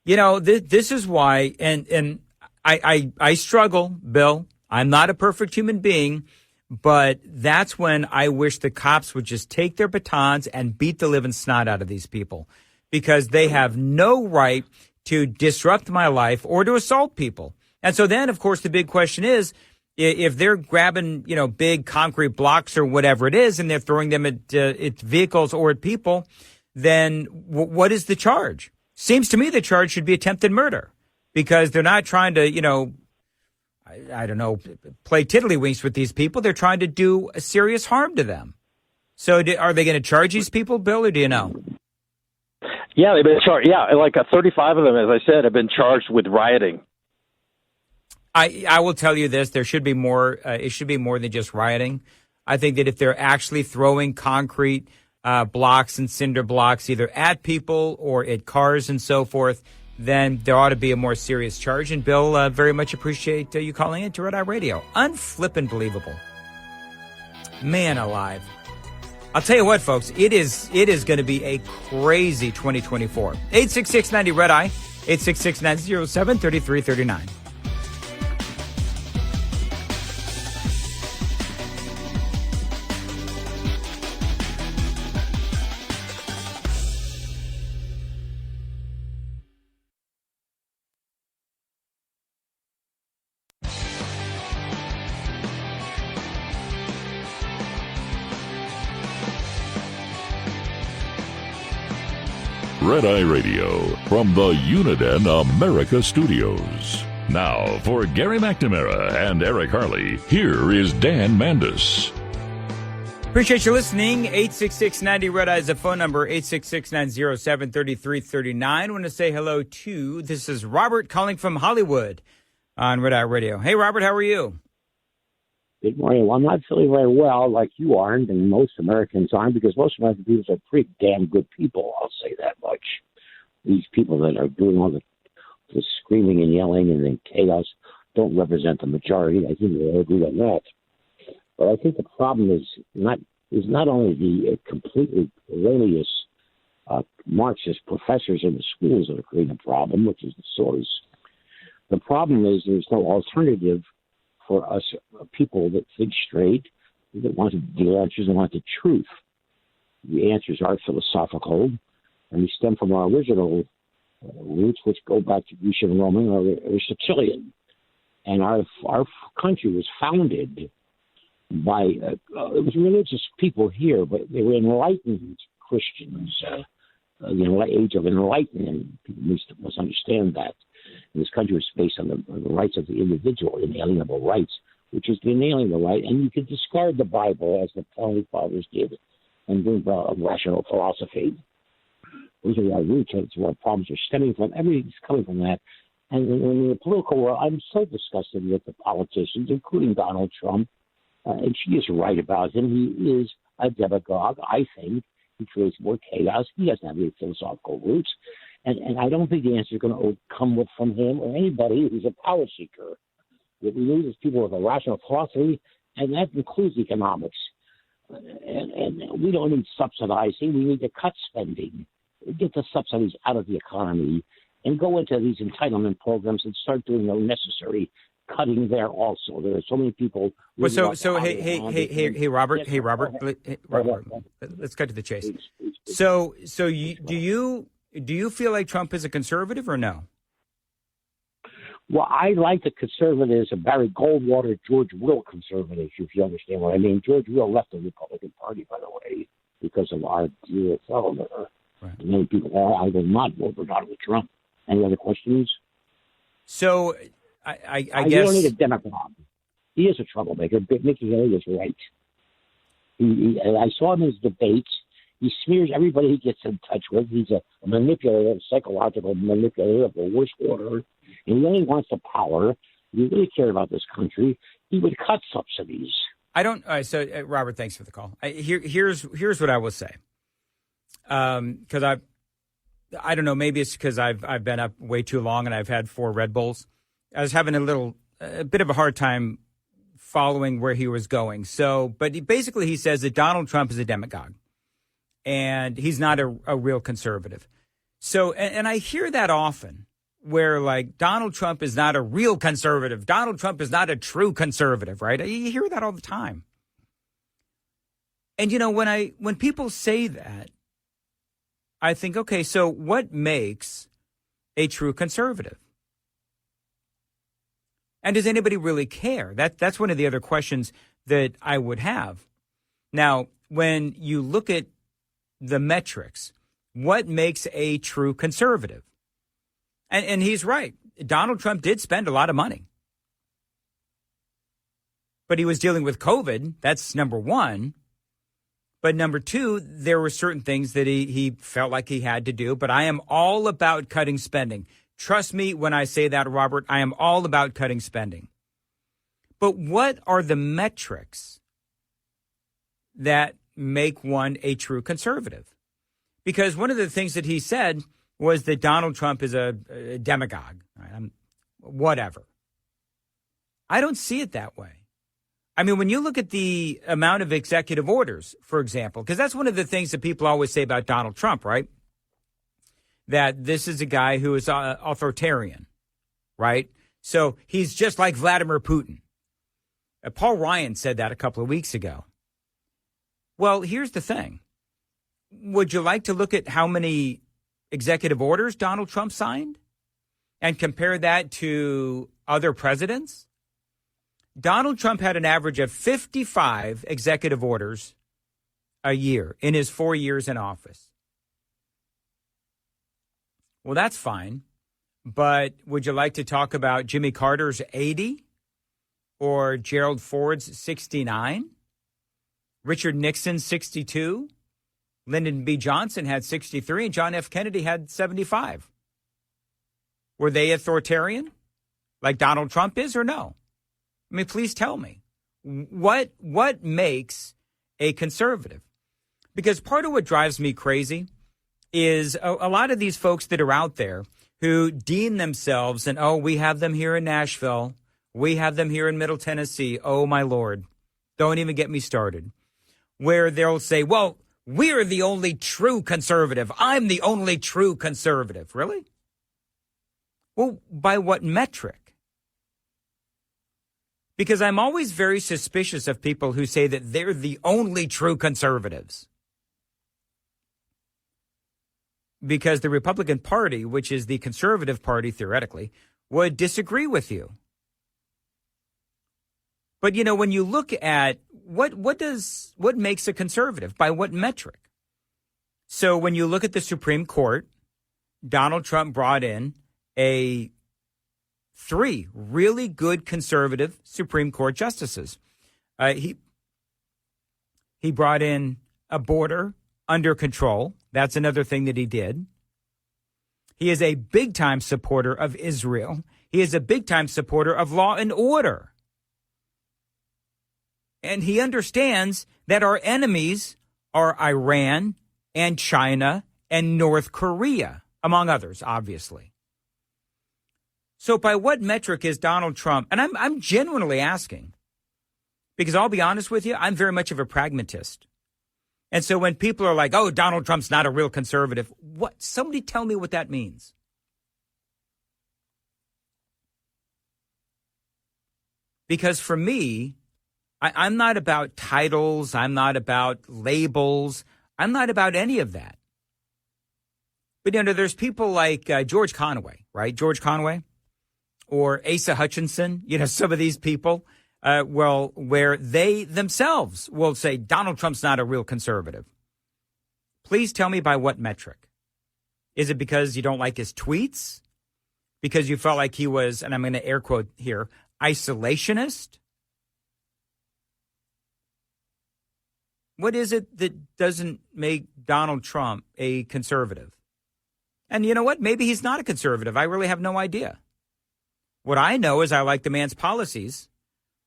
This is why, and I struggle, Bill. I'm not a perfect human being, but that's when I wish the cops would just take their batons and beat the living snot out of these people, because they have no right to disrupt my life or to assault people. And so then, of course, the big question is, if they're grabbing, big concrete blocks or whatever it is, and they're throwing them at vehicles or at people, then what is the charge? Seems to me the charge should be attempted murder, because they're not trying to, I don't know, play tiddlywinks with these people. They're trying to do a serious harm to them. So are they going to charge these people, Bill, or do you know? Yeah, they've been charged. Yeah, like 35 of them, as I said, have been charged with rioting. I will tell you this, there should be more, it should be more than just rioting. I think that if they're actually throwing concrete blocks and cinder blocks either at people or at cars and so forth, then there ought to be a more serious charge. And Bill, very much appreciate you calling in to Red Eye Radio. Unflippin' believable. Man alive. I'll tell you what, folks, it is going to be a crazy 2024. 866-90 Red Eye, 866-907-3339. Red Eye Radio from the Uniden America Studios. Now, for Gary McNamara and Eric Harley, here is Dan Mandis. Appreciate you listening. 866-90 Red Eye is the phone number, 866-907-3339. I want to say hello to, this is Robert calling from Hollywood on Red Eye Radio. Hey, Robert, how are you? Good morning. Well, I'm not feeling very well like you aren't, and most Americans aren't, because most American people are pretty damn good people. I'll say that much. These people that are doing all the screaming and yelling and the chaos don't represent the majority. I think we all agree on that. But I think the problem is not only the completely erroneous Marxist professors in the schools that are creating a problem, which is the source. The problem is there's no alternative for us people that think straight, The answers don't want the truth. The answers are philosophical, and they stem from our original roots, which go back to Grecian, Roman, or Aristotelian. And our country was founded by it was religious people here, but they were enlightened Christians. The age of enlightenment, people must understand that. And this country was based on the rights of the individual, inalienable rights, which is the inalienable right. And you could discard the Bible as the founding fathers did, and bring about a rational philosophy. Those are our roots. That's where our problems are stemming from. Everything's coming from that. And in the political world, I'm so disgusted with the politicians, including Donald Trump. And she is right about him. He is a demagogue, I think. He creates more chaos. He doesn't have any philosophical roots. And I don't think the answer is going to come from him or anybody who's a power seeker. What we need is people with a rational philosophy, and that includes economics. And we don't need subsidizing. We need to cut spending, get the subsidies out of the economy, and go into these entitlement programs and start doing the necessary cutting there also. There are so many people. Well, hey, Robert. Let's cut to the chase. So do you feel like Trump is a conservative or no? Well, I like the conservatives, a Barry Goldwater, George Will conservatives, if you understand what I mean. George Will left the Republican Party, by the way, because of our dear fellow there. Right. Many people I will not vote for Donald Trump. Any other questions? So I guess you don't need a Democrat. He is a troublemaker. Nikki Haley is right. I saw him in his debates. He smears everybody he gets in touch with. He's a manipulator, a psychological manipulator of the worst order. And he only wants the power. If he really cared about this country, he would cut subsidies. I don't. Robert, thanks for the call. Here's what I will say. Because I don't know. Maybe it's because I've been up way too long and I've had 4 Red Bulls. I was having a bit of a hard time following where he was going. But he says that Donald Trump is a demagogue. And he's not a real conservative. So, and I hear that often, where like Donald Trump is not a real conservative. Donald Trump is not a true conservative, right? You hear that all the time. And, when people say that, I think, okay, so what makes a true conservative? And does anybody really care? That's one of the other questions that I would have. Now, when you look at the metrics, what makes a true conservative? And he's right. Donald Trump did spend a lot of money. But he was dealing with COVID. That's number one. But number two, there were certain things that he felt like he had to do. But I am all about cutting spending. Trust me when I say that, Robert, I am all about cutting spending. But what are the metrics that make one a true conservative? Because one of the things that he said was that Donald Trump is a demagogue. Right? Whatever. I don't see it that way. I mean, when you look at the amount of executive orders, for example, because that's one of the things that people always say about Donald Trump, right? That this is a guy who is authoritarian, right? So he's just like Vladimir Putin. Paul Ryan said that a couple of weeks ago. Well, here's the thing. Would you like to look at how many executive orders Donald Trump signed and compare that to other presidents? Donald Trump had an average of 55 executive orders a year in his 4 years in office. Well, that's fine. But would you like to talk about Jimmy Carter's 80 or Gerald Ford's 69? Richard Nixon's 62, Lyndon B. Johnson had 63, and John F. Kennedy had 75. Were they authoritarian like Donald Trump is or no? I mean, please tell me. What makes a conservative? Because part of what drives me crazy is a lot of these folks that are out there who deem themselves, and we have them here in Nashville. We have them here in Middle Tennessee. Oh, my Lord. Don't even get me started. Where they'll say, well, we're the only true conservative. I'm the only true conservative. Really? Well, by what metric? Because I'm always very suspicious of people who say that they're the only true conservatives. Because the Republican Party, which is the conservative party theoretically, would disagree with you. But, you know, when you look at what makes a conservative, by what metric? So when you look at the Supreme Court, Donald Trump brought in three really good conservative Supreme Court justices. He brought in a border under control. That's another thing that he did. He is a big-time supporter of Israel. He is a big-time supporter of law and order. And he understands that our enemies are Iran and China and North Korea, among others, obviously. So by what metric is Donald Trump? And I'm genuinely asking, because I'll be honest with you, I'm very much of a pragmatist. And so when people are like, oh, Donald Trump's not a real conservative, what? Somebody tell me what that means. Because for me, I'm not about titles. I'm not about labels. I'm not about any of that. But, you know, there's people like George Conway, right? George Conway or Asa Hutchinson, you know, some of these people, where they themselves will say Donald Trump's not a real conservative. Please tell me by what metric. Is it because you don't like his tweets? Because you felt like he was, and I'm going to air quote here, isolationist? What is it that doesn't make Donald Trump a conservative? And you know what? Maybe he's not a conservative. I really have no idea. What I know is I like the man's policies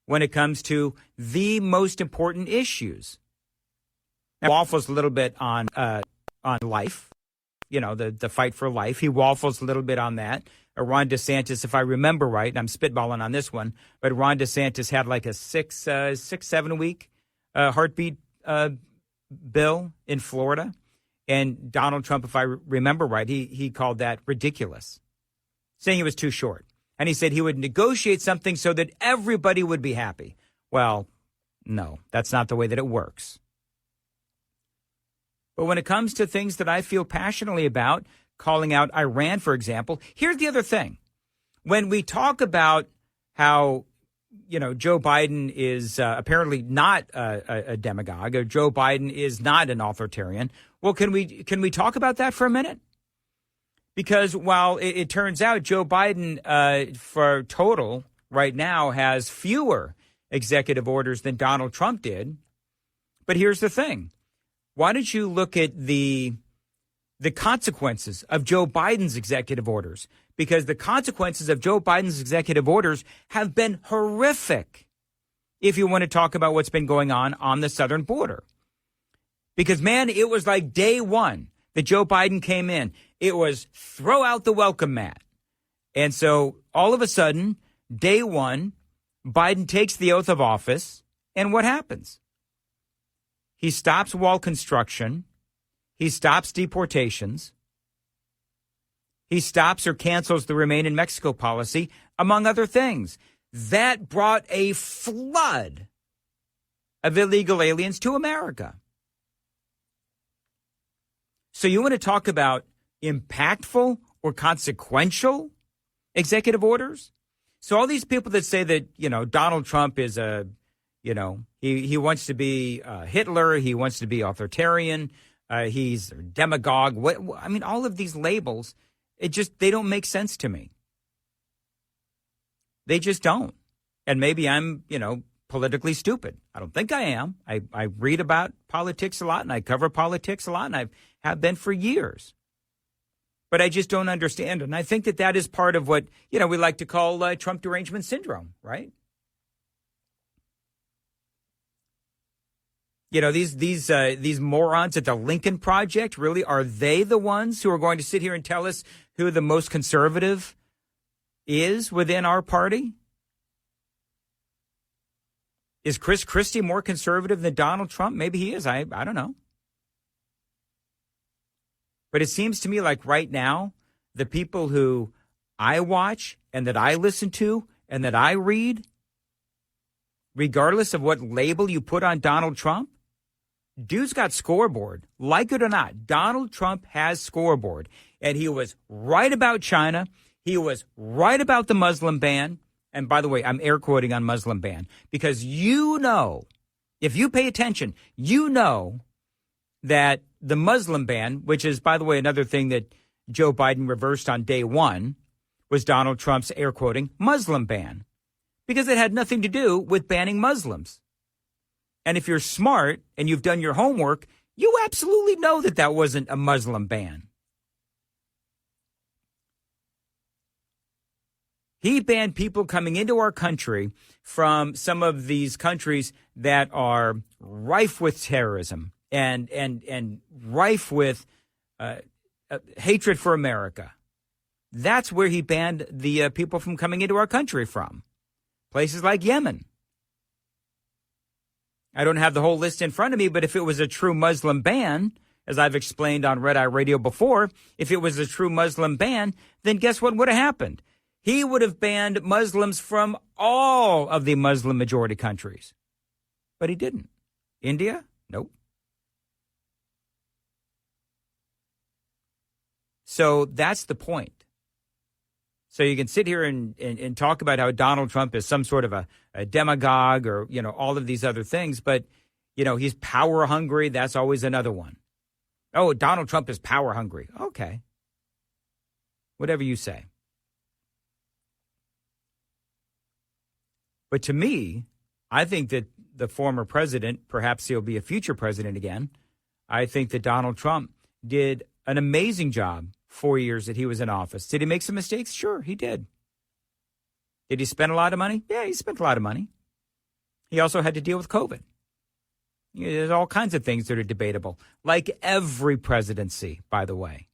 when it comes to the most important issues. Now, he waffles a little bit on life, you know, the fight for life. He waffles a little bit on that. Ron DeSantis, if I remember right, and I'm spitballing on this one, but Ron DeSantis had like a 7 week heartbeat bill in Florida. And Donald Trump, if I remember right, he called that ridiculous, saying it was too short. And he said he would negotiate something so that everybody would be happy. Well, no, that's not the way that it works. But when it comes to things that I feel passionately about, calling out Iran, for example, here's the other thing. When we talk about how, you know, Joe Biden is apparently not a demagogue, or Joe Biden is not an authoritarian, well, can we talk about that for a minute? Because while it turns out Joe Biden, for total right now, has fewer executive orders than Donald Trump did. But here's the thing. Why don't you look at the consequences of Joe Biden's executive orders? Because the consequences of Joe Biden's executive orders have been horrific if you want to talk about what's been going on the southern border. Because, man, it was like day one that Joe Biden came in. It was throw out the welcome mat. And so all of a sudden, day one, Biden takes the oath of office. And what happens? He stops wall construction. He stops deportations. He stops or cancels the Remain in Mexico policy, among other things. That brought a flood of illegal aliens to America. So you want to talk about impactful or consequential executive orders? So all these people that say that, you know, Donald Trump is he wants to be Hitler, he wants to be authoritarian, he's a demagogue. All of these labels, they don't make sense to me. They just don't. And maybe I'm, politically stupid. I don't think I am. I read about politics a lot and I cover politics a lot and I have been for years. But I just don't understand. And I think that is part of what, we like to call Trump derangement syndrome, right? These morons at the Lincoln Project, really, are they the ones who are going to sit here and tell us who the most conservative is within our party? Is Chris Christie more conservative than Donald Trump? Maybe he is. I don't know. But it seems to me like right now, the people who I watch and that I listen to and that I read, regardless of what label you put on Donald Trump, dude's got scoreboard. Like it or not, Donald Trump has scoreboard. And he was right about China. He was right about the Muslim ban. And by the way, I'm air quoting on Muslim ban because if you pay attention, that the Muslim ban, which is, by the way, another thing that Joe Biden reversed on day one, was Donald Trump's air quoting Muslim ban because it had nothing to do with banning Muslims. And if you're smart and you've done your homework, you absolutely know that that wasn't a Muslim ban. He banned people coming into our country from some of these countries that are rife with terrorism and rife with hatred for America. That's where he banned the people from coming into our country from. Places like Yemen. I don't have the whole list in front of me, but if it was a true Muslim ban, as I've explained on Red Eye Radio before, if it was a true Muslim ban, then guess what would have happened? He would have banned Muslims from all of the Muslim majority countries. But he didn't. India? Nope. So that's the point. So you can sit here and talk about how Donald Trump is some sort of a demagogue or, all of these other things. But, he's power hungry. That's always another one. Oh, Donald Trump is power hungry. Okay. Whatever you say. But to me, I think that the former president, perhaps he'll be a future president again, I think that Donald Trump did an amazing job 4 years that he was in office. Did he make some mistakes? Sure, he did. Did he spend a lot of money? Yeah, he spent a lot of money. He also had to deal with COVID. There's all kinds of things that are debatable, like every presidency, by the way.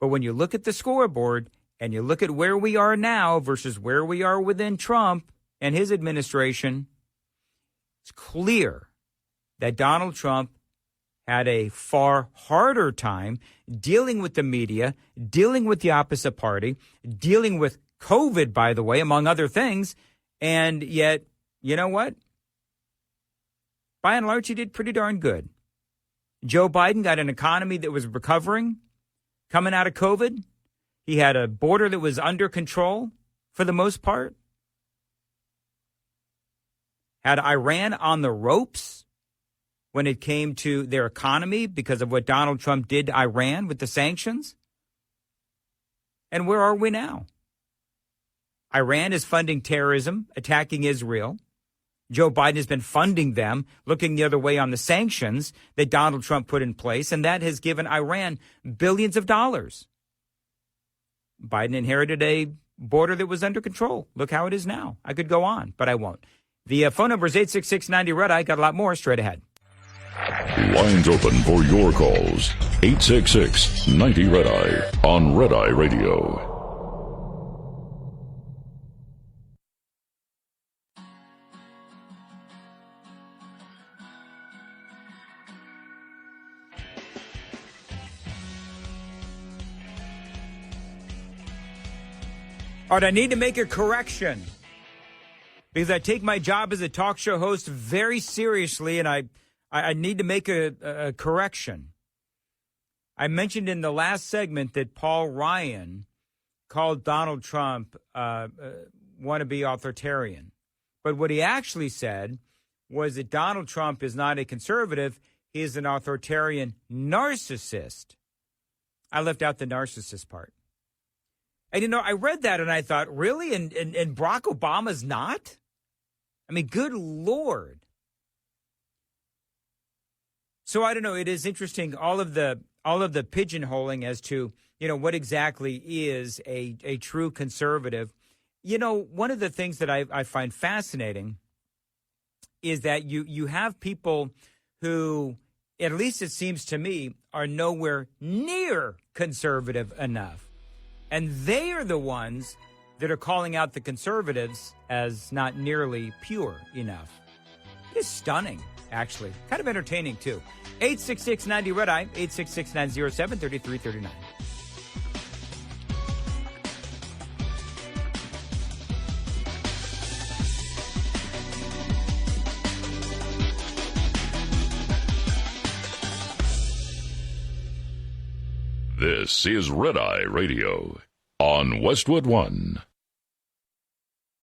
But when you look at the scoreboard, and you look at where we are now versus where we are within Trump and his administration, it's clear that Donald Trump had a far harder time dealing with the media, dealing with the opposite party, dealing with COVID, by the way, among other things. And yet, you know what? By and large, he did pretty darn good. Joe Biden got an economy that was recovering, coming out of COVID. He had a border that was under control for the most part. Had Iran on the ropes when it came to their economy because of what Donald Trump did to Iran with the sanctions. And where are we now? Iran is funding terrorism, attacking Israel. Joe Biden has been funding them, looking the other way on the sanctions that Donald Trump put in place, and that has given Iran billions of dollars. Biden inherited a border that was under control. Look how it is now. I could go on, but I won't. The phone number is 866-90-RED-EYE. Got a lot more straight ahead. Lines open for your calls. 866-90-RED-EYE on Red Eye Radio. All right, I need to make a correction because I take my job as a talk show host very seriously, and I need to make a correction. I mentioned in the last segment that Paul Ryan called Donald Trump wannabe authoritarian. But what he actually said was that Donald Trump is not a conservative. He is an authoritarian narcissist. I left out the narcissist part. And, I read that and I thought, really? And Barack Obama's not? I mean, good Lord. So I don't know. It is interesting, all of the pigeonholing as to, what exactly is a true conservative. One of the things that I find fascinating is that you have people who, at least it seems to me, are nowhere near conservative enough. And they are the ones that are calling out the conservatives as not nearly pure enough. It is stunning, actually. Kind of entertaining, too. 866-90-RED-EYE, 866-907-3339. This is Red Eye Radio on Westwood One.